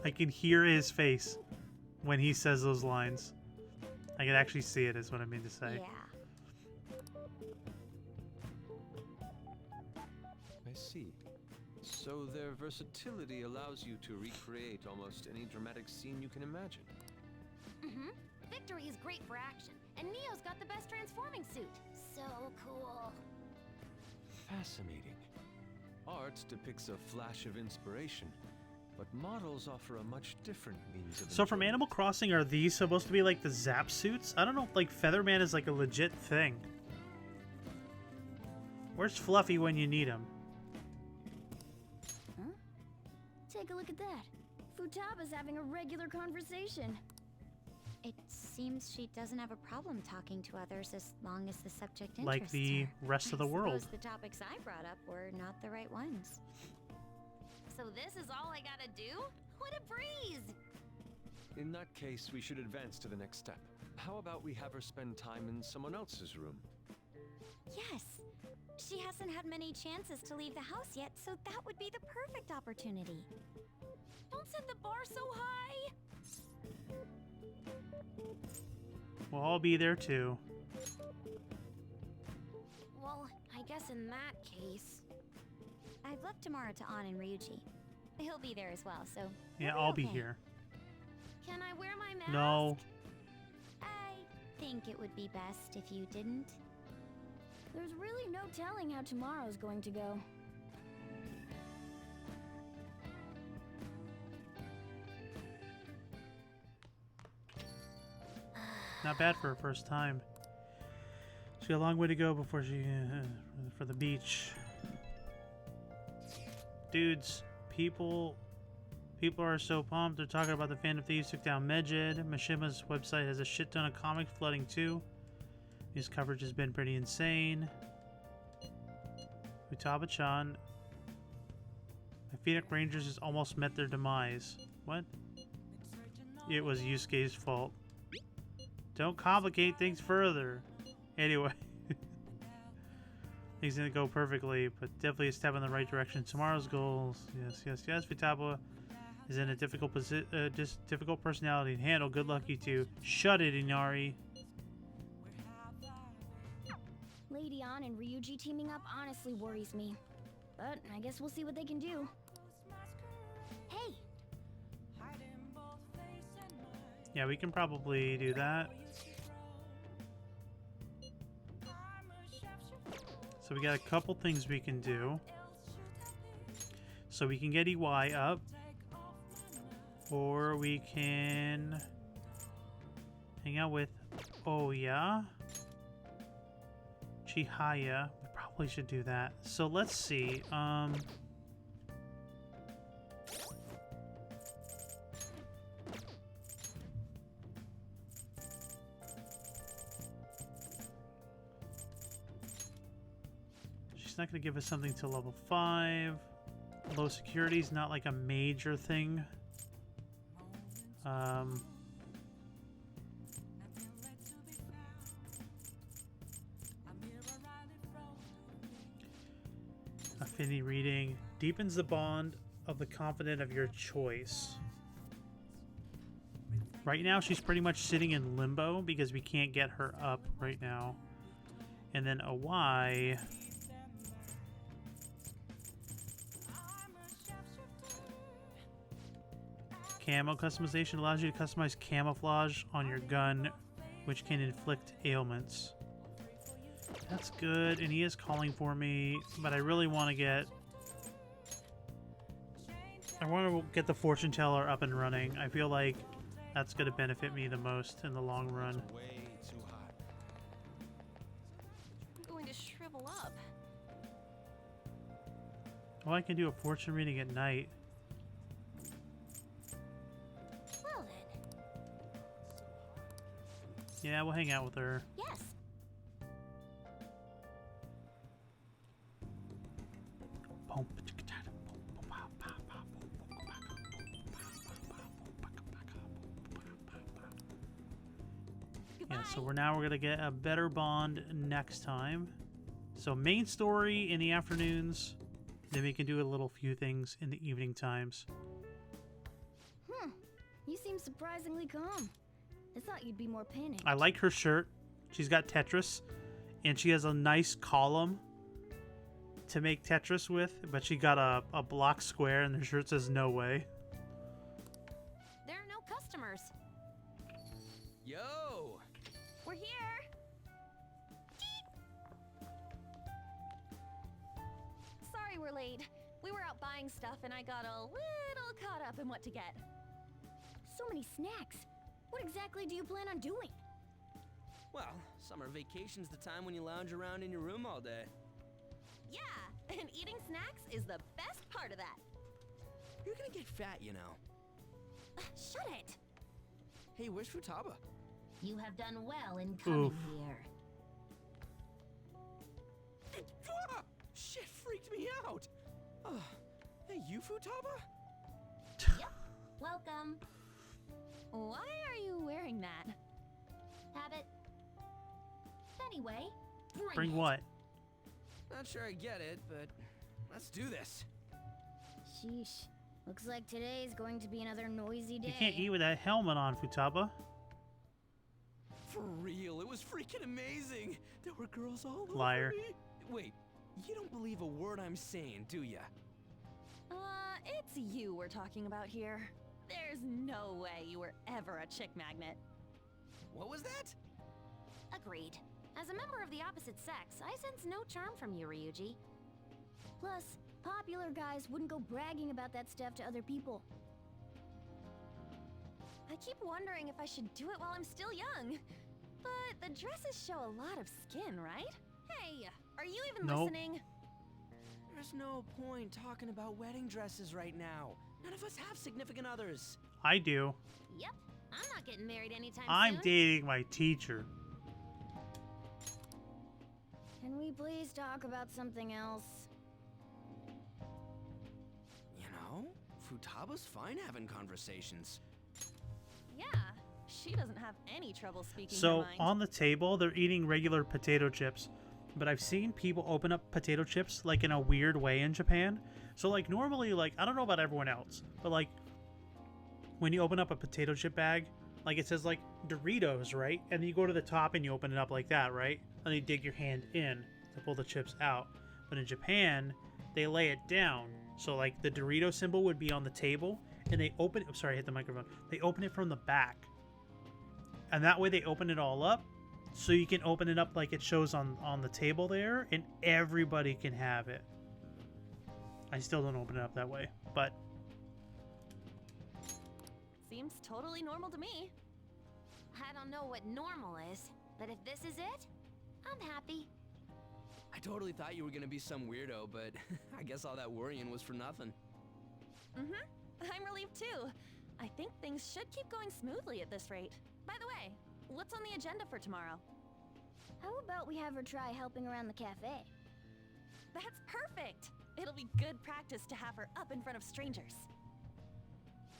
I can hear his face when he says those lines. I can actually see it, is what I mean to say. Yeah. I see. So their versatility allows you to recreate almost any dramatic scene you can imagine. Mm-hmm. Victory is great for action, and Neo's got the best transforming suit. So cool. Fascinating. Art depicts a flash of inspiration, but models offer a much different means of So from enjoyment. Animal Crossing, are these supposed to be like the Zap suits? I don't know if like Featherman is like a legit thing. Where's Fluffy when you need him? Huh? Take a look at that. Futaba's having a regular conversation. It seems she doesn't have a problem talking to others as long as the subject interests Like the her. rest of the world. Suppose the topics I brought up were not the right ones. So this is all I gotta do? What a breeze! In that case, we should advance to the next step. How about we have her spend time in someone else's room? Yes. She hasn't had many chances to leave the house yet, so that would be the perfect opportunity. Don't set the bar so high! Well, I'll be there too. Well, I guess in that case... I've left Tamara to An and Ryuji. He'll be there as well, so... Yeah, we'll I'll be okay. here. Can I wear my mask? No. I think it would be best if you didn't. There's really no telling how tomorrow's going to go. Not bad for her first time. She's got a long way to go before she for the beach. Dudes, people are so pumped. They're talking about the Phantom Thieves took down Medjed. Mishima's website has a shit ton of comic flooding too. News coverage has been pretty insane. Futaba-chan. The Phoenix Rangers has almost met their demise. What? It was Yusuke's fault. Don't complicate things further. Anyway. Things didn't go perfectly, but definitely a step in the right direction. Tomorrow's goals. Yes. Futaba is in a difficult personality to handle. Good luck, you two. Shut it, Inari. Lady An and Ryuji teaming up honestly worries me. But I guess we'll see what they can do. Hey! Yeah, we can probably do that. So we got a couple things we can do. So we can get EY up. Or we can hang out with Oya. Chihaya. We probably should do that. So let's see. She's not going to give us something till level 5. Low security is not like a major thing. Affinity reading deepens the bond of the confidant of your choice. Right now she's pretty much sitting in limbo because we can't get her up right now. And then a Y. Camo customization allows you to customize camouflage on your gun, which can inflict ailments. That's good, and he is calling for me, but I really want to get... I want to get the fortune teller up and running. I feel like that's going to benefit me the most in the long run. I'm going to shrivel up. Well, I can do a fortune reading at night. Well then. Yeah, we'll hang out with her. Yes. Yeah, so we're gonna get a better bond next time. So main story in the afternoons, then we can do a little few things in the evening times. You seem surprisingly calm. I thought you'd be more panicked. I like her shirt. She's got Tetris, and she has a nice column to make Tetris with, but she got a block square, and the shirt says no way. There are no customers. Yo! We're here. Sorry we're late. We were out buying stuff and I got a little caught up up and what to get. So many snacks. What exactly do you plan on doing? Well, summer vacation's the time when you lounge around in your room all day. Yeah, and eating snacks is the best part of that. You're gonna get fat, you know. Shut it! Hey, where's Futaba? You have done well in coming here. Shit freaked me out! Hey, you Futaba? Yep, welcome. Why are you wearing that? Habit. Anyway, Bring what? Not sure I get it, but let's do this. Sheesh. Looks like today's going to be another noisy day. You can't eat with that helmet on, Futaba. For real, it was freaking amazing. There were girls all Liar. over me. Wait, you don't believe a word I'm saying, do ya? It's you we're talking about here. There's no way you were ever a chick magnet. What was that? Agreed. As a member of the opposite sex, I sense no charm from you, Ryuji. Plus, popular guys wouldn't go bragging about that stuff to other people. I keep wondering if I should do it while I'm still young. But the dresses show a lot of skin, right? Hey, are you even listening? There's no point talking about wedding dresses right now. None of us have significant others. I do. Yep, I'm not getting married anytime I'm soon. dating my teacher. Can we please talk about something else? You know, Futaba's fine having conversations. Yeah, she doesn't have any trouble speaking her So mind. on the table, they're eating regular potato chips. But I've seen people open up potato chips like in a weird way in Japan. So like normally, like I don't know about everyone else, but like when you open up a potato chip bag, like it says like Doritos, right? And then you go to the top and you open it up like that, right? And you dig your hand in to pull the chips out. But in Japan, they lay it down. So like the Dorito symbol would be on the table and they open it. I'm sorry, I hit the microphone. They open it from the back. And that way they open it all up. So you can open it up like it shows on the table there, and everybody can have it. I still don't open it up that way, but... Seems totally normal to me. I don't know what normal is, but if this is it, I'm happy. I totally thought you were gonna be some weirdo, but I guess all that worrying was for nothing. I'm relieved too. I think things should keep going smoothly at this rate. By the way, what's on the agenda for tomorrow? How about we have her try helping around the cafe? That's perfect! It'll be good practice to have her up in front of strangers.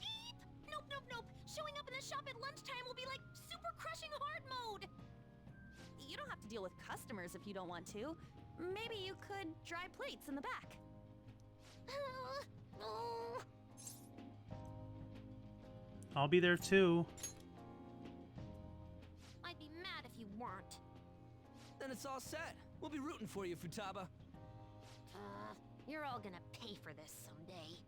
Eep! Nope, nope, nope! Showing up in the shop at lunchtime will be like super crushing hard mode! You don't have to deal with customers if you don't want to. Maybe you could dry plates in the back. I'll be there too. I'd be mad if you weren't. Then it's all set. We'll be rooting for you, Futaba. You're all gonna pay for this someday.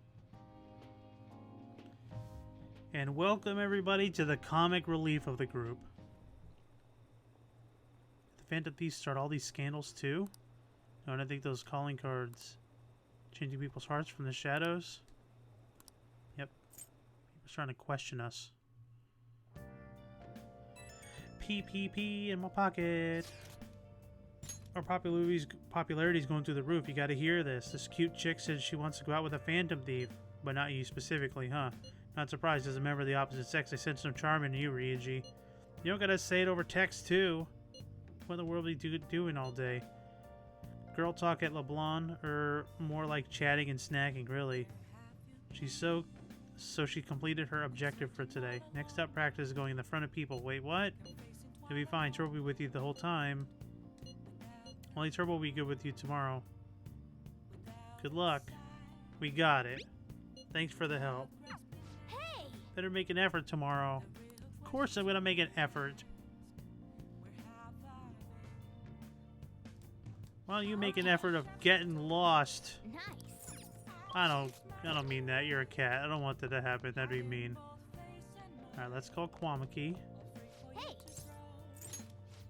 And welcome everybody to the comic relief of the group. The Phantom Thieves start all these scandals too? No, and I think those calling cards changing people's hearts from the shadows. Yep. People's trying to question us. PPP in my pocket. Our popularity is going through the roof. You gotta hear this. This cute chick says she wants to go out with a Phantom Thief. But not you specifically, huh? Not surprised. As a member of the opposite sex, I sense no charm in you, Ryuji. You don't gotta say it over text, too. What in the world are you doing all day? Girl talk at LeBlanc, or more like chatting and snacking, really. She's so she completed her objective for today. Next up, practice going in the front of people. Wait, what? You'll be fine. Turbo will be with you the whole time. Only Turbo will be good with you tomorrow. Good luck. We got it. Thanks for the help. Hey! Better make an effort tomorrow. Of course I'm gonna make an effort. Why don't you make an effort of getting lost? Nice. I don't mean that. You're a cat. I don't want that to happen. That'd be mean. Alright, let's call Kwamaki. Hey!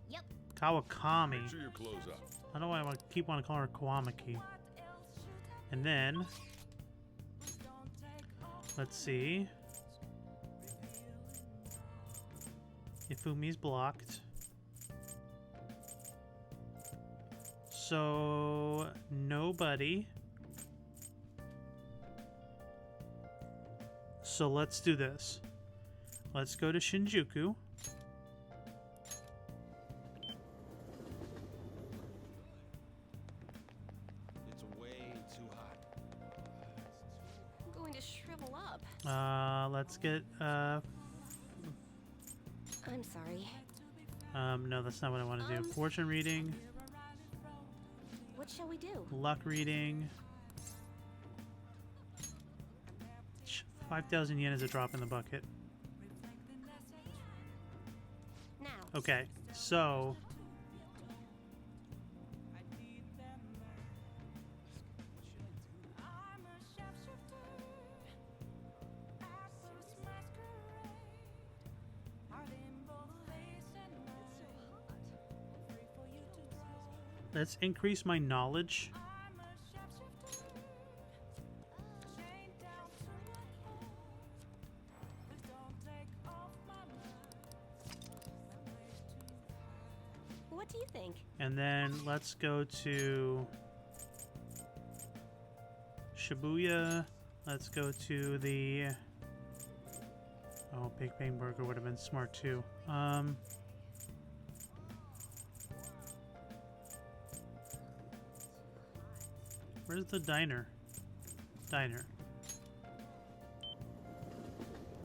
Yep. Kawakami. Make sure your clothes up. I don't know why I keep wanting to call her Kwamaki. And then Let's see. Ifumi's blocked. So, nobody. So let's do this. Let's go to Shinjuku. It's way too hot. I'm going to shrivel up. Let's get, I'm sorry. no, that's not what I want to do. Fortune reading, What shall we do? luck reading. 5,000 yen is a drop in the bucket. Now. Okay, so let's increase my knowledge. What do you think? And then let's go to Shibuya. Let's go to the... Oh, Big Bang Burger would have been smart too. Where's the diner? Diner.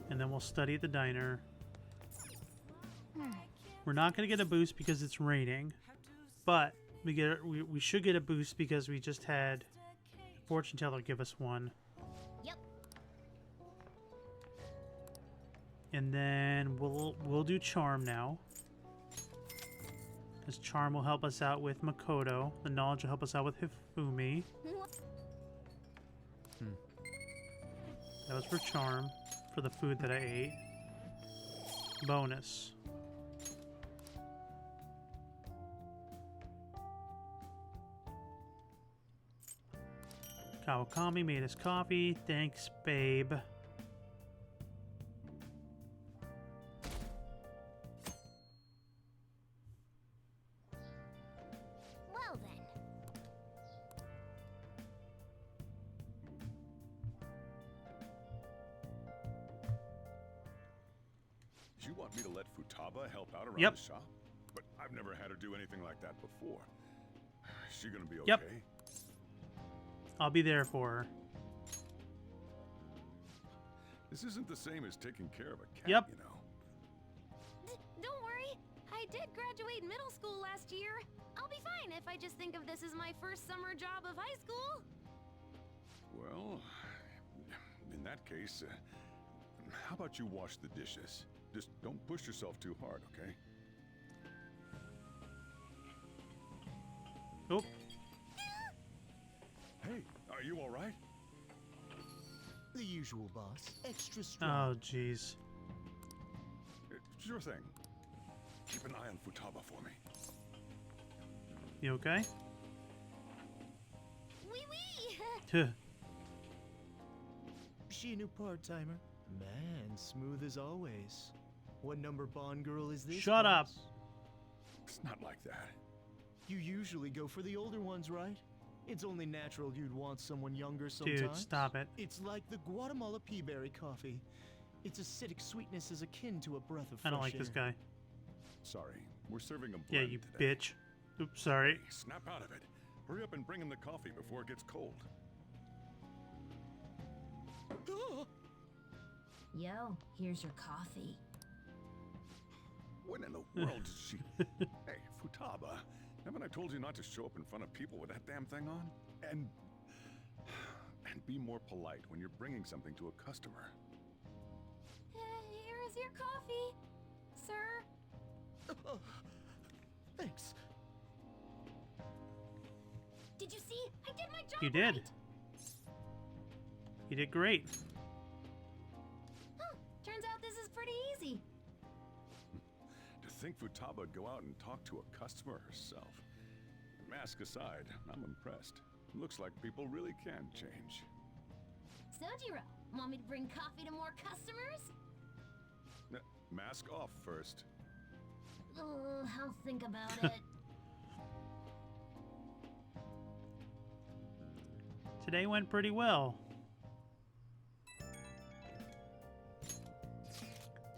And then we'll study the diner. We're not going to get a boost because it's raining, but we should get a boost because we just had Fortune Teller give us one. Yep. And then we'll do Charm now, because Charm will help us out with Makoto. The knowledge will help us out with Hifumi. That was for Charm, for the food that I ate. Bonus. Kawakami made us coffee. Thanks, babe. Well then. You want me to let Futaba help out around Yep. the shop? But I've never had her do anything like that before. Is she gonna be okay? Yep. I'll be there for her. This isn't the same as taking care of a cat, Yep. you know. Don't worry. I did graduate middle school last year. I'll be fine if I just think of this as my first summer job of high school. Well, in that case, how about you wash the dishes? Just don't push yourself too hard, okay? Oh. Hey, are you all right? The usual, boss. Extra strong. Oh, jeez. Sure thing. Keep an eye on Futaba for me. You okay? Wee wee. Tuh. She a new part-timer? Man, smooth as always. What number Bond girl is this? Shut up. boss? It's not like that. You usually go for the older ones, right? It's only natural you'd want someone younger sometimes. Dude, stop it. It's like the Guatemala peaberry coffee. Its acidic sweetness is akin to a breath of fresh I don't like this air. guy. Sorry, we're serving a blend Yeah, you today. bitch. Oops, sorry. Hey, snap out of it. Hurry up and bring him the coffee before it gets cold. Yo, here's your coffee. When in the world did she... Hey, Futaba, haven't I told you not to show up in front of people with that damn thing on? And be more polite when you're bringing something to a customer. Here is your coffee, sir. Thanks. Did you see? I did my job. You did. Right. You did great. Huh. Turns out this is pretty easy. To think Futaba would go out and talk to a customer herself. Mask aside, I'm impressed. Looks like people really can change. Sojiro, Want me to bring coffee to more customers? Mask off first. Oh, I'll think about it. Today went pretty well.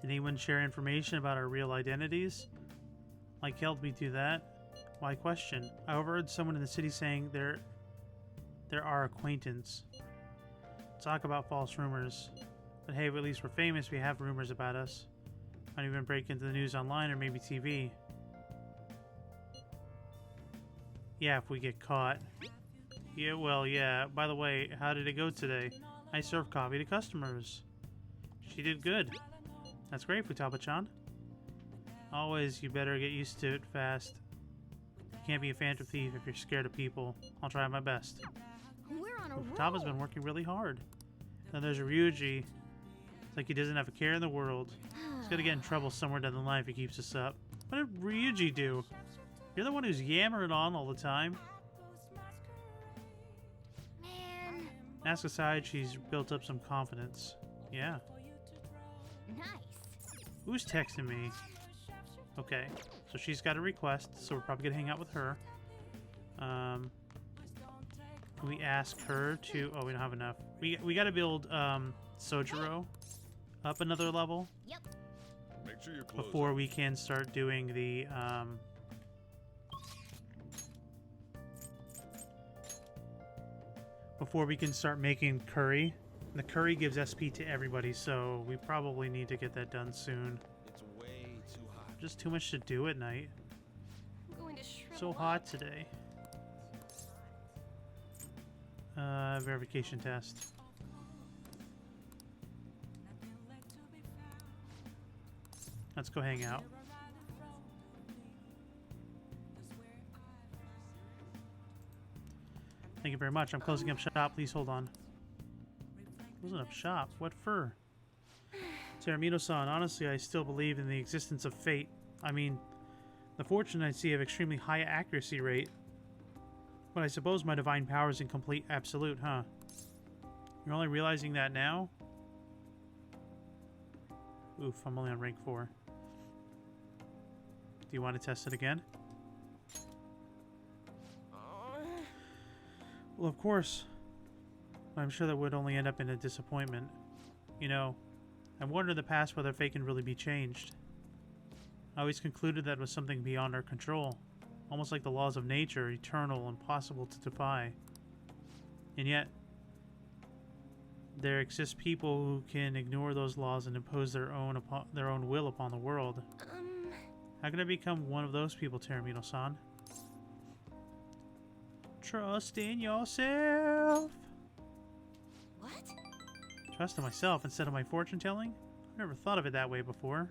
Did anyone share information about our real identities? Like helped me do that? Why question? I overheard someone in the city saying they're our acquaintance. Talk about false rumors. But hey, at least we're famous, we have rumors about us. Might even break into the news online or maybe TV. Yeah, if we get caught. Yeah, well, yeah. By the way, how did it go today? I served coffee to customers. She did good. That's great, Futaba-chan. Always, you better get used to it fast. You can't be a phantom thief if you're scared of people. I'll try my best. We're on a roll. Futaba's been working really hard. Then there's Ryuji. It's like he doesn't have a care in the world. He's gonna get in trouble somewhere down the line if he keeps this up. What did Ryuji do? You're the one who's yammering on all the time. Man. Mask aside, she's built up some confidence. Yeah. Nice. Who's texting me? Okay, so she's got a request, so we're probably gonna hang out with her. Can we ask her to? Oh, we don't have enough. We gotta build Sojiro up another level. Yep. Make sure you're close. Before we can start doing the before we can start making curry. The curry gives SP to everybody, so we probably need to get that done soon. It's way too hot. Just too much to do at night. I'm going to shrivel So hot today. Verification test. Let's go hang out. Thank you very much. I'm closing up shop. Please hold on. Closing up shop? What for? Teramino-san, honestly, I still believe in the existence of fate. I mean, the fortune I see have extremely high accuracy rate. But I suppose my divine power is in complete absolute, huh? You're only realizing that now? Oof, I'm only on rank 4. Do you want to test it again? Well, of course. I'm sure that would only end up in a disappointment. You know, I wondered in the past whether fate can really be changed. I always concluded that it was something beyond our control. Almost like the laws of nature, eternal, impossible to defy. And yet, there exist people who can ignore those laws and impose their own will upon the world. How can I become one of those people, Teramino-san? Trust in yourself. What? Trust in myself instead of my fortune telling? I've never thought of it that way before.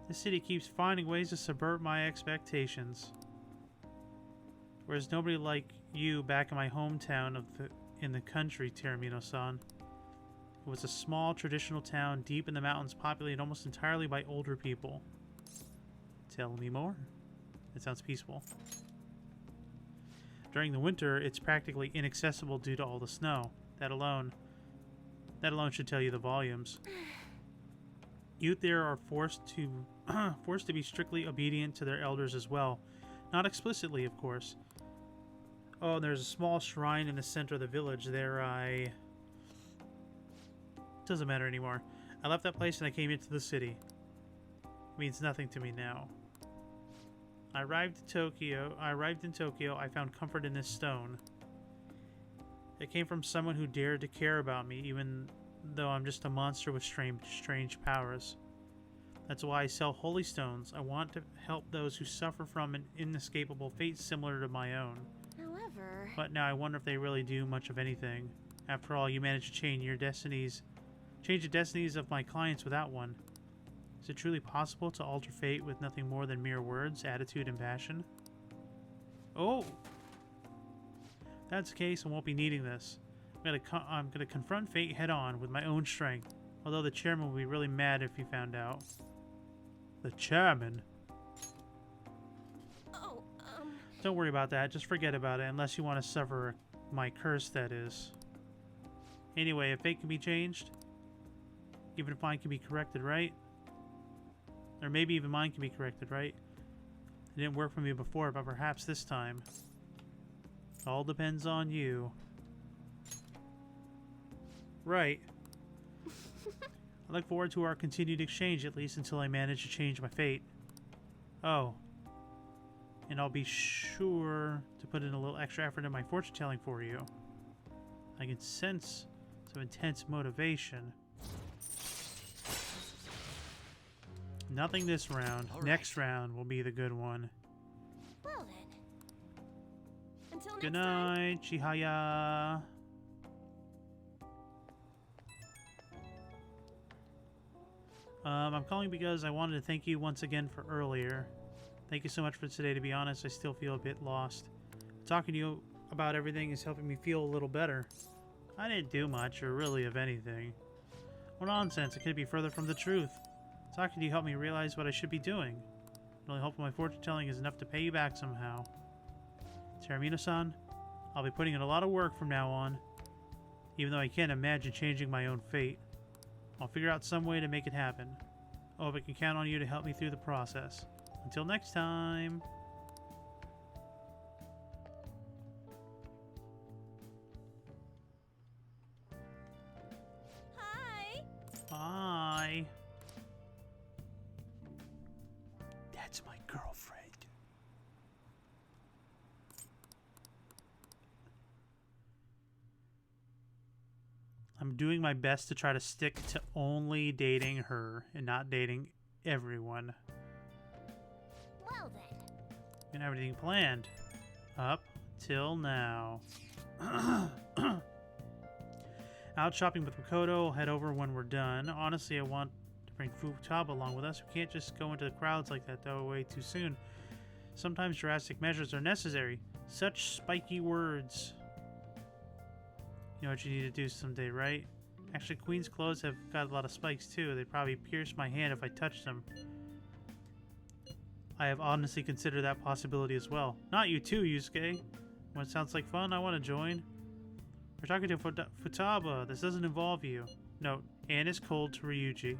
The city keeps finding ways to subvert my expectations. Whereas nobody like you back in my hometown in the country, Teramino-san. It was a small traditional town deep in the mountains populated almost entirely by older people. Tell me more. It sounds peaceful. During the winter, it's practically inaccessible due to all the snow. That alone should tell you the volumes. Youth there are forced to be strictly obedient to their elders as well. Not explicitly, of course. Oh, and there's a small shrine in the center of the village. There doesn't matter anymore. I left that place and I came into the city. It means nothing to me now. I arrived in Tokyo. I found comfort in this stone. It came from someone who dared to care about me, even though I'm just a monster with strange powers. That's why I sell holy stones. I want to help those who suffer from an inescapable fate similar to my own. However... But now I wonder if they really do much of anything. After all, you managed to change the destinies of my clients without one. Is it truly possible to alter fate with nothing more than mere words, attitude, and passion? Oh! If that's the case, I won't be needing this. I'm gonna confront fate head-on with my own strength. Although the chairman would be really mad if he found out. The chairman? Oh, Don't worry about that. Just forget about it, unless you want to suffer my curse, that is. Anyway, if fate can be changed, even if mine can be corrected, right? Or maybe even mine can be corrected, right? It didn't work for me before, but perhaps this time. It all depends on you. Right. I look forward to our continued exchange, at least until I manage to change my fate. Oh. And I'll be sure to put in a little extra effort in my fortune telling for you. I can sense some intense motivation. Nothing this round. Next round will be the good one. Well then. Until Good next time. night, Chihaya. I'm calling because I wanted to thank you once again for earlier. Thank you so much for today. To be honest, I still feel a bit lost. Talking to you about everything is helping me feel a little better. I didn't do much, or really of anything. What nonsense, it couldn't be further from the truth. Talking to you helped me realize what I should be doing. I only hope my fortune telling is enough to pay you back somehow. Taramino-san, I'll be putting in a lot of work from now on. Even though I can't imagine changing my own fate. I'll figure out some way to make it happen. I hope I can count on you to help me through the process. Until next time. Hi. Bye. That's my girlfriend. I'm doing my best to try to stick to only dating her and not dating everyone. Well then. And everything planned. Up till now. Out shopping with Makoto. I'll head over when we're done. Honestly, I want to bring Futaba along with us. We can't just go into the crowds like that, though, way too soon. Sometimes drastic measures are necessary. Such spiky words. You know what you need to do someday, right? Actually, Queen's clothes have got a lot of spikes, too. They'd probably pierce my hand if I touched them. I have honestly considered that possibility as well. Not you too, Yusuke. When it sounds like fun, I want to join. We're talking to Futaba. This doesn't involve you. Note, Anne is cold to Ryuji.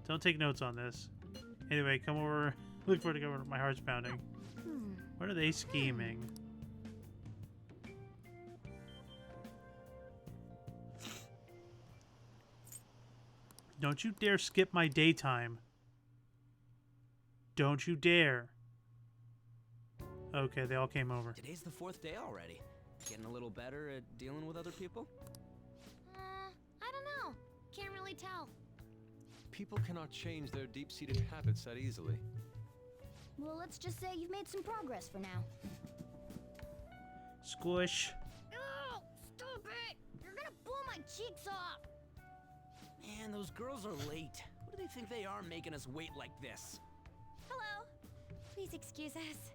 Don't take notes on this. Anyway, come over. Look forward to going over. My heart's pounding. What are they scheming? Don't you dare skip my daytime. Don't you dare. Okay, they all came over. Today's the 4th day already. Getting a little better at dealing with other people? I don't know. Can't really tell. People cannot change their deep-seated habits that easily. Well, let's just say you've made some progress for now. Squish. Oh, stop it! You're gonna blow my cheeks off! Man, those girls are late. What do they think they are making us wait like this? Hello. Please excuse us.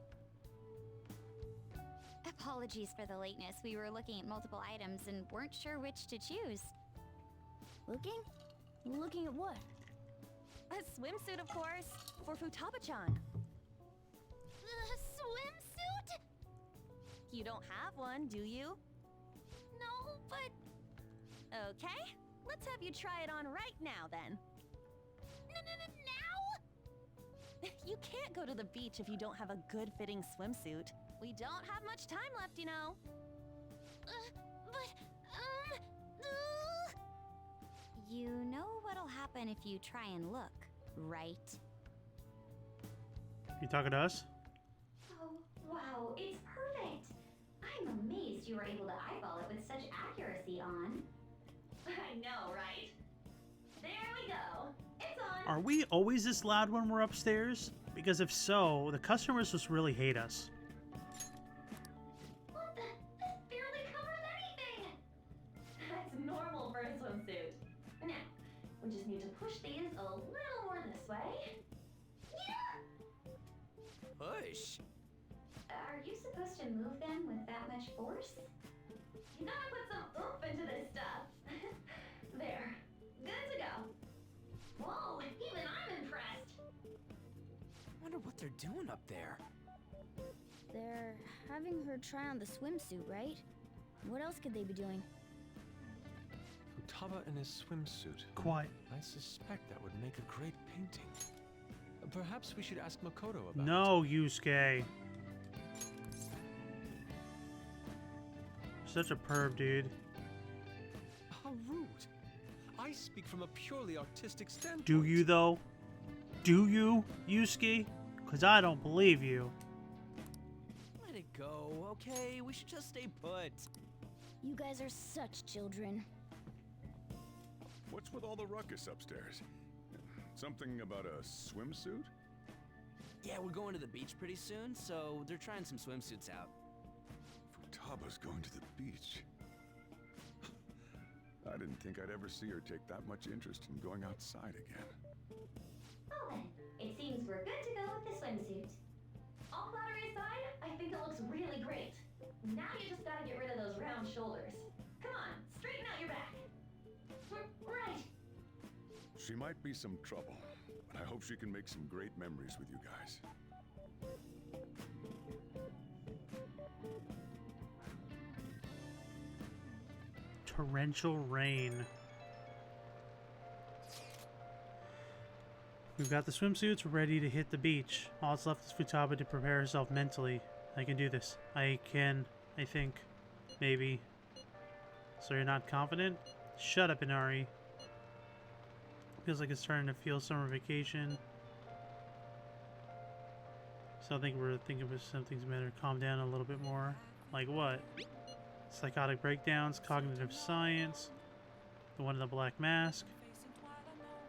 Apologies for the lateness. We were looking at multiple items and weren't sure which to choose. Looking? Looking at what? A swimsuit, of course, for Futaba-chan. The swimsuit? You don't have one, do you? No, but... Okay, let's have you try it on right now, then. Now? You can't go to the beach if you don't have a good-fitting swimsuit. We don't have much time left, you know. You know what'll happen if you try and look, right? You talking to us? Oh, wow, it's perfect! I'm amazed you were able to eyeball it with such accuracy on. I know, right? There we go. It's on! Are we always this loud when we're upstairs? Because if so, the customers just really hate us. What the? This barely covers anything! That's normal for a swimsuit. Now, we just need to push these a little more this way. Yeah! Push? Are you supposed to move them with that much force? You gotta put some oomph into this stuff. There. Good to go. Whoa, even I'm impressed. Wonder what they're doing up there. They're having her try on the swimsuit, right? What else could they be doing? Futaba in his swimsuit. Quiet. I suspect that would make a great painting. Perhaps we should ask Makoto about it. No, Yusuke. Such a perv, dude. How rude. I speak from a purely artistic standpoint. Do you, though? Do you, Yusuke? Because I don't believe you. Let it go, okay? We should just stay put. You guys are such children. What's with all the ruckus upstairs? Something about a swimsuit? Yeah, we're going to the beach pretty soon, so they're trying some swimsuits out. Futaba's going to the beach. I didn't think I'd ever see her take that much interest in going outside again. Well then, it seems we're good to go with the swimsuit. All flattery aside, I think it looks really great. Now you just gotta get rid of those round shoulders. Come on, straighten out your back. Right. She might be some trouble, but I hope she can make some great memories with you guys. Torrential rain. We've got the swimsuits ready to hit the beach. All that's left is Futaba to prepare herself mentally. I can do this. I think. Maybe. So you're not confident? Shut up, Inari. Feels like it's starting to feel summer vacation. So I think we're thinking of something's better. Calm down a little bit more. Like what? Psychotic breakdowns, cognitive science, the one in the black mask.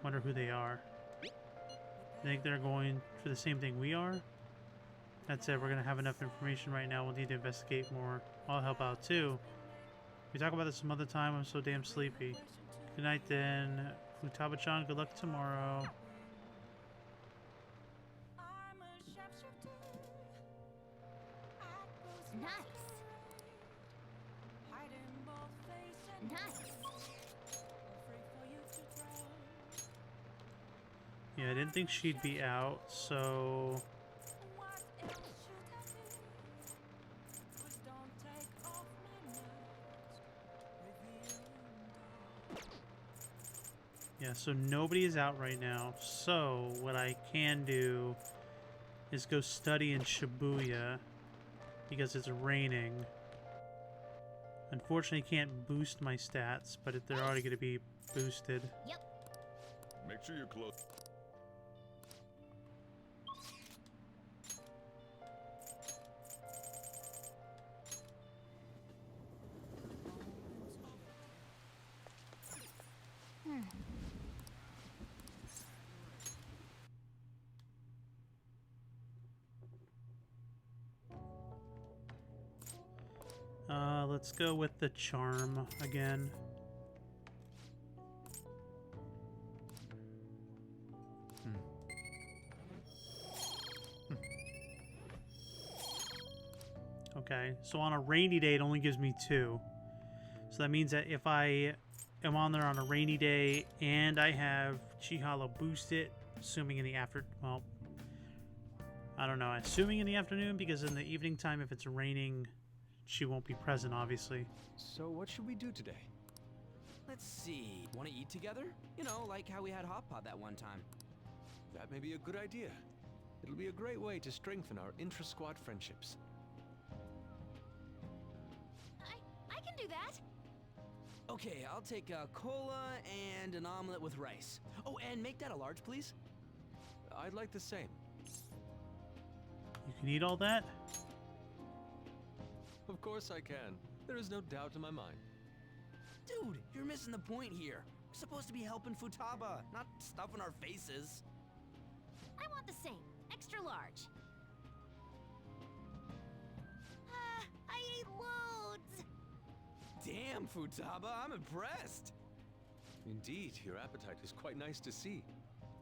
Wonder who they are. Think they're going for the same thing we are? That's it, we're gonna have enough information right now. We'll need to investigate more. I'll help out too. We talk about this some other time. I'm so damn sleepy. Good night then. Futaba-chan, good luck tomorrow. Nice. Nice. Yeah, I didn't think she'd be out, so... Yeah, so nobody is out right now. So, what I can do is go study in Shibuya because it's raining. Unfortunately, can't boost my stats, but they're already going to be boosted. Yep. Make sure you're close. Let's go with the charm again. Okay, so on a rainy day, it only gives me 2. So that means that if I am on there on a rainy day and I have Chihalo boosted, assuming in the well, I don't know, assuming in the afternoon, because in the evening time, if it's raining, she won't be present, obviously. So what should we do today? Let's see. Want to eat together? You know, like how we had hot pot that one time. That may be a good idea. It'll be a great way to strengthen our intra-squad friendships. I can do that. Okay, I'll take a cola and an omelet with rice. Oh, and make that a large, please. I'd like the same. You can eat all that? Of course I can. There is no doubt in my mind. Dude, you're missing the point here. We're supposed to be helping Futaba, not stuffing our faces. I want the same. Extra large. I ate loads. Damn, Futaba, I'm impressed. Indeed, your appetite is quite nice to see.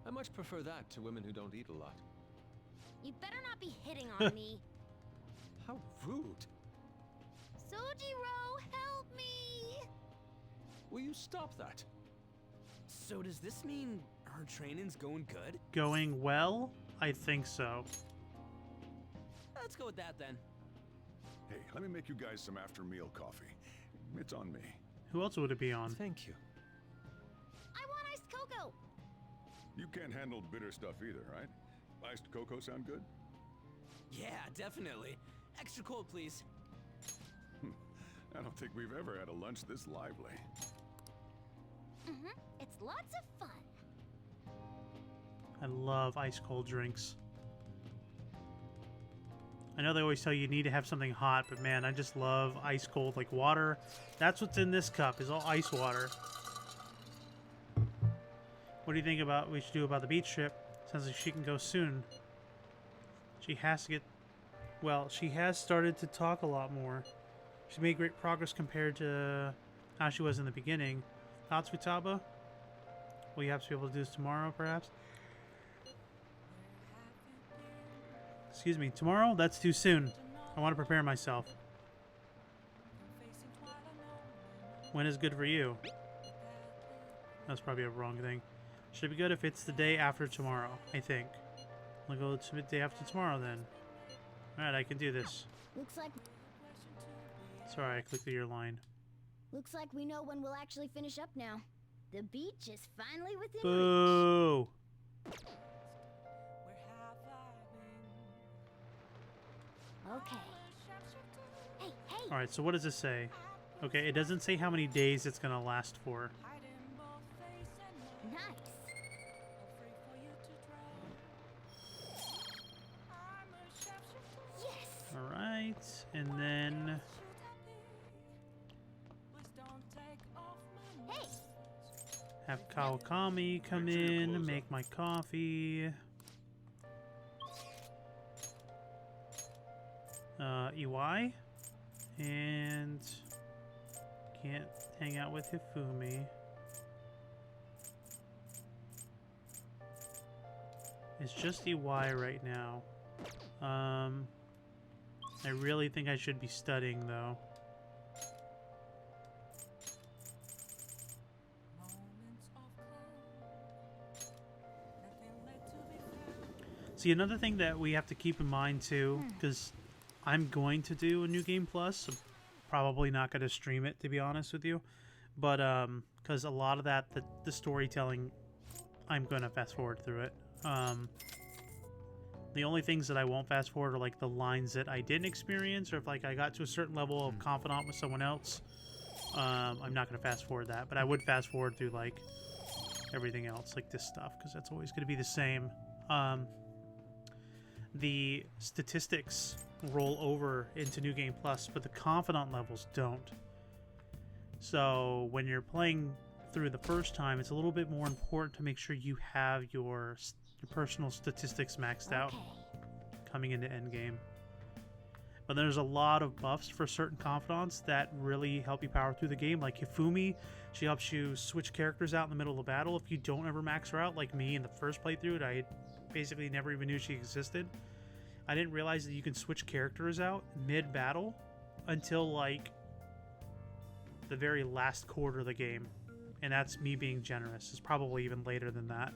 I much prefer that to women who don't eat a lot. You better not be hitting on me. How rude. Sojiro, help me! Will you stop that? So does this mean our training's going good? Going well? I think so. Let's go with that then. Hey, let me make you guys some after-meal coffee. It's on me. Who else would it be on? Thank you. cocoa! You can't handle bitter stuff either, right? Iced cocoa sound good? Yeah, definitely. Extra cold, please. I don't think we've ever had a lunch this lively. It's lots of fun. I love ice cold drinks. I know they always tell you need to have something hot, but man, I just love ice cold, like water. That's what's in this cup, is all ice water. What do you think about we should do about the beach trip? Sounds like she can go soon. She has to get... Well, she has started to talk a lot more. She's made great progress compared to how she was in the beginning. Thoughts, Futaba? Will you have to be able to do this tomorrow, perhaps? Excuse me, tomorrow? That's too soon. I want to prepare myself. When is good for you? That's probably a wrong thing. Should be good if it's the day after tomorrow, I think. I'll go to the day after tomorrow then. Alright, I can do this. Looks like Sorry, I clicked through your line. we know when we'll actually finish up now. The beach is finally within reach. Boo! Okay. Hey, hey! Alright, so what does this say? Okay, it doesn't say how many days it's gonna last for. Nice. Yes. Alright, and then... Hey. Have Kawakami come in, make my coffee. EY. And... Can't hang out with Hifumi. It's just EY right now. I really think I should be studying though. See, another thing that we have to keep in mind too, because I'm going to do a New Game Plus, so probably not going to stream it, to be honest with you, but because a lot of that, the storytelling, I'm going to fast forward through it. The only things that I won't fast forward are like the lines that I didn't experience, or if like I got to a certain level of confidant with someone else, I'm not going to fast forward that, but I would fast forward through like everything else, like this stuff, because that's always going to be the same. The statistics roll over into New Game Plus, but the confidant levels don't. So when you're playing through the first time, it's a little bit more important to make sure you have your personal statistics maxed out coming into endgame. But there's a lot of buffs for certain confidants that really help you power through the game. Like Hifumi, she helps you switch characters out in the middle of the battle if you don't ever max her out, like me in the first playthrough. I basically never even knew she existed. I didn't realize that you can switch characters out mid-battle until like the very last quarter of the game. And that's me being generous. It's probably even later than that.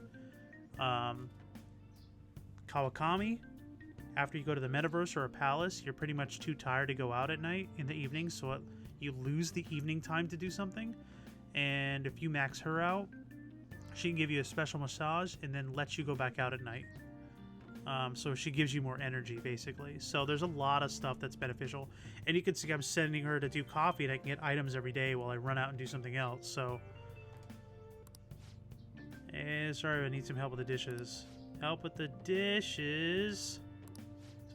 Kawakami, after you go to the metaverse or a palace, you're pretty much too tired to go out at night in the evening, so you lose the evening time to do something. And if you max her out, she can give you a special massage and then let you go back out at night. So she gives you more energy, basically. So there's a lot of stuff that's beneficial. And you can see I'm sending her to do coffee, and I can get items every day while I run out and do something else. So, sorry, I need some help with the dishes. Help with the dishes.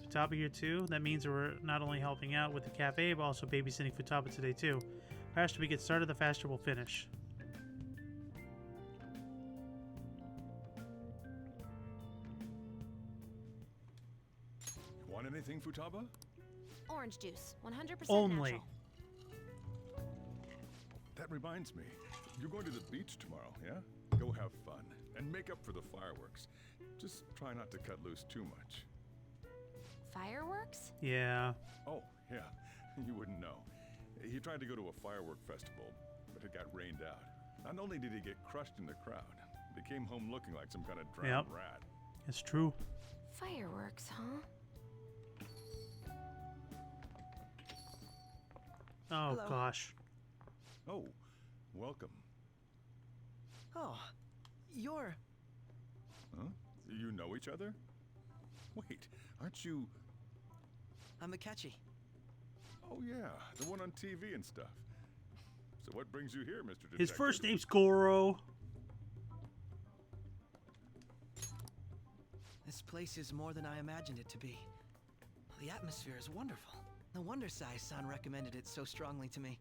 Is Futaba here too? That means we're not only helping out with the cafe, but also babysitting Futaba today too. The faster we get started, the faster we'll finish. Want anything, Futaba? Orange juice, 100% Only. natural. That reminds me. You're going to the beach tomorrow, yeah? Go have fun and make up for the fireworks. Just try not to cut loose too much. Fireworks? Yeah. Oh, yeah. You wouldn't know. He tried to go to a firework festival, but it got rained out. Not only did he get crushed in the crowd, but he came home looking like some kind of drowned rat. It's true. Fireworks, huh? Oh, Hello. gosh. Oh, welcome. Oh, you're... Huh? You know each other? Wait, aren't you... I'm Akechi. Oh yeah, the one on TV and stuff. So what brings you here, Mr. Detective? His first name's Goro. This place is more than I imagined it to be. The atmosphere is wonderful. No wonder Sai-san recommended it so strongly to me.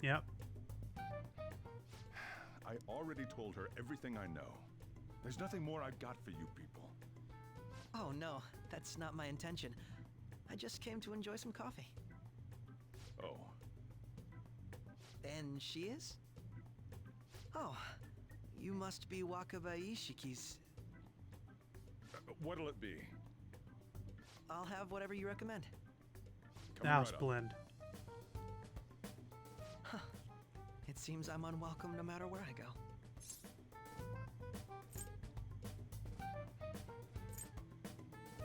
Yep. I already told her everything I know. There's nothing more I've got for you people. Oh no, that's not my intention. I just came to enjoy some coffee. Oh. And she is? Oh, you must be Wakaba Ishiki's... What'll it be? I'll have whatever you recommend. The house blend. Huh. It seems I'm unwelcome no matter where I go.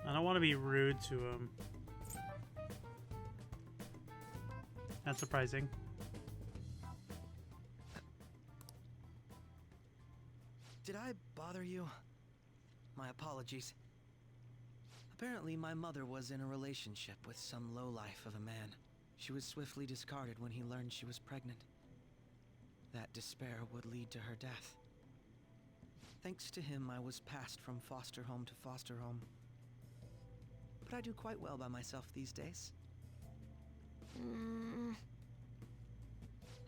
I don't want to be rude to him. That's surprising. Did I bother you? My apologies. Apparently, my mother was in a relationship with some lowlife of a man. She was swiftly discarded when he learned she was pregnant. That despair would lead to her death. Thanks to him, I was passed from foster home to foster home. But I do quite well by myself these days.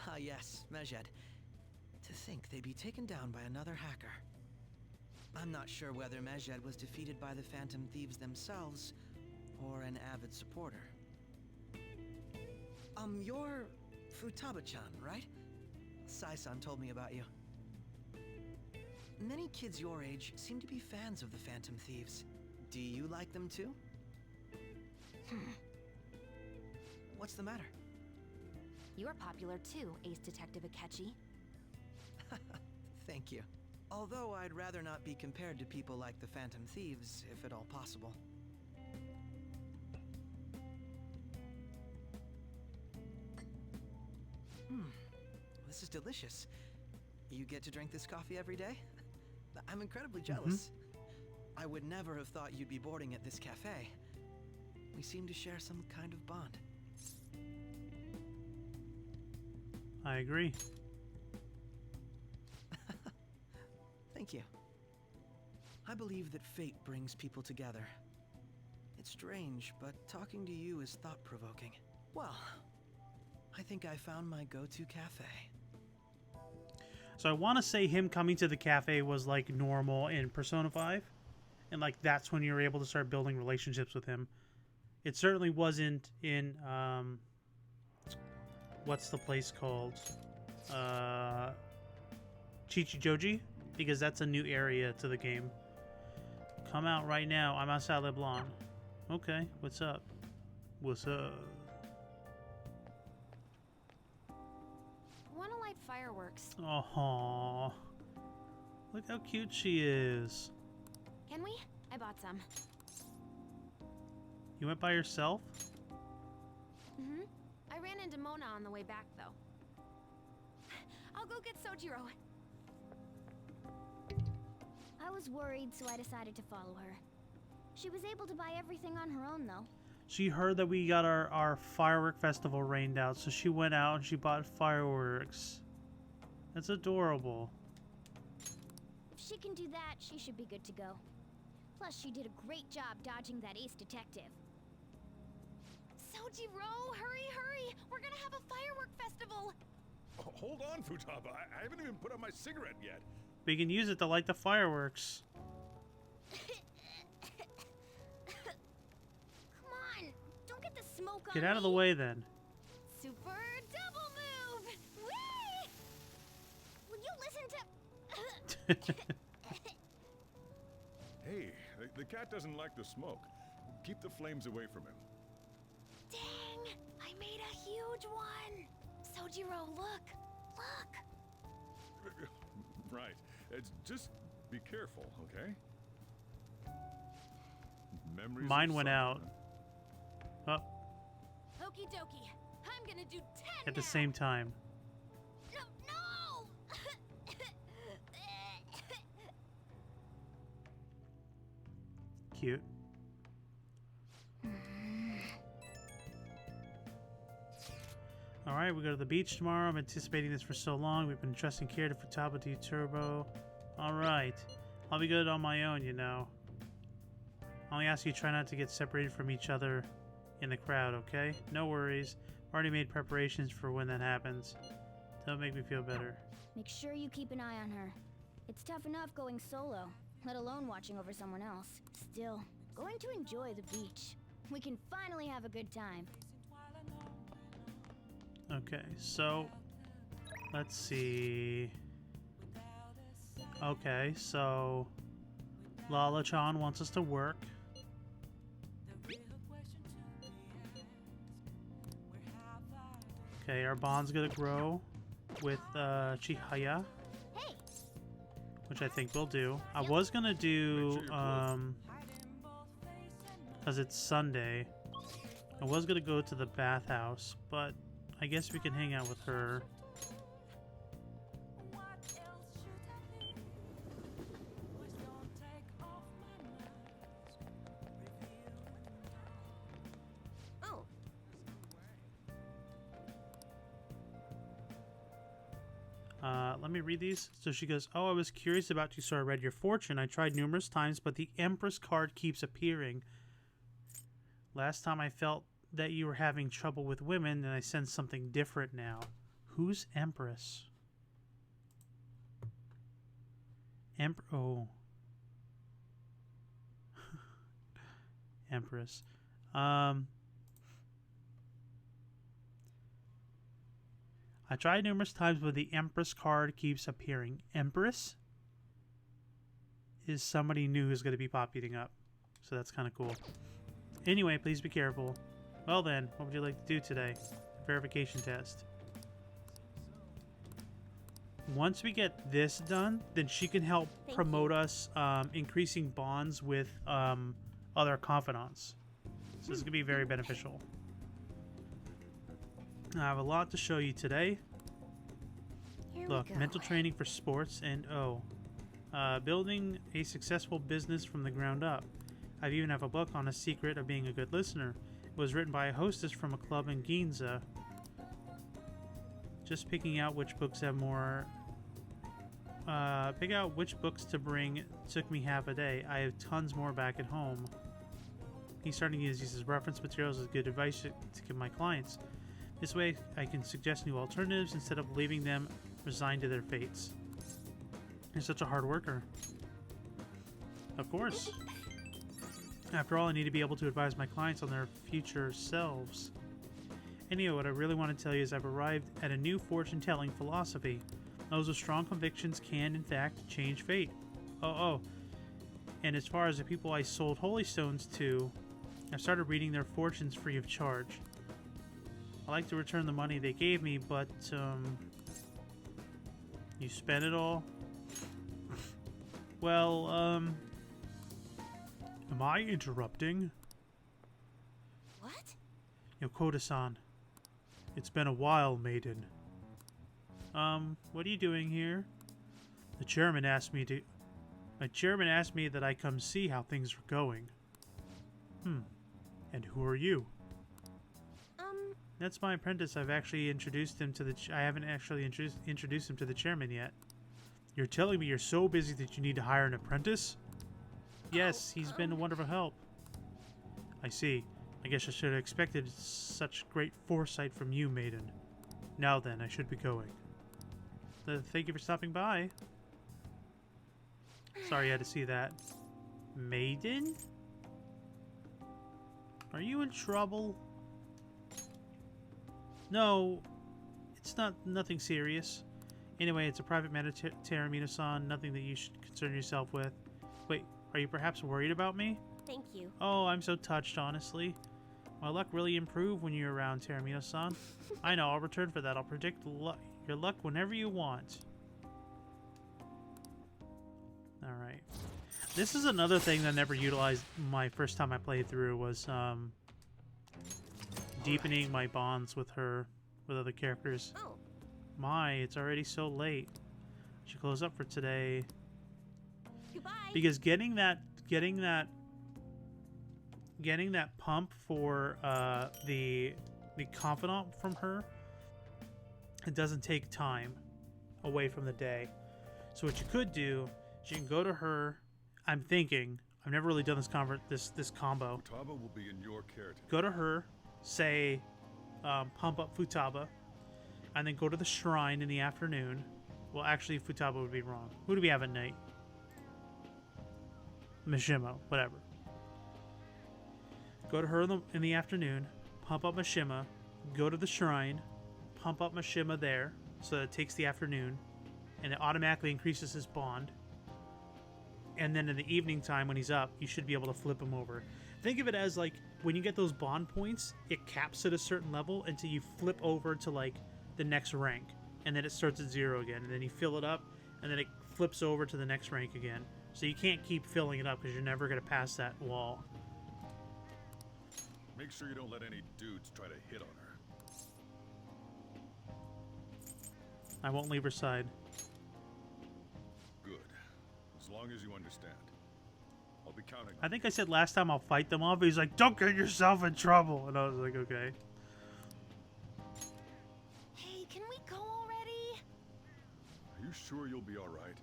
Ah yes, Mejed. To think they'd be taken down by another hacker. I'm not sure whether Mejed was defeated by the Phantom Thieves themselves, or an avid supporter. You're Futaba-chan, right? Sai-san told me about you. Many kids your age seem to be fans of the Phantom Thieves. Do you like them too? What's the matter? You're popular too, Ace Detective Akechi. Thank you. Although I'd rather not be compared to people like the Phantom Thieves, if at all possible. This is delicious. You get to drink this coffee every day? I'm incredibly jealous. I would never have thought you'd be boarding at this cafe. We seem to share some kind of bond. I agree. Thank you. I believe that fate brings people together. It's strange, but talking to you is thought-provoking. Well, I think I found my go-to cafe. So I want to say him coming to the cafe was like normal in Persona 5. And like that's when you were able to start building relationships with him. It certainly wasn't in, what's the place called? Chichijoji? Because that's a new area to the game. Come out right now. I'm outside LeBlanc. Okay, what's up? What's up? Wanna light fireworks? Oh, look how cute she is. Can we? I bought some. You went by yourself? I ran into Mona on the way back, though. I'll go get Sojiro. I was worried, so I decided to follow her. She was able to buy everything on her own, though. She heard that we got our firework festival rained out, so she went out and she bought fireworks. That's adorable. If she can do that, she should be good to go. Plus, she did a great job dodging that Ace Detective. Sojiro, hurry, hurry! We're gonna have a firework festival! Oh, hold on, Futaba. I haven't even put out my cigarette yet. We can use it to light the fireworks. Come on! Don't get the smoke on Get out of the way then. Super double move! Whee! Will you listen to... Hey, the cat doesn't like the smoke. Keep the flames away from him. Dang! I made a huge one! Sojiro, look! Look! Right. Just be careful, okay? Memories Mine went out. Oh, Okie dokie. I'm gonna do 10 at the now. same time. No! cute. Alright, we go to the beach tomorrow. I'm anticipating this for so long. We've been entrusting care to Futaba to Turbo. Alright. I'll be good on my own, you know. I only ask you try not to get separated from each other in the crowd, okay? No worries. Already made preparations for when that happens. Don't make me feel better. Make sure you keep an eye on her. It's tough enough going solo, let alone watching over someone else. Still, going to enjoy the beach. We can finally have a good time. Okay, so let's see. Okay, so Lala-chan wants us to work. Okay, our bond's gonna grow with Chihaya, which I think we'll do. I was gonna do, because it's Sunday, I was gonna go to the bathhouse, but I guess we can hang out with her. Oh. Let me read these. So she goes, "Oh, I was curious about you, so I read your fortune. I tried numerous times, but the Empress card keeps appearing. Last time I felt that you were having trouble with women, and I sense something different now. Who's Empress?" Oh. Empress. I tried numerous times, but the Empress card keeps appearing. Empress is somebody new who's going to be popping up. So that's kind of cool. Anyway, please be careful. Well then, what would you like to do today? Verification test. Once we get this done, then she can help promote us, increasing bonds with other confidants. So this is going to be very beneficial. I have a lot to show you today. Look, mental training for sports and building a successful business from the ground up. I even have a book on a secret of being a good listener. It was written by a hostess from a club in Ginza. Just picking out which books have more. Pick out which books to bring took me half a day. I have tons more back at home. He's starting to use these as reference materials as good advice to give my clients. This way I can suggest new alternatives instead of leaving them resigned to their fates. You're such a hard worker. Of course. After all, I need to be able to advise my clients on their future selves. Anyway, what I really want to tell you is I've arrived at a new fortune-telling philosophy. Those with strong convictions can, in fact, change fate. And as far as the people I sold holy stones to, I've started reading their fortunes free of charge. I like to return the money they gave me, but, you spent it all? Well, am I interrupting? What? Yokota-san. It's been a while, maiden. What are you doing here? The chairman asked me to... My chairman asked me that I come see how things are going. And who are you? That's my apprentice. I've actually introduced him to the... I haven't actually introduced him to the chairman yet. You're telling me you're so busy that you need to hire an apprentice? Yes, he's been a wonderful help. I see. I guess I should have expected such great foresight from you, maiden. Now then, I should be going. Thank you for stopping by. Sorry you had to see that. Maiden? Are you in trouble? No, it's nothing serious. Anyway, it's a private matter, Taramino-san. Nothing that you should concern yourself with. Wait, are you perhaps worried about me? Thank you. Oh, I'm so touched, honestly. My luck really improved when you're around, Taramino-san. I know, I'll return for that. I'll predict your luck whenever you want. Alright. This is another thing that I never utilized my first time I played through was, deepening my bonds with her, with other characters. Oh. My, it's already so late. Should close up for today. Goodbye. Because getting that getting that pump for the confidant from her, it doesn't take time away from the day. So what you could do is you can go to her. I'm thinking, I've never really done this combo. Futaba will be in your care. Go to her, say, pump up Futaba, and then go to the shrine in the afternoon. Well, actually, Futaba would be wrong. Who do we have at night? Mishima, whatever. Go to her in the afternoon, pump up Mishima, go to the shrine, pump up Mishima there, so that it takes the afternoon, and it automatically increases his bond. And then in the evening time when he's up, you should be able to flip him over. Think of it as like when you get those bond points, it caps at a certain level until you flip over to like the next rank, and then it starts at 0 again, and then you fill it up, and then it flips over to the next rank again. So you can't keep filling it up because you're never going to pass that wall. Make sure you don't let any dudes try to hit on her. I won't leave her side. Good. As long as you understand. I'll be counting. I think I said last time I'll fight them off. He's like, don't get yourself in trouble. And I was like, okay. Hey, can we go already? Are you sure you'll be all right?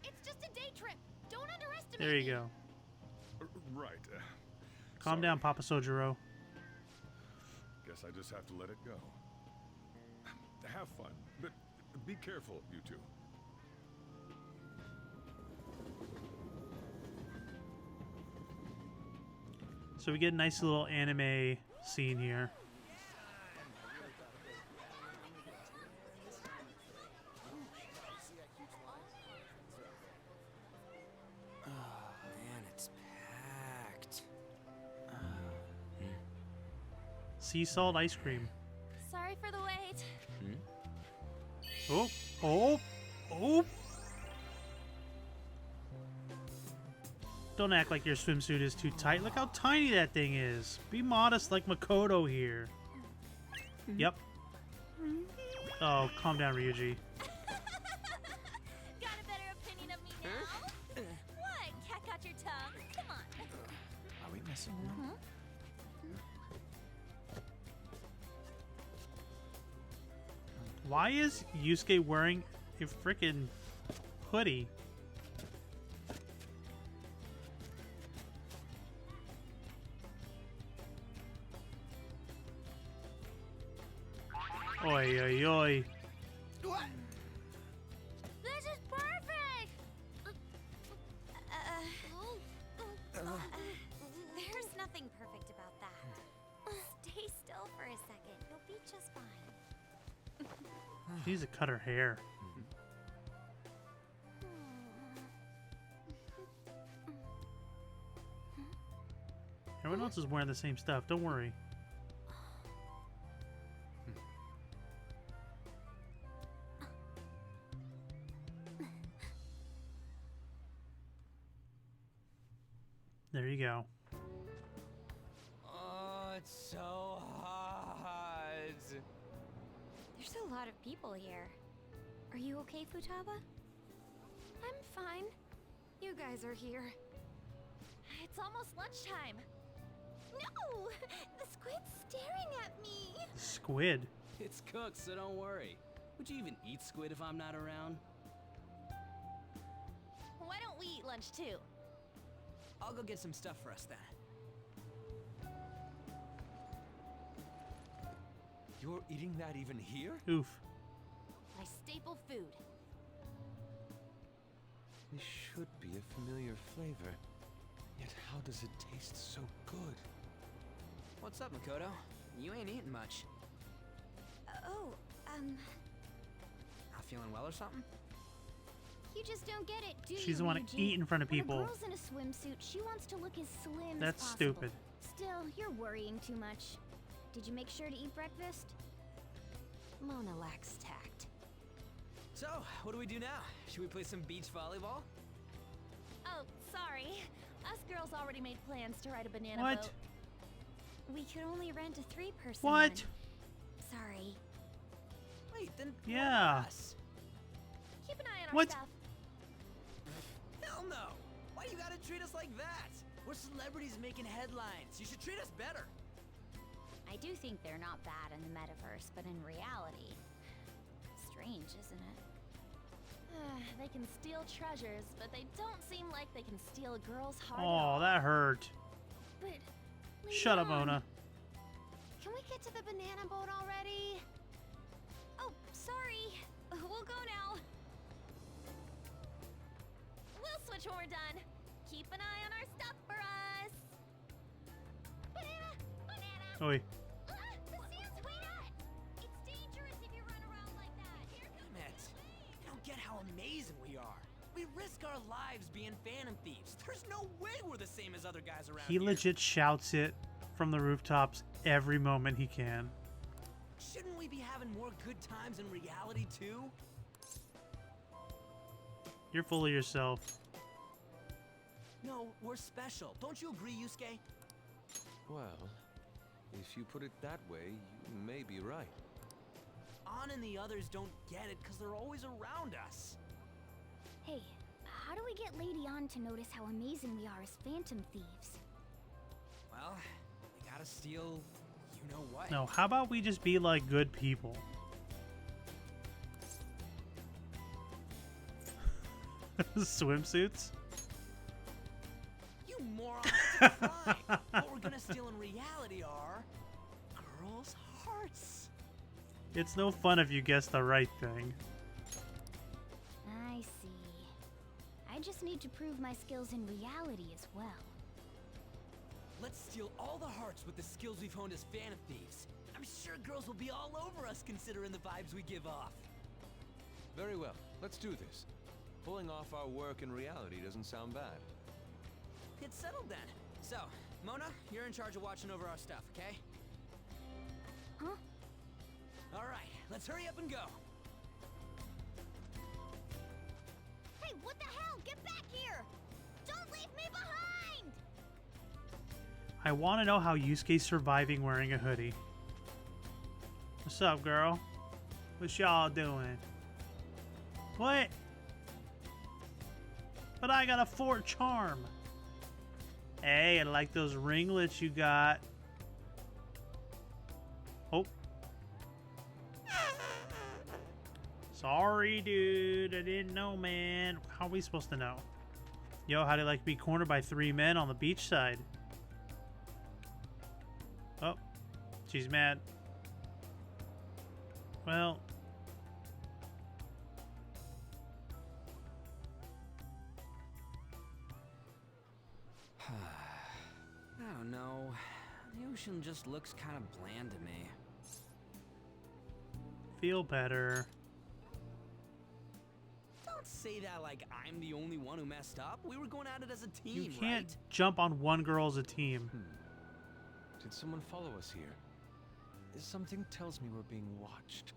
It's just a day trip. Don't underestimate There you me. go. Right. Calm down, Papa Sojiro. Guess I just have to let it go. Have fun, but be careful, you two. So we get a nice little anime scene here. Man, it's packed. Sea salt ice cream. Sorry for the wait. Oh, oh, oh. Don't act like your swimsuit is too tight. Look how tiny that thing is. Be modest like Makoto here. Yep. Oh, calm down, Ryuji. Got a better opinion of me now? What? Cat got your tongue? Come on. Are we messing around? Why is Yusuke wearing a freaking hoodie? Oi, oi, oi. What? This is perfect! There's nothing perfect about that. Stay still for a second. You'll be just fine. She needs to cut her hair. Everyone else is wearing the same stuff. Don't worry. There you go. Oh, it's so hot. There's a lot of people here. Are you okay, Futaba? I'm fine. You guys are here. It's almost lunchtime. No! The squid's staring at me! Squid? It's cooked, so don't worry. Would you even eat squid if I'm not around? Why don't we eat lunch too? I'll go get some stuff for us then. You're eating that even here? Oof. My staple food. This should be a familiar flavor. Yet how does it taste so good? What's up, Makoto? You ain't eating much. Not feeling well or something? You just don't get it, do you, She doesn't want to eat in front of people. When a girl's in a swimsuit, she wants to look as slim That's as possible. stupid. Still, you're worrying too much. Did you make sure to eat breakfast? Mona lacks tact. So, what do we do now? Should we play some beach volleyball? Oh, sorry. Us girls already made plans to ride a banana What? boat. We could only rent a 3-person What? one. Sorry. Wait, then Yeah. why us? Keep an eye on our What? stuff. Hell no! Why you gotta treat us like that? We're celebrities making headlines. You should treat us better. I do think they're not bad in the metaverse, but in reality, strange, isn't it? They can steal treasures, but they don't seem like they can steal a girl's heart. Oh, that hurt. But Shut up, Mona. can we get to the banana boat already? Oh, sorry. We'll go now. We'll switch when we're done. Keep an eye on our stuff for us. Banana! Banana! Oi. The sand's way up! It's dangerous if you run around like that. Here comes Damn it. You don't get how amazing we are. We risk our lives being phantom thieves. There's no way we're the same as other guys around He here. legit shouts it from the rooftops every moment he can. Shouldn't we be having more good times in reality too? You're full of yourself. No, we're special. Don't you agree, Yusuke? Well, if you put it that way, you may be right. An and the others don't get it because they're always around us. Hey, how do we get Lady An to notice how amazing we are as phantom thieves? Well, we gotta steal you know what. No, how about we just be like good people? Swimsuits? You moron, that's fine. What we're gonna steal in reality are girls' hearts. It's no fun if you guess the right thing. I see. I just need to prove my skills in reality as well. Let's steal all the hearts with the skills we've honed as phantom thieves. I'm sure girls will be all over us considering the vibes we give off. Very well, let's do this. Pulling off our work in reality doesn't sound bad. Get settled then. So, Mona, you're in charge of watching over our stuff, okay? Huh? All right, let's hurry up and go. Hey, what the hell? Get back here! Don't leave me behind! I want to know how Yusuke's surviving wearing a hoodie. What's up, girl? What y'all doing? What? But I got a Fort Charm. Hey, I like those ringlets you got. Oh. Sorry, dude. I didn't know, man. How are we supposed to know? Yo, how do you like to be cornered by 3 men on the beach side? Oh. She's mad. Well. I don't know. The ocean just looks kind of bland to me. Feel better. Don't say that like I'm the only one who messed up. We were going at it as a team, You can't right? jump on one girl as a team. Did someone follow us here? Something tells me we're being watched.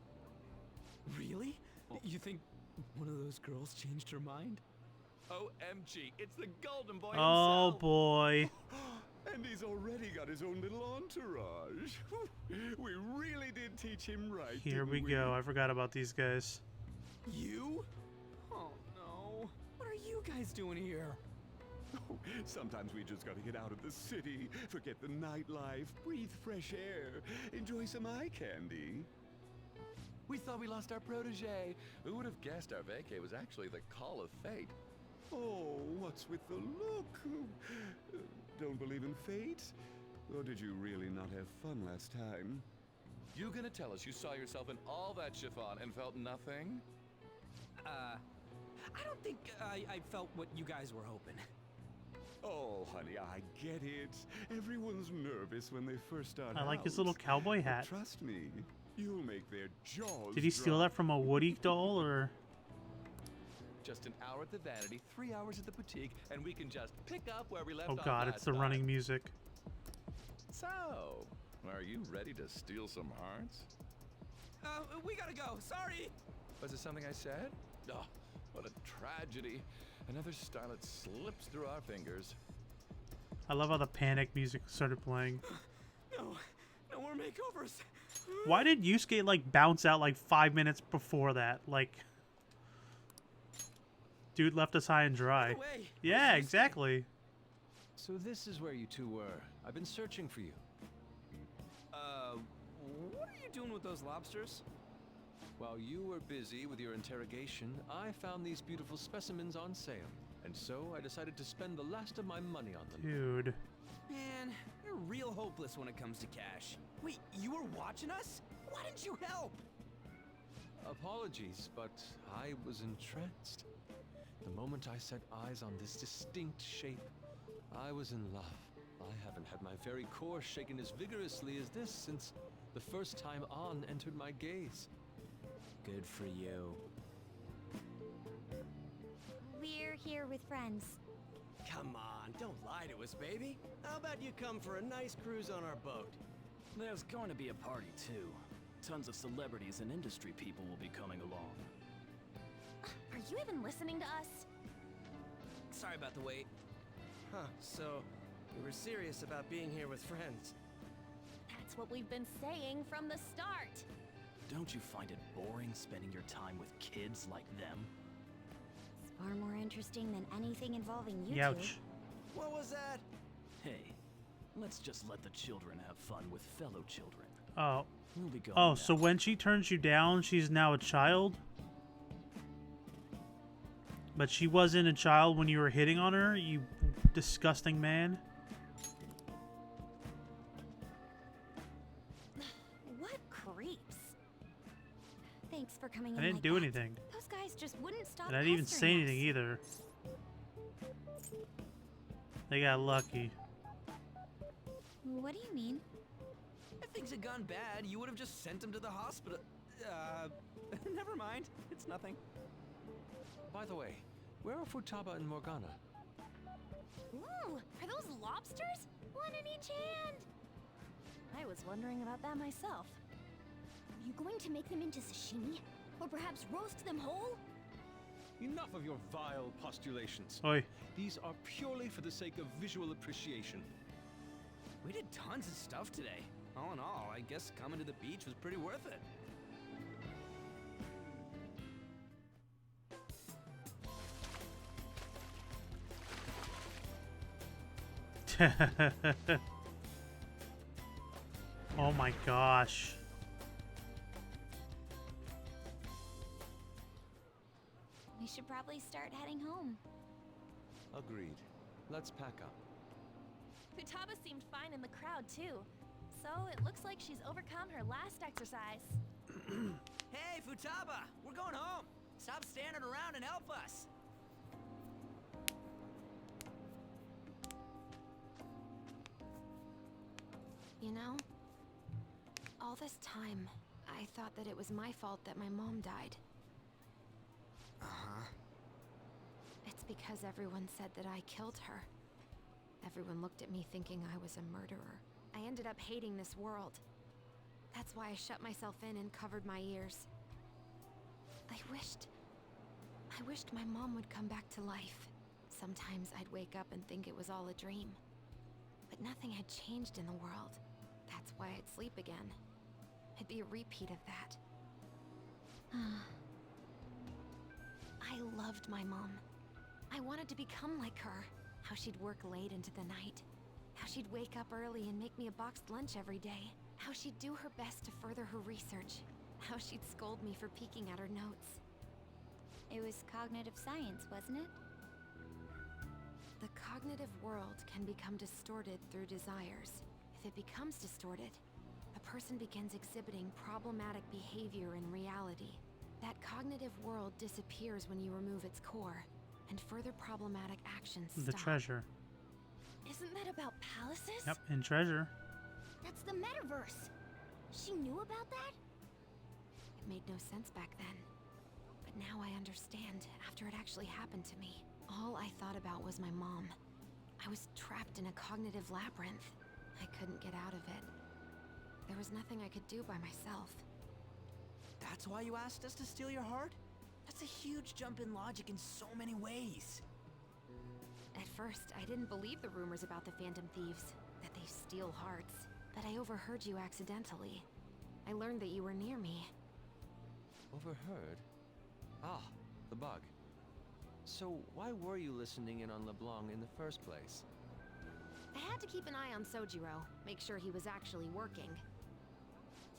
Really? You think one of those girls changed her mind? OMG, it's the Golden Boy Oh himself. boy. And he's already got his own little entourage. We really did teach him right. Here didn't we go. I forgot about these guys. You? Oh no. What are you guys doing here? Sometimes we just gotta get out of the city, forget the nightlife, breathe fresh air, enjoy some eye candy. We thought we lost our protege. Who would have guessed our vacay was actually the call of fate? Oh, what's with the look? Don't believe in fate? Or did you really not have fun last time? You gonna tell us you saw yourself in all that chiffon and felt nothing? I don't think I felt what you guys were hoping. Oh, honey, I get it. Everyone's nervous when they first start I like his out. little cowboy But hat. trust me, you'll make their jaws Did he steal drop. that from a Woody doll or? Just an hour at the Vanity, 3 hours at the boutique, and we can just pick up where we left Oh off god, last it's the time. running music. So, are you ready to steal some hearts? We gotta go. Sorry. Was it something I said? Oh, what a tragedy. Another starlet slips through our fingers. I love how the panic music started playing. No more makeovers. Why did Yusuke like bounce out like 5 minutes before that? Like, dude left us high and dry. No way. Yeah, exactly. So this is where you two were. I've been searching for you. What are you doing with those lobsters? While you were busy with your interrogation, I found these beautiful specimens on sale. And so I decided to spend the last of my money on them. Dude. Man, you're real hopeless when it comes to cash. Wait, you were watching us? Why didn't you help? Apologies, but I was entranced. The moment I set eyes on this distinct shape, I was in love. I haven't had my very core shaken as vigorously as this since the first time On entered my gaze. Good for you. We're here with friends. Come on, don't lie to us, baby. How about you come for a nice cruise on our boat? There's going to be a party, too. Tons of celebrities and industry people will be coming along. Are you even listening to us? Sorry about the wait. Huh, so you were serious about being here with friends? That's what we've been saying from the start. Don't you find it boring spending your time with kids like them? It's far more interesting than anything involving you Youch. two. What was that? Hey, let's just let the children have fun with fellow children. Oh. We'll be going Oh, now. so when she turns you down, she's now a child? But she wasn't a child when you were hitting on her, you disgusting man. What creeps? Thanks for coming in. I didn't like do that. anything. Those guys just wouldn't stop. And I didn't even say pestering anything us. either. They got lucky. What do you mean? If things had gone bad, you would have just sent him to the hospital. Never mind. It's nothing. By the way, where are Futaba and Morgana? Ooh, are those lobsters? One in each hand. I was wondering about that myself. Are you going to make them into sashimi? Or perhaps roast them whole? Enough of your vile postulations. Oi. These are purely for the sake of visual appreciation. We did tons of stuff today. All in all, I guess coming to the beach was pretty worth it. Oh my gosh. We should probably start heading home. Agreed. Let's pack up. Futaba seemed fine in the crowd, too. So it looks like she's overcome her last exercise. Hey, Futaba! We're going home! Stop standing around and help us! You know, all this time, I thought that it was my fault that my mom died. Uh-huh. It's because everyone said that I killed her. Everyone looked at me thinking I was a murderer. I ended up hating this world. That's why I shut myself in and covered my ears. I wished my mom would come back to life. Sometimes I'd wake up and think it was all a dream. But nothing had changed in the world. That's why I'd sleep again. It'd be a repeat of that. I loved my mom. I wanted to become like her. How she'd work late into the night. How she'd wake up early and make me a boxed lunch every day. How she'd do her best to further her research. How she'd scold me for peeking at her notes. It was cognitive science, wasn't it? The cognitive world can become distorted through desires. If it becomes distorted, a person begins exhibiting problematic behavior in reality. That cognitive world disappears when you remove its core, and further problematic actions stop. The treasure. Isn't that about palaces? Yep, and treasure. That's the metaverse. She knew about that? It made no sense back then. But now I understand after it actually happened to me. All I thought about was my mom. I was trapped in a cognitive labyrinth. I couldn't get out of it. There was nothing I could do by myself. That's why you asked us to steal your heart? That's a huge jump in logic in so many ways. At first, I didn't believe the rumors about the Phantom Thieves, that they steal hearts. But I overheard you accidentally. I learned that you were near me. Overheard? Ah, the bug. So why were you listening in on LeBlanc in the first place? I had to keep an eye on Sojiro, make sure he was actually working.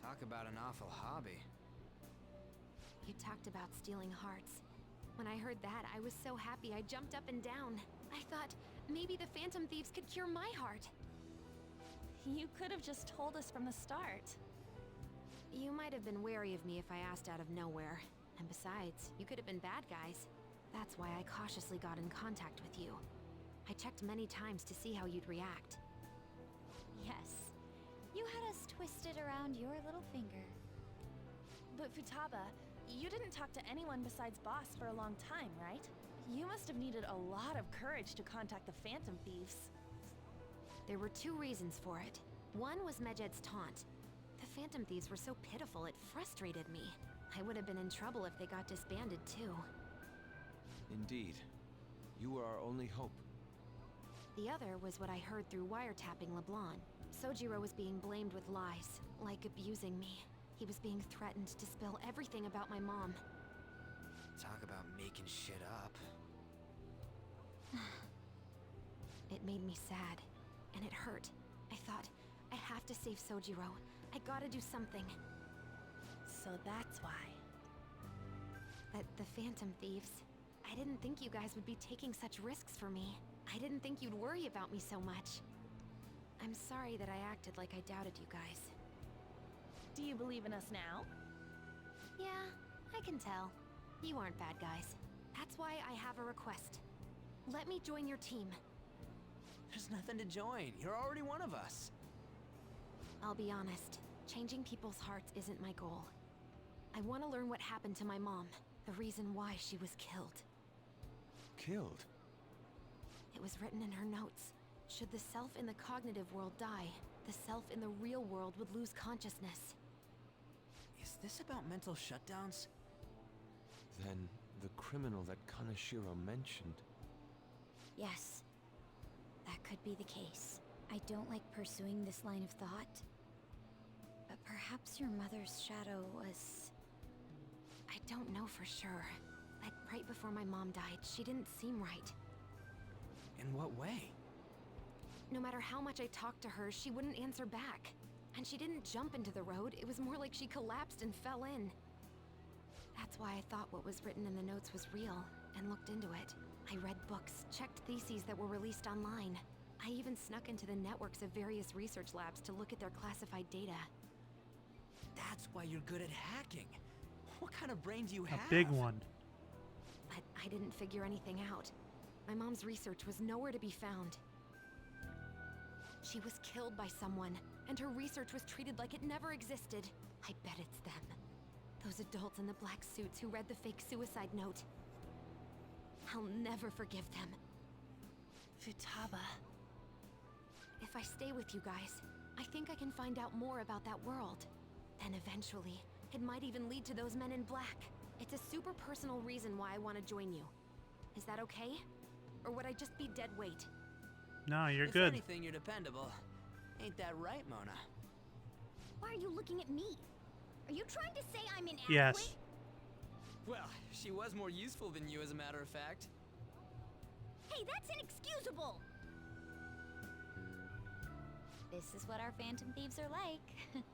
Talk about an awful hobby. You talked about stealing hearts. When I heard that, I was so happy I jumped up and down. I thought maybe the Phantom Thieves could cure my heart. You could have just told us from the start. You might have been wary of me if I asked out of nowhere. And besides, you could have been bad guys. That's why I cautiously got in contact with you. I checked many times to see how you'd react. Yes. You had us twisted around your little finger. But Futaba, you didn't talk to anyone besides Boss for a long time, right? You must have needed a lot of courage to contact the Phantom Thieves. There were two reasons for it. One was Medjed's taunt. The Phantom Thieves were so pitiful it frustrated me. I would have been in trouble if they got disbanded too. Indeed. You were our only hope. The other was what I heard through wiretapping LeBlanc. Sojiro was being blamed with lies, like abusing me. He was being threatened to spill everything about my mom. Talk about making shit up. It made me sad, and it hurt. I thought, I have to save Sojiro. I gotta do something. So that's why. The Phantom Thieves. I didn't think you guys would be taking such risks for me. I didn't think you'd worry about me so much. I'm sorry that I acted like I doubted you guys. Do you believe in us now? Yeah, I can tell. You aren't bad guys. That's why I have a request. Let me join your team. There's nothing to join. You're already one of us. I'll be honest. Changing people's hearts isn't my goal. I want to learn what happened to my mom. The reason why she was killed. Killed? It was written in her notes. Should the self in the cognitive world die, the self in the real world would lose consciousness. Is this about mental shutdowns? Then the criminal that Kaneshiro mentioned. Yes. That could be the case. I don't like pursuing this line of thought. But perhaps your mother's shadow was... I don't know for sure. But right before my mom died, she didn't seem right. In what way? No matter how much I talked to her, she wouldn't answer back. And she didn't jump into the road, it was more like she collapsed and fell in. That's why I thought what was written in the notes was real, and looked into it. I read books, checked theses that were released online. I even snuck into the networks of various research labs to look at their classified data. That's why you're good at hacking. What kind of brain do you have? A big one. But I didn't figure anything out. My mom's research was nowhere to be found. She was killed by someone, and her research was treated like it never existed. I bet it's them. Those adults in the black suits who read the fake suicide note. I'll never forgive them. Futaba. If I stay with you guys, I think I can find out more about that world. Then eventually, it might even lead to those men in black. It's a super personal reason why I want to join you. Is that okay? Or would I just be dead weight? No, you're if good. If anything, you're dependable. Ain't that right, Mona? Why are you looking at me? Are you trying to say I'm inadequate? Yes. Well, she was more useful than you, as a matter of fact. Hey, that's inexcusable! This is what our Phantom Thieves are like.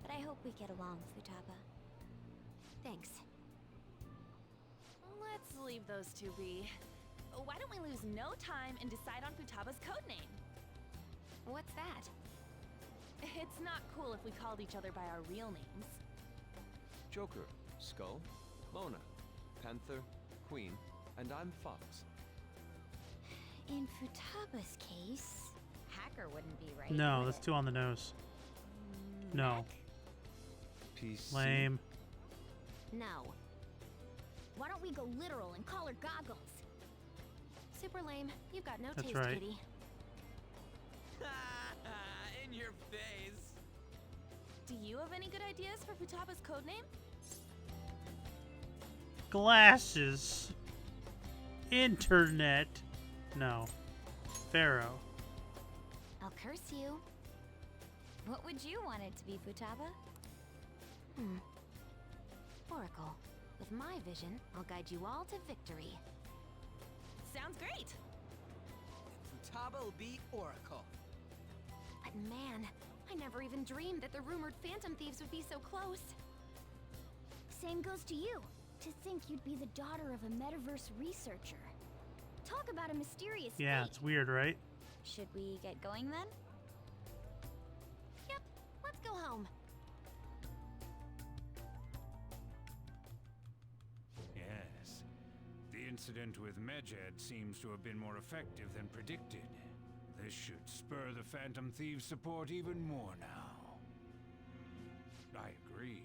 But I hope we get along, Futaba. Thanks. Let's leave those two be. Why don't we lose no time and decide on Futaba's codename? What's that? It's not cool if we called each other by our real names. Joker, Skull, Mona, Panther, Queen, and I'm Fox. In Futaba's case, Hacker wouldn't be right. No, would that's it? too on the nose. No. PC. Lame. No. Why don't we go literal and call her Goggles? Super lame. You've got no That's taste, right. kitty. In your face. Do you have any good ideas for Futaba's codename? Glasses. Internet. No. Pharaoh. I'll curse you. What would you want it to be, Futaba? Oracle. With my vision, I'll guide you all to victory. Sounds great! Futaba will be Oracle. But man, I never even dreamed that the rumored Phantom Thieves would be so close. Same goes to you. To think you'd be the daughter of a metaverse researcher. Talk about a mysterious Yeah, fate. it's weird, right? Should we get going then? Yep, let's go home. Yes. The incident with Medjed seems to have been more effective than predicted. This should spur the Phantom Thieves' support even more now. I agree.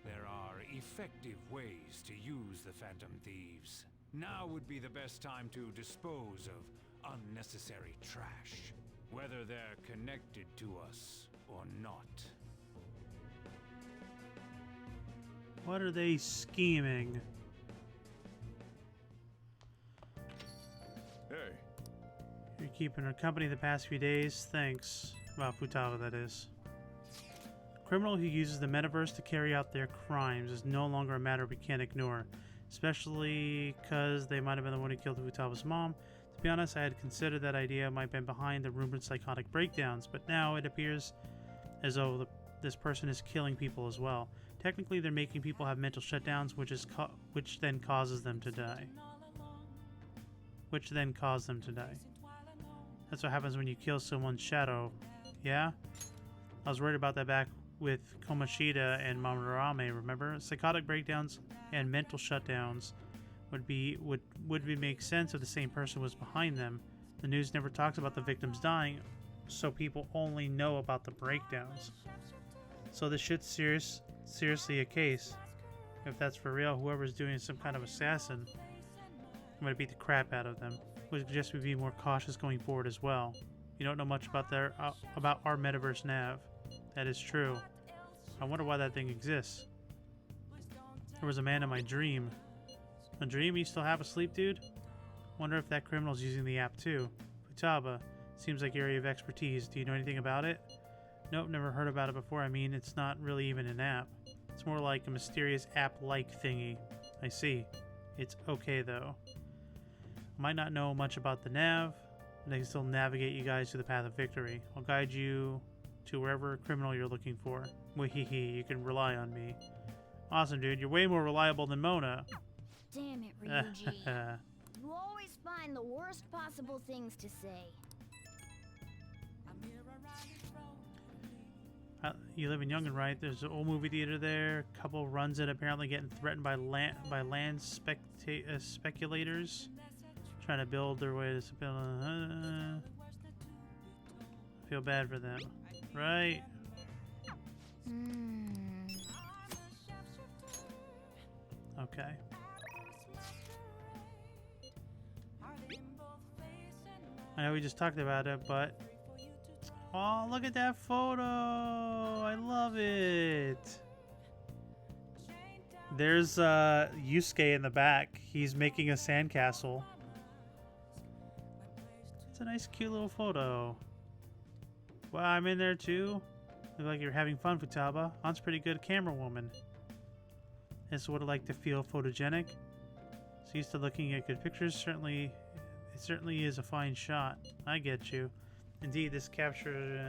There are effective ways to use the Phantom Thieves. Now would be the best time to dispose of unnecessary trash, whether they're connected to us or not. What are they scheming? Hey. You're keeping her company the past few days. Thanks. Well, Futaba, that is. A criminal who uses the metaverse to carry out their crimes is no longer a matter we can't ignore. Especially because they might have been the one who killed Futaba's mom. To be honest, I had considered that idea might have been behind the rumored psychotic breakdowns, but now it appears as though this person is killing people as well. Technically, they're making people have mental shutdowns, which then causes them to die. That's what happens when you kill someone's shadow. Yeah? I was worried about that back with Komashida and Mamoruame, remember? Psychotic breakdowns and mental shutdowns would make sense if the same person was behind them. The news never talks about the victims dying, so people only know about the breakdowns. So this shit's seriously a case. If that's for real, whoever's doing some kind of assassin, I'm gonna beat the crap out of them. Would suggest we be more cautious going forward as well. You don't know much about about our metaverse nav. That is true. I wonder why that thing exists. There was a man in my dream. A dream? You still half asleep, dude? Wonder if that criminal's using the app too. Futaba, seems like your area of expertise. Do you know anything about it? Nope, never heard about it before. I mean, it's not really even an app. It's more like a mysterious app-like thingy. I see. It's okay though. I might not know much about the nav, but I can still navigate you guys to the path of victory. I'll guide you to wherever criminal you're looking for. Wehehe, you can rely on me. Awesome, dude. You're way more reliable than Mona. Damn it, Ryuji. You always find the worst possible things to say. You live in Youngin, right? There's an old movie theater there. A couple runs it, apparently getting threatened by land speculators. Trying to build their way to... I feel bad for them. Right? Okay. I know we just talked about it, but... Oh, look at that photo! I love it! There's Yusuke in the back. He's making a sandcastle. It's a nice, cute little photo. Well, I'm in there too. Look like you're having fun, Futaba. Aunt's pretty good camera woman. This is what I like to feel photogenic. So used to looking at good pictures. It certainly is a fine shot. I get you. Indeed, this captured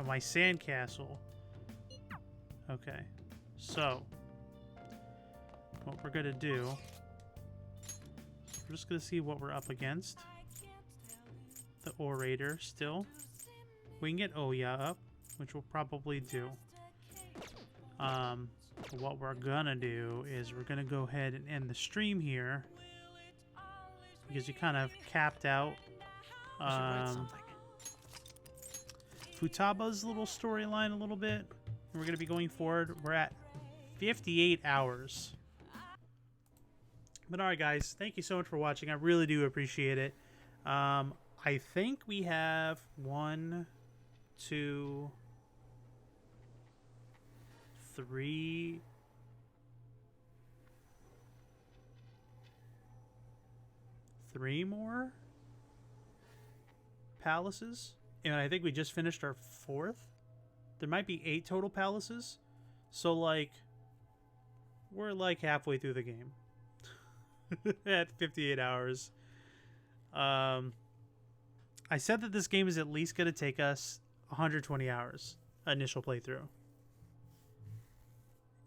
my sandcastle. Okay, so what we're gonna do, we're just gonna see what we're up against. The Orator still. We can get Oya up, which we'll probably do. What we're gonna do is we're gonna go ahead and end the stream here because we kind of capped out Futaba's little storyline a little bit. And we're going to be going forward. We're at 58 hours. But alright guys, thank you so much for watching. I really do appreciate it. I think we have 1, 2, 3... 3 more palaces. And I think we just finished our 4th. There might be 8 total palaces. So, like, we're like halfway through the game. At 58 hours. I said that this game is at least going to take us 120 hours initial playthrough.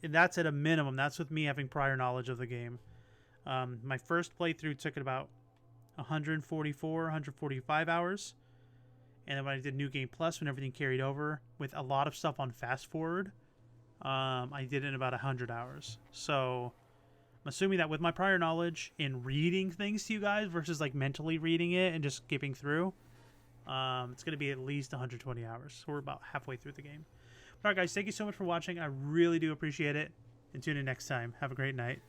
And that's at a minimum. That's with me having prior knowledge of the game. My first playthrough took about 144, 145 hours. And then when I did New Game Plus, when everything carried over with a lot of stuff on fast forward, I did it in about 100 hours. So I'm assuming that with my prior knowledge in reading things to you guys versus like mentally reading it and just skipping through, it's going to be at least 120 hours. So we're about halfway through the game. All right, guys, thank you so much for watching. I really do appreciate it. And tune in next time. Have a great night.